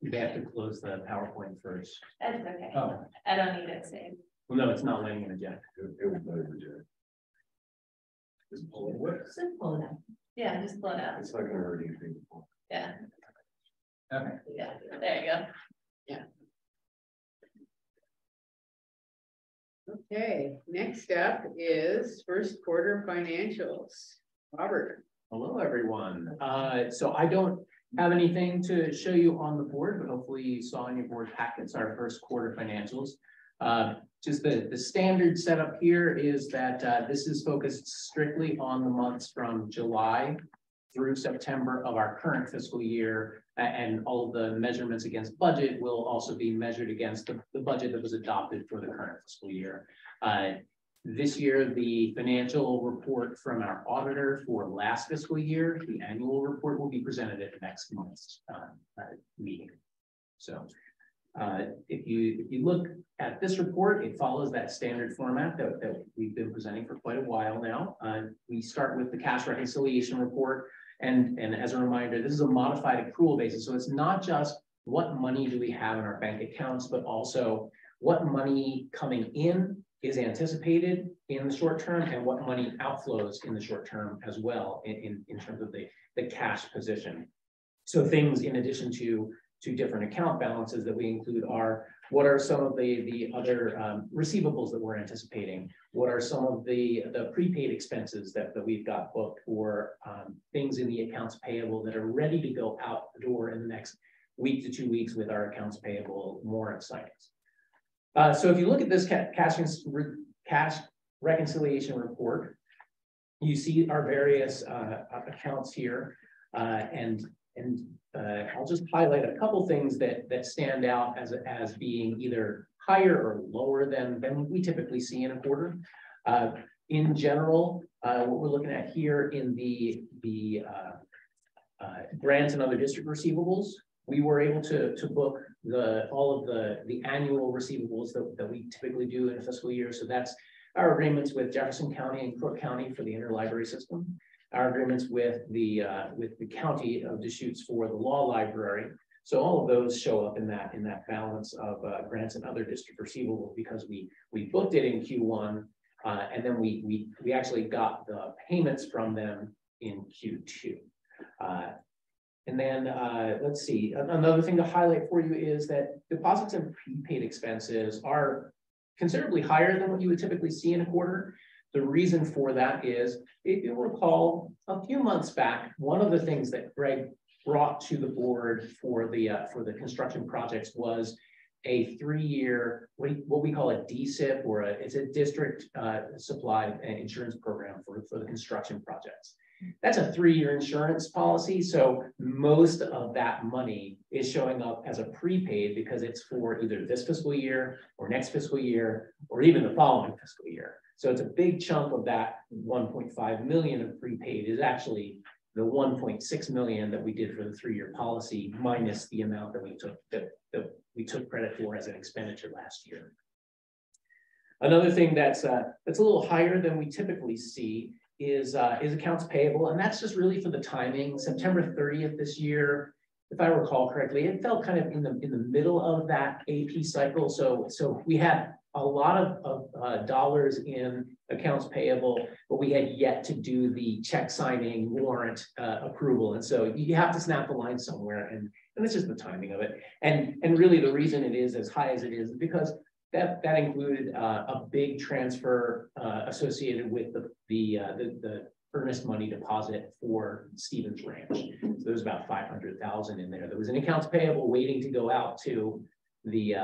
They have to close the PowerPoint first. That's okay. Oh. I don't need it saved. Well, no, it's not letting it eject. It was better than Jack. Just pull it away. Just pull it out. Yeah, just pull it out. It's not gonna hurt anything. Yeah, Okay. yeah, there you go. Okay, next up is first quarter financials. Robert. Hello, everyone. So I don't have anything to show you on the board, but hopefully you saw in your board packets our first quarter financials. Just the standard setup here is that this is focused strictly on the months from July through September of our current fiscal year, and all of the measurements against budget will also be measured against the budget that was adopted for the current fiscal year. This year, the financial report from our auditor for last fiscal year, the annual report, will be presented at next month's meeting. So if you look at this report, it follows that standard format that we've been presenting for quite a while now. We start with the cash reconciliation report. And as a reminder, this is a modified accrual basis. So it's not just what money do we have in our bank accounts, but also what money coming in is anticipated in the short term and what money outflows in the short term as well in terms of the cash position. So things in addition to different account balances that we include are what are some of the other receivables that we're anticipating? What are some of the prepaid expenses that we've got booked, or things in the accounts payable that are ready to go out the door in the next week to 2 weeks with our accounts payable warrant signings. So if you look at this cash reconciliation report, you see our various accounts here, and I'll just highlight a couple things that stand out as being either higher or lower than we typically see in a quarter. In general, what we're looking at here in the grants and other district receivables, we were able to book all of the annual receivables that we typically do in a fiscal year. So that's our agreements with Jefferson County and Crook County for the interlibrary system, our agreements with the county of Deschutes for the law library. So all of those show up in that balance of grants and other district receivables because we booked it in Q1, and then we actually got the payments from them in Q2. And then let's see, another thing to highlight for you is that deposits and prepaid expenses are considerably higher than what you would typically see in a quarter. The reason for that is, if you recall, a few months back, one of the things that Greg brought to the board for the construction projects was a 3-year, what we call a DSIP, or it's a district supply insurance program for the construction projects. That's a 3-year insurance policy. So most of that money is showing up as a prepaid because it's for either this fiscal year or next fiscal year, or even the following fiscal year. So it's a big chunk of that 1.5 million of prepaid is actually the 1.6 million that we did for the 3-year policy minus the amount that we took credit for as an expenditure last year. Another thing that's a little higher than we typically see is accounts payable, and that's just really for the timing. September 30th this year, if I recall correctly, it fell kind of in the middle of that AP cycle. So we had a lot of dollars in accounts payable, but we had yet to do the check signing warrant approval. And so you have to snap the line somewhere, and it's just the timing of it. And really the reason it is as high as it is because that included a big transfer associated with the earnest money deposit for Stevens Ranch. So there's about 500,000 in there. There was an accounts payable waiting to go out to the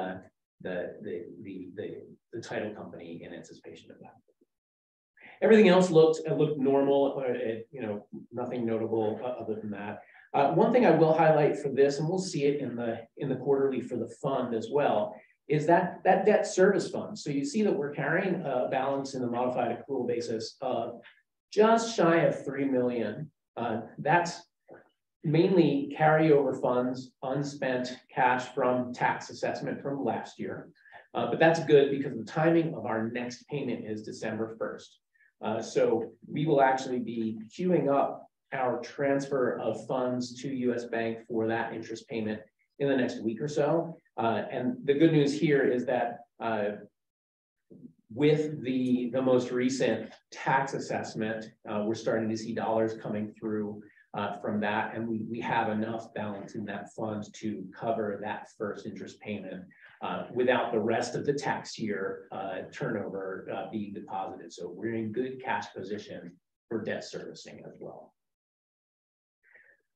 title company in anticipation of that. Everything else looked normal, nothing notable other than that. One thing I will highlight for this, and we'll see it in the quarterly for the fund as well, is that debt service fund. So you see that we're carrying a balance in the modified accrual basis of just shy of 3 million. That's mainly carryover funds, unspent cash from tax assessment from last year. But that's good because the timing of our next payment is December 1st. So we will actually be queuing up our transfer of funds to US Bank for that interest payment in the next week or so. And the good news here is that with the most recent tax assessment, we're starting to see dollars coming through from that, and we have enough balance in that fund to cover that first interest payment without the rest of the tax year turnover being deposited. So we're in good cash position for debt servicing as well.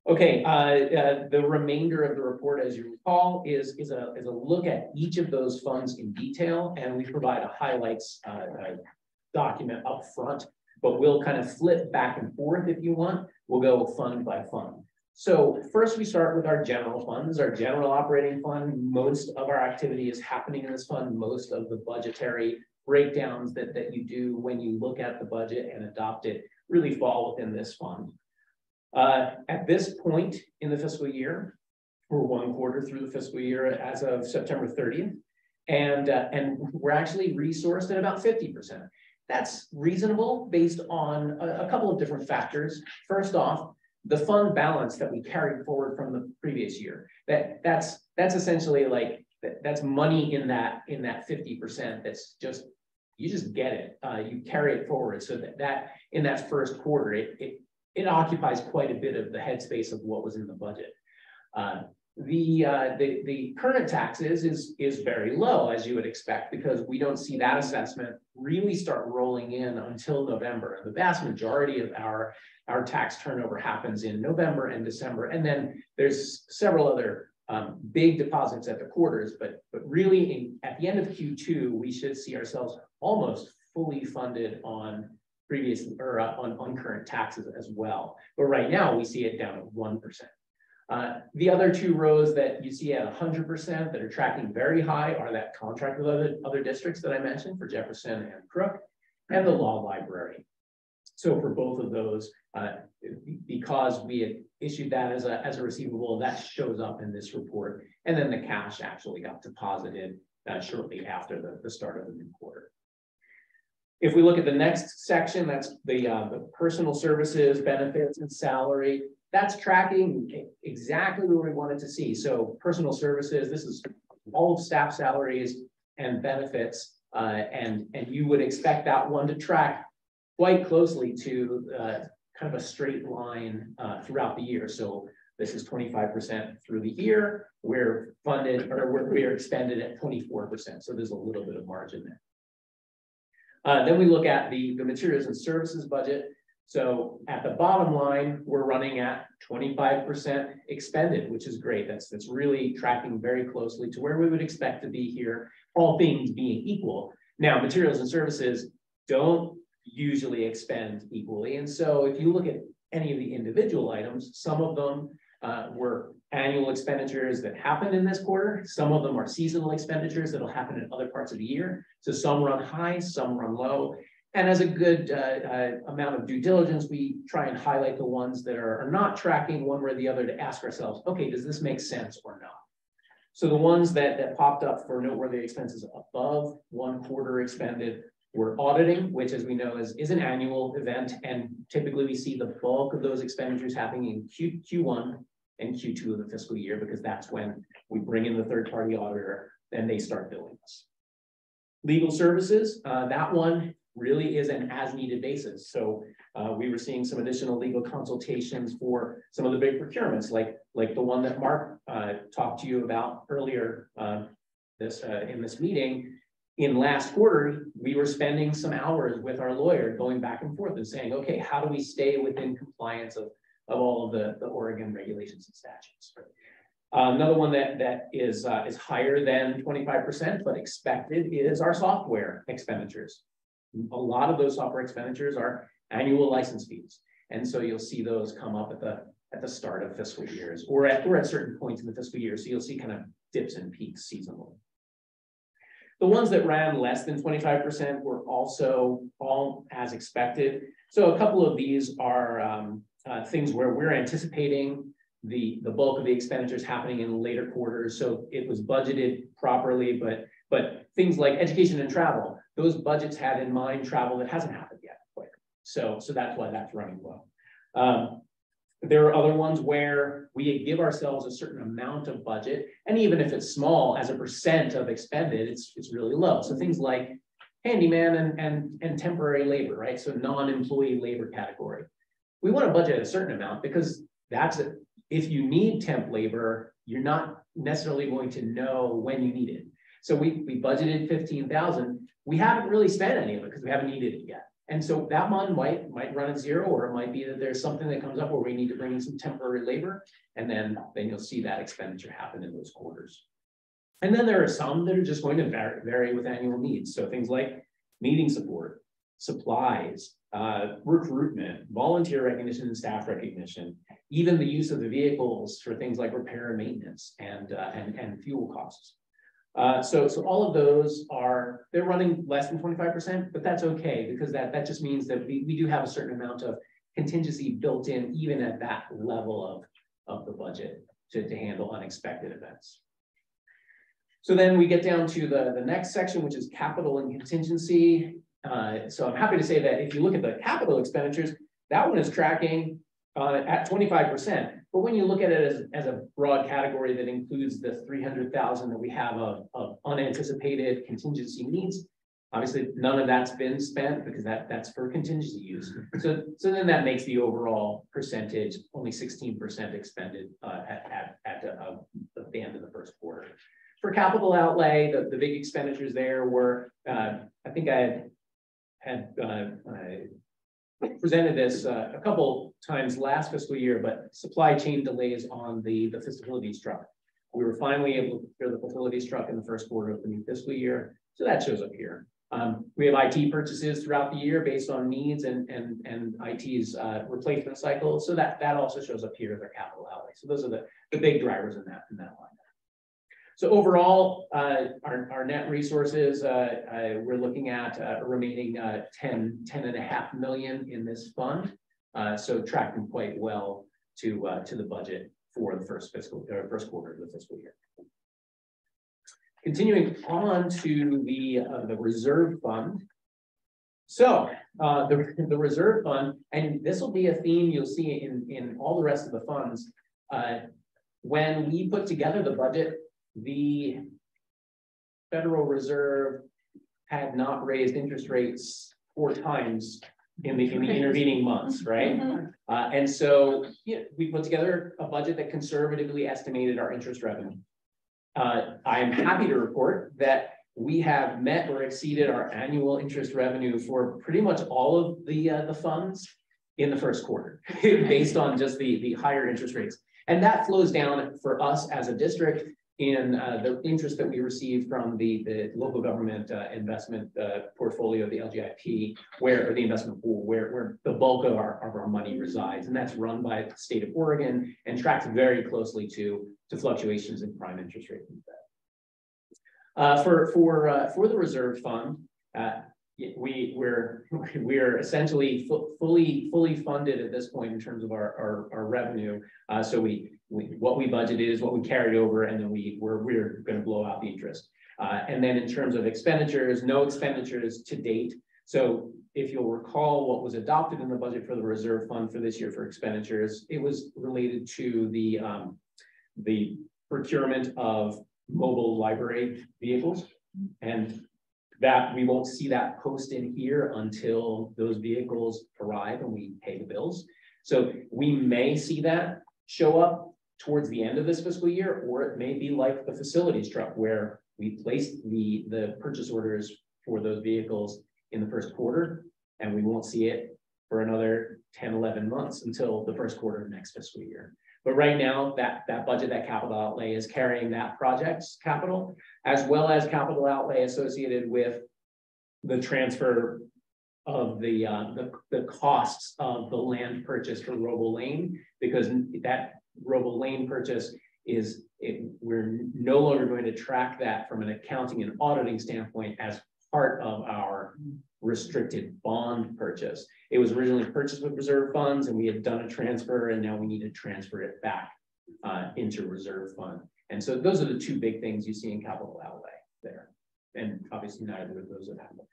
Okay, the remainder of the report, as you recall, is a look at each of those funds in detail, and we provide a highlights document up front, but we'll kind of flip back and forth if you want. We'll go fund by fund. So first we start with our general funds, our general operating fund. Most of our activity is happening in this fund. Most of the budgetary breakdowns that you do when you look at the budget and adopt it really fall within this fund. At this point in the fiscal year, we're 1 quarter through the fiscal year as of September 30th, and we're actually resourced at about 50%. That's reasonable based on a couple of different factors. First off, the fund balance that we carried forward from the previous year, that's essentially like that's money in that 50%. That's just you just get it. You carry it forward so that in that first quarter it occupies quite a bit of the headspace of what was in the budget. The current taxes is very low, as you would expect, because we don't see that assessment really start rolling in until November. The vast majority of our tax turnover happens in November and December, and then there's several other big deposits at the quarters, but really at the end of Q2, we should see ourselves almost fully funded on previous or on current taxes as well. But right now we see it down at 1%. The other 2 rows that you see at 100% that are tracking very high are that contract with other districts that I mentioned for Jefferson and Crook, and the law library. So for both of those, because we had issued that as a receivable, that shows up in this report, and then the cash actually got deposited shortly after the start of the new quarter. If we look at the next section, that's the personal services, benefits, and salary. That's tracking exactly where we wanted to see. So personal services, this is all of staff salaries and benefits, and you would expect that one to track quite closely to kind of a straight line throughout the year. So this is 25% through the year. We're funded or we're expended at 24%. So there's a little bit of margin there. Then we look at the materials and services budget. So at the bottom line, we're running at 25% expended, which is great. That's really tracking very closely to where we would expect to be here, all things being equal. Now, materials and services don't usually expend equally. And so if you look at any of the individual items, some of them were annual expenditures that happened in this quarter. Some of them are seasonal expenditures that'll happen in other parts of the year. So some run high, some run low. And as a good amount of due diligence, we try and highlight the ones that are not tracking one way or the other to ask ourselves, okay, does this make sense or not? So the ones that popped up for noteworthy expenses above 1 quarter expended were auditing, which, as we know, is an annual event. And typically we see the bulk of those expenditures happening in Q1 and Q2 of the fiscal year, because that's when we bring in the third-party auditor and they start billing us. Legal services, that one really is an as-needed basis. So we were seeing some additional legal consultations for some of the big procurements, like the one that Mark talked to you about earlier in this meeting. In last quarter, we were spending some hours with our lawyer going back and forth and saying, okay, how do we stay within compliance of all of the Oregon regulations and statutes? Another one that is higher than 25%, but expected, is our software expenditures. A lot of those software expenditures are annual license fees. And so you'll see those come up at the start of fiscal years or at certain points in the fiscal year. So you'll see kind of dips and peaks seasonally. The ones that ran less than 25% were also all as expected. So a couple of these are things where we're anticipating the bulk of the expenditures happening in later quarters. So it was budgeted properly, but things like education and travel, those budgets had in mind travel that hasn't happened yet. So that's why that's running well. There are other ones where we give ourselves a certain amount of budget, and even if it's small as a percent of expended, it's really low. So things like handyman and temporary labor, right? So non-employee labor category. We want to budget a certain amount because that's it. If you need temp labor, you're not necessarily going to know when you need it. So we budgeted 15,000. We haven't really spent any of it because we haven't needed it yet. And so that one might run at zero, or it might be that there's something that comes up where we need to bring in some temporary labor, and then you'll see that expenditure happen in those quarters. And then there are some that are just going to vary with annual needs. So things like meeting support, supplies, recruitment, volunteer recognition and staff recognition, even the use of the vehicles for things like repair and maintenance and fuel costs. So all of those they're running less than 25%, but that's okay, because that just means that we do have a certain amount of contingency built in, even at that level of the budget to handle unexpected events. So then we get down to the next section, which is capital and contingency. So I'm happy to say that if you look at the capital expenditures, that one is tracking at 25%. But when you look at it as a broad category that includes the 300,000 that we have of unanticipated contingency needs, obviously none of that's been spent because that's for contingency use. So then that makes the overall percentage only 16% expended at the end of the first quarter. For capital outlay, the big expenditures there were, I think I had presented this a couple times last fiscal year, but supply chain delays on the facilities truck. We were finally able to procure the facilities truck in the first quarter of the new fiscal year. So that shows up here. We have IT purchases throughout the year based on needs and IT's replacement cycle. So that also shows up here as our capital outlay. So those are the big drivers in that line. So overall, our net resources, we're looking at a remaining 10.5 million in this fund. So tracking quite well to the budget for the first quarter of the fiscal year. Continuing on to the reserve fund. So the reserve fund, and this will be a theme you'll see in all the rest of the funds. When we put together the budget, the Federal Reserve had not raised interest rates 4 times in the intervening months, right? And so we put together a budget that conservatively estimated our interest revenue. I'm happy to report that we have met or exceeded our annual interest revenue for pretty much all of the funds in the first quarter, based on just the higher interest rates. And that flows down for us as a district in the interest that we receive from the local government investment portfolio, the LGIP, or the investment pool, where the bulk of our money resides. And that's run by the state of Oregon and tracks very closely to fluctuations in prime interest rate. For the reserve fund, we're essentially fully funded at this point in terms of our revenue. So what we budgeted is what we carried over, and then we're going to blow out the interest. And then in terms of expenditures, no expenditures to date. So if you'll recall, what was adopted in the budget for the reserve fund for this year for expenditures, it was related to the procurement of mobile library vehicles, and that we won't see that posted here until those vehicles arrive and we pay the bills. So we may see that show up towards the end of this fiscal year, or it may be like the facilities truck where we placed the purchase orders for those vehicles in the first quarter, and we won't see it for another 10, 11 months until the first quarter of next fiscal year. But right now, that budget, that capital outlay is carrying that project's capital, as well as capital outlay associated with the transfer of the costs of the land purchase for Roble Lane, because that Roble Lane purchase we're no longer going to track that from an accounting and auditing standpoint as part of our restricted bond purchase. It was originally purchased with reserve funds, and we had done a transfer, and now we need to transfer it back into reserve fund. And so those are the two big things you see in capital outlay there. And obviously neither of those have happened.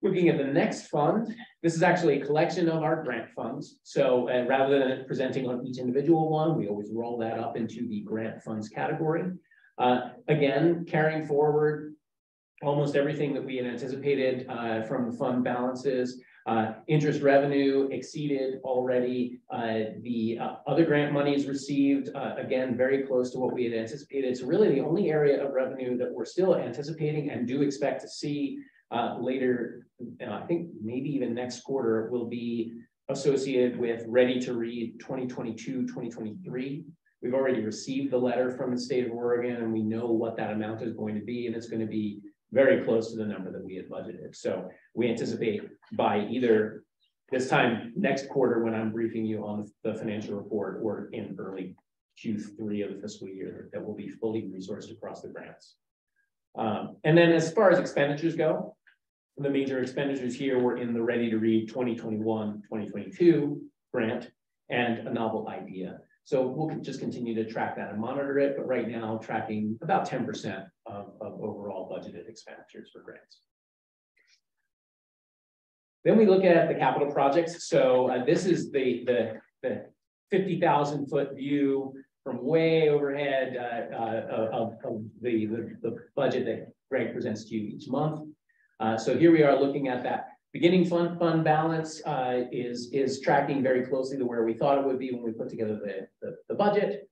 Looking at the next fund, this is actually a collection of our grant funds. So rather than presenting on each individual one, we always roll that up into the grant funds category. Again, carrying forward almost everything that we had anticipated from the fund balances. Interest revenue exceeded already. The other grant monies received, again, very close to what we had anticipated. So really the only area of revenue that we're still anticipating and do expect to see later, I think maybe even next quarter, will be associated with Ready to Read 2022-2023. We've already received the letter from the state of Oregon, and we know what that amount is going to be, and it's going to be very close to the number that we had budgeted. So we anticipate by either this time next quarter, when I'm briefing you on the financial report, or in early Q3 of the fiscal year, that will be fully resourced across the grants. And then as far as expenditures go, the major expenditures here were in the Ready to Read 2021-2022 grant and a novel idea. So we'll just continue to track that and monitor it, but right now tracking about 10% of overall budgeted expenditures for grants. Then we look at the capital projects. So this is the 50,000 foot view from way overhead of the budget that Greg presents to you each month. So here we are looking at that beginning fund balance is tracking very closely to where we thought it would be when we put together the budget.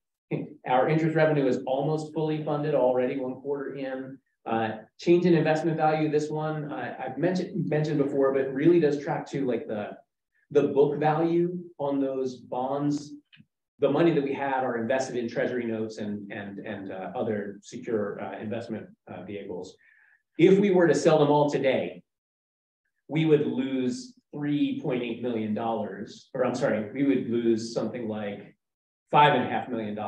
Our interest revenue is almost fully funded already, 1 quarter in. Change in investment value, this one I've mentioned before, but really does track to like the book value on those bonds. The money that we had are invested in treasury notes and other secure investment vehicles. If we were to sell them all today, we would lose $3.8 million, or I'm sorry, we would lose something like $5.5 million,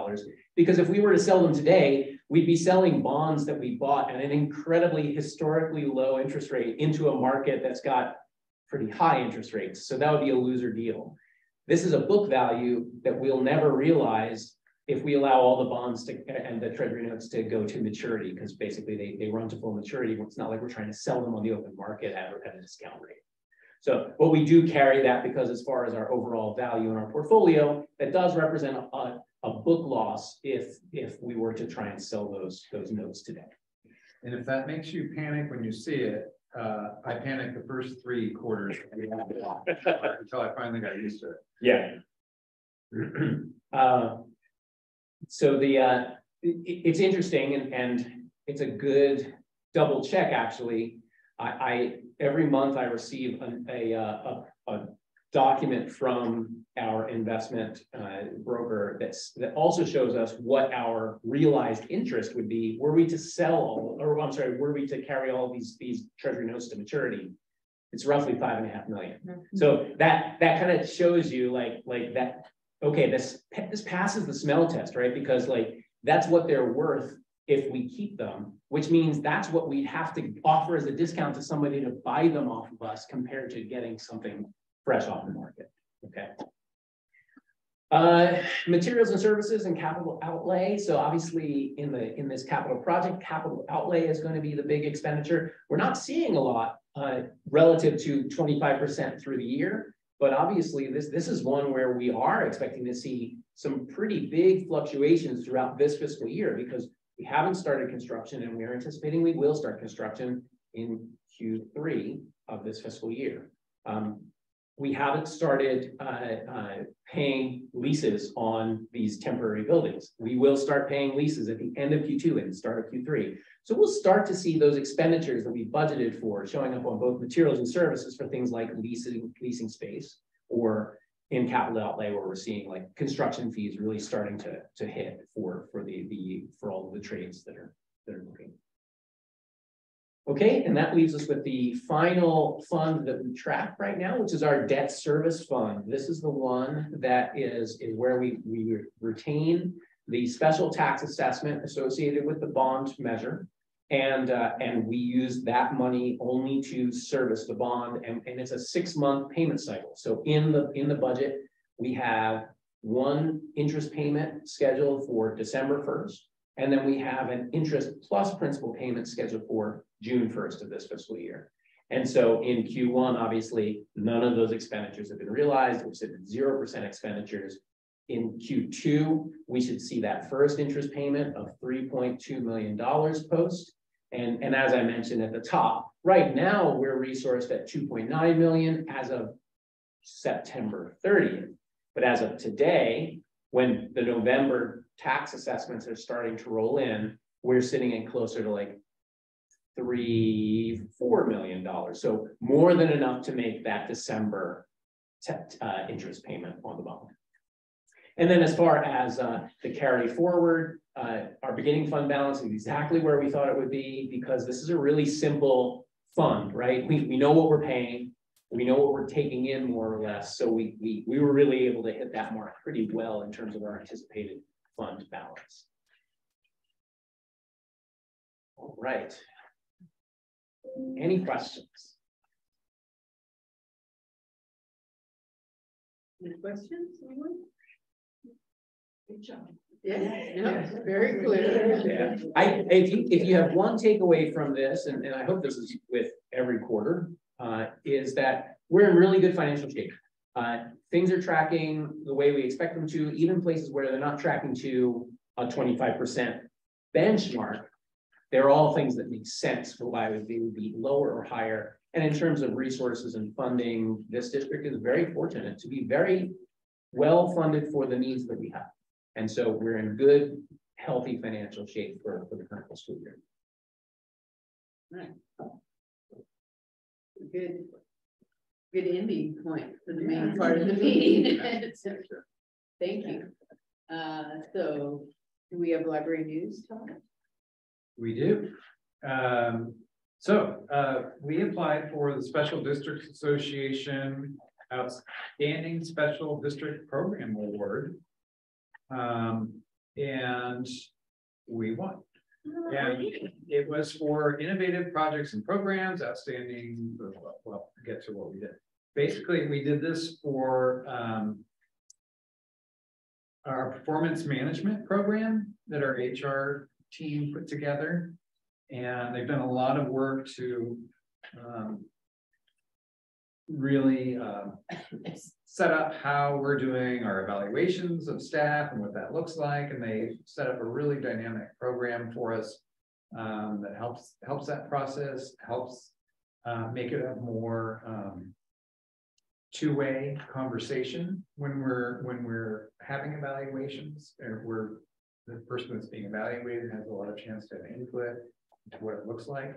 because if we were to sell them today, we'd be selling bonds that we bought at an incredibly historically low interest rate into a market that's got pretty high interest rates. So that would be a loser deal. This is a book value that we'll never realize if we allow all the bonds and the treasury notes to go to maturity, because basically they run to full maturity. It's not like we're trying to sell them on the open market at a discount rate. So, but we do carry that because as far as our overall value in our portfolio, that does represent a book loss if we were to try and sell those notes today. And if that makes you panic when you see it, I panicked the first 3 quarters until I finally got used to it. Yeah. So it's interesting and it's a good double check actually. Every month I receive a document from our investment broker that also shows us what our realized interest would be were we to sell were we to carry all these treasury notes to maturity. It's roughly $5.5 million. So that kind of shows you like that. Okay, this passes the smell test, right? Because like that's what they're worth if we keep them, which means that's what we'd have to offer as a discount to somebody to buy them off of us compared to getting something fresh off the market, okay? Materials and services and capital outlay. So obviously in this capital project, capital outlay is going to be the big expenditure. We're not seeing a lot relative to 25% through the year, but obviously this is one where we are expecting to see some pretty big fluctuations throughout this fiscal year because we haven't started construction and we're anticipating we will start construction in Q3 of this fiscal year. We haven't started paying leases on these temporary buildings. We will start paying leases at the end of Q2 and the start of Q3. So we'll start to see those expenditures that we budgeted for showing up on both materials and services for things like leasing space, or in capital outlay where we're seeing like construction fees really starting to hit for all of the trades that are looking. Okay, and that leaves us with the final fund that we track right now, which is our debt service fund. This is the one that is where we retain the special tax assessment associated with the bond measure. And we use that money only to service the bond, and it's a 6-month payment cycle. So in the budget, we have one interest payment scheduled for December 1st. And then we have an interest plus principal payment scheduled for June 1st of this fiscal year. And so in Q1, obviously, none of those expenditures have been realized. We're sitting at 0% expenditures. In Q2, we should see that first interest payment of $3.2 million post. And as I mentioned at the top, right now we're resourced at $2.9 million as of September 30th. But as of today, when the November tax assessments are starting to roll in, we're sitting in closer to like $4 million. So more than enough to make that December interest payment on the bond. And then as far as the carry forward, our beginning fund balance is exactly where we thought it would be, because this is a really simple fund, right? We know what we're paying. We know what we're taking in more or less. So we were really able to hit that mark pretty well in terms of our anticipated fund balance. All right. Any questions? Any questions, anyone? Good job. Yeah, no, very clear. Yeah. If you have one takeaway from this, and I hope this is with every quarter, is that we're in really good financial shape. Things are tracking the way we expect them to, even places where they're not tracking to a 25% benchmark. They're all things that make sense for why they would be lower or higher. And in terms of resources and funding, this district is very fortunate to be very well funded for the needs that we have. And so we're in good, healthy financial shape for the current fiscal year. Right. Good ending point for the main part of the meeting. Thank you. So do we have library news, Tom? We do. We applied for the Special Districts Association Outstanding Special District Program Award. And we won. And it was for innovative projects and programs, outstanding. Well, get to what we did. Basically, we did this for our performance management program that our HR team put together. And they've done a lot of work to really set up how we're doing our evaluations of staff and what that looks like. And they set up a really dynamic program for us that helps that process, helps make it a more two-way conversation when we're having evaluations, and where the person that's being evaluated has a lot of chance to have input into what it looks like.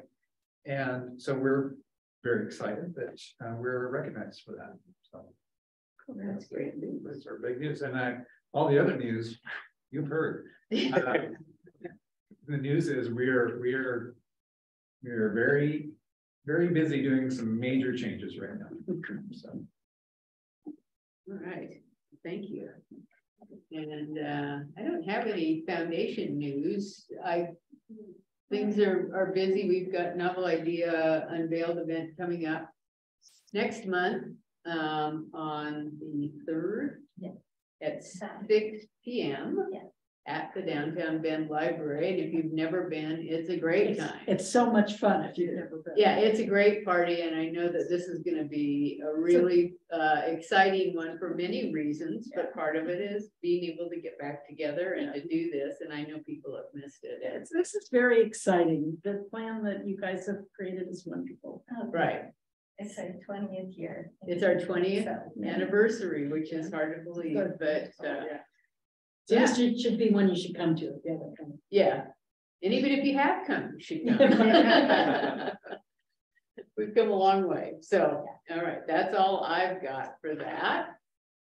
And so we're very excited that we're recognized for that. So That's great. that's our big news. And all the other news you've heard. The news is we're very, very busy doing some major changes right now. So. All right, thank you. And I don't have any foundation news. Things are busy. We've got Novel Idea Unveiled event coming up next month on the 3rd at 6 p.m. at the Downtown Bend Library. And if you've never been, it's a great time. It's so much fun if you've never been. Yeah, it's a great party, and I know that this is going to be a really exciting one for many reasons, but part of it is being able to get back together and to do this, and I know people have missed it. This is very exciting. The plan that you guys have created is wonderful. Right. It's our 20th year. It's our 20th anniversary, which is hard to believe, but so this should be one you should come to. Yeah. And even if you have come, you should come. We've come a long way. So, all right, that's all I've got for that.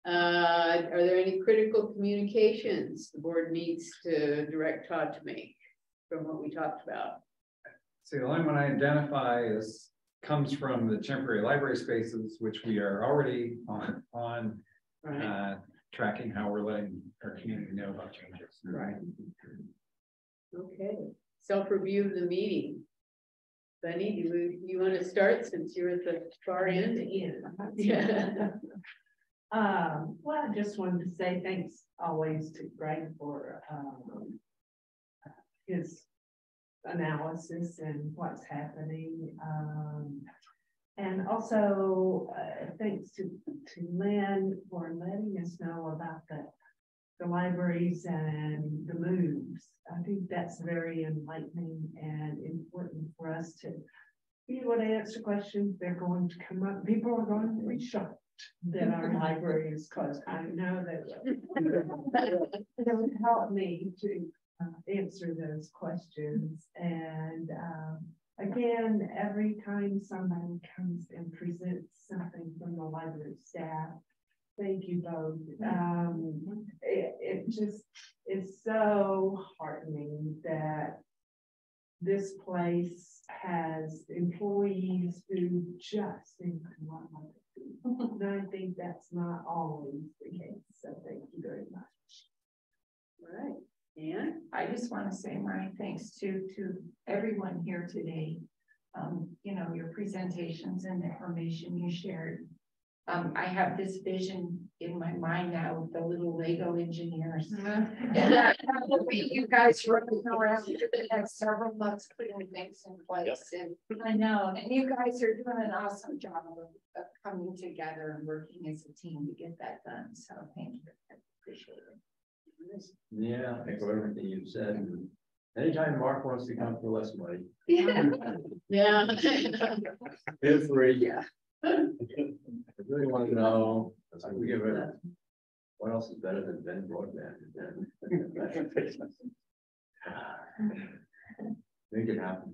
Are there any critical communications the board needs to direct Todd to make from what we talked about? So the only one I identify comes from the temporary library spaces, which we are already on Right. tracking how we're letting our community know about changes. Right. Okay. Self-review of the meeting. Bunny, do you want to start since you're at the far end? Yeah. Well, I just wanted to say thanks always to Greg for his analysis and what's happening. And also thanks to Lynn for letting us know about the libraries and the moves. I think that's very enlightening and important for us to be able to answer questions. They're going to come up. People are going to be shocked that our library is closed. I know that it would help me to answer those questions. And again, every time somebody comes and presents something from the library staff, thank you both. It just is so heartening that this place has employees who just think what and I think that's not always the case. So thank you very much. All right. And I just want to say my thanks to everyone here today. You know, your presentations and the information you shared. I have this vision in my mind now of the little Lego engineers. And that will be you guys running around for the next several months putting things in place. And I know, and you guys are doing an awesome job of coming together and working as a team to get that done. So thank you. I appreciate it. Yeah, I echo everything you've said. And anytime Mark wants to come for less money. yeah. Feel free. Yeah. I really want to know, I can give it, what else is better than Ben broadband? Make it happen.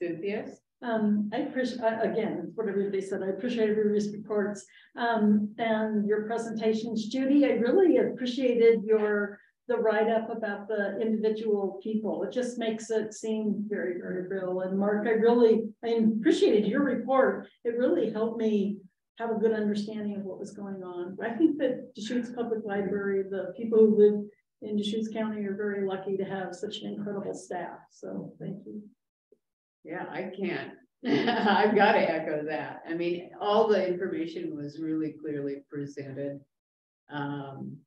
Cynthia? I appreciate, again, what everybody said, I appreciate everybody's reports and your presentations. Judy, I really appreciated the write-up about the individual people. It just makes it seem very, very real. And Mark, I appreciated your report. It really helped me have a good understanding of what was going on. I think that Deschutes Public Library, the people who live in Deschutes County are very lucky to have such an incredible staff. So thank you. Yeah, I can't. I've got to echo that. I mean, all the information was really clearly presented.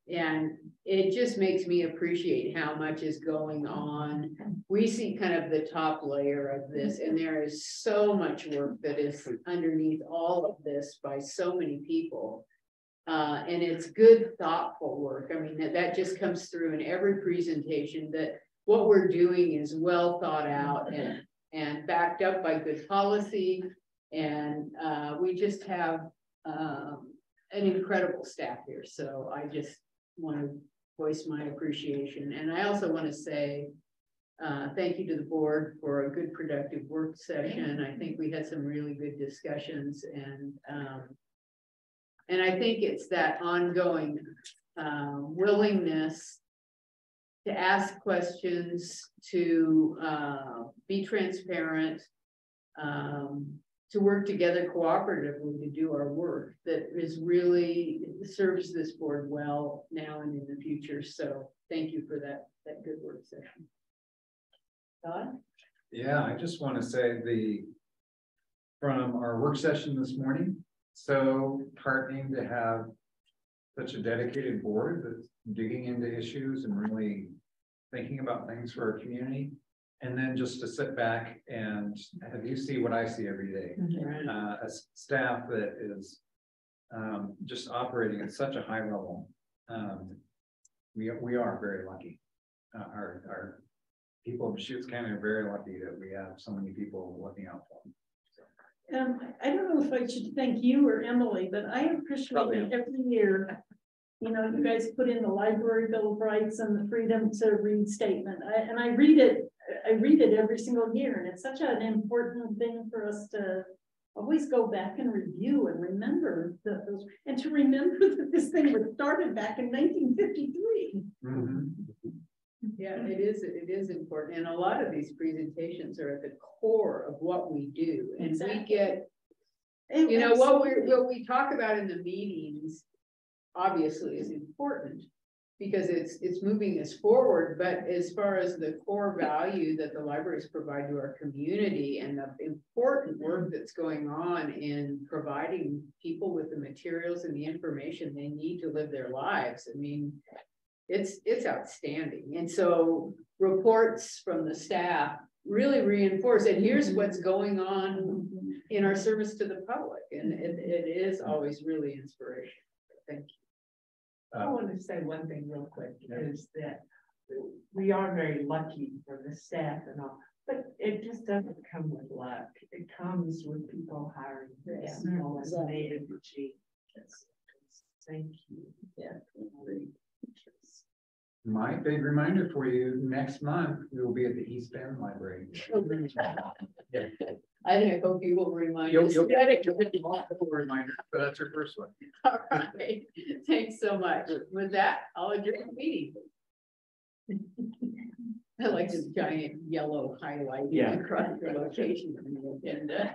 And it just makes me appreciate how much is going on. We see kind of the top layer of this, and there is so much work that is underneath all of this by so many people. And it's good, thoughtful work. I mean, that just comes through in every presentation, that what we're doing is well thought out and backed up by good policy. And we just have an incredible staff here. So I just want to voice my appreciation. And I also want to say thank you to the board for a good, productive work session. I think we had some really good discussions, and I think it's that ongoing willingness to ask questions, to be transparent, to work together cooperatively to do our work, that is really serves this board well now and in the future. So thank you for that good work session. Todd? Yeah, I just want to say from our work session this morning, so heartening to have such a dedicated board that's digging into issues and really thinking about things for our community. And then just to sit back and have you see what I see every day. A staff that is just operating at such a high level. We are very lucky. Our people of Deschutes County are very lucky that we have so many people looking out for them. I don't know if I should thank you or Emily, but I appreciate it every year. You know, you guys put in the Library Bill of Rights and the Freedom to Read statement. I read it. I read it every single year, and it's such an important thing for us to always go back and review and remember those, and to remember that this thing was started back in 1953. Yeah, it is important, and a lot of these presentations are at the core of what we do, and we get, you know, what we talk about in the meetings obviously is important because it's moving us forward, but as far as the core value that the libraries provide to our community and the important work that's going on in providing people with the materials and the information they need to live their lives, I mean, it's outstanding. And so reports from the staff really reinforce, and here's what's going on in our service to the public, and it is always really inspirational. Thank you. I want to say one thing real quick, is that we are very lucky for the staff and all, but it just doesn't come with luck. It comes with people hiring people as an ADJOURN. Thank you. Yeah. My big reminder for you, next month, we will be at the East End Library. I hope you will remind us. You'll get it. You'll get multiple reminders, but that's your first one. All right. Thanks so much. With that, I'll adjourn the meeting. I like this giant yellow highlight across the location on the agenda.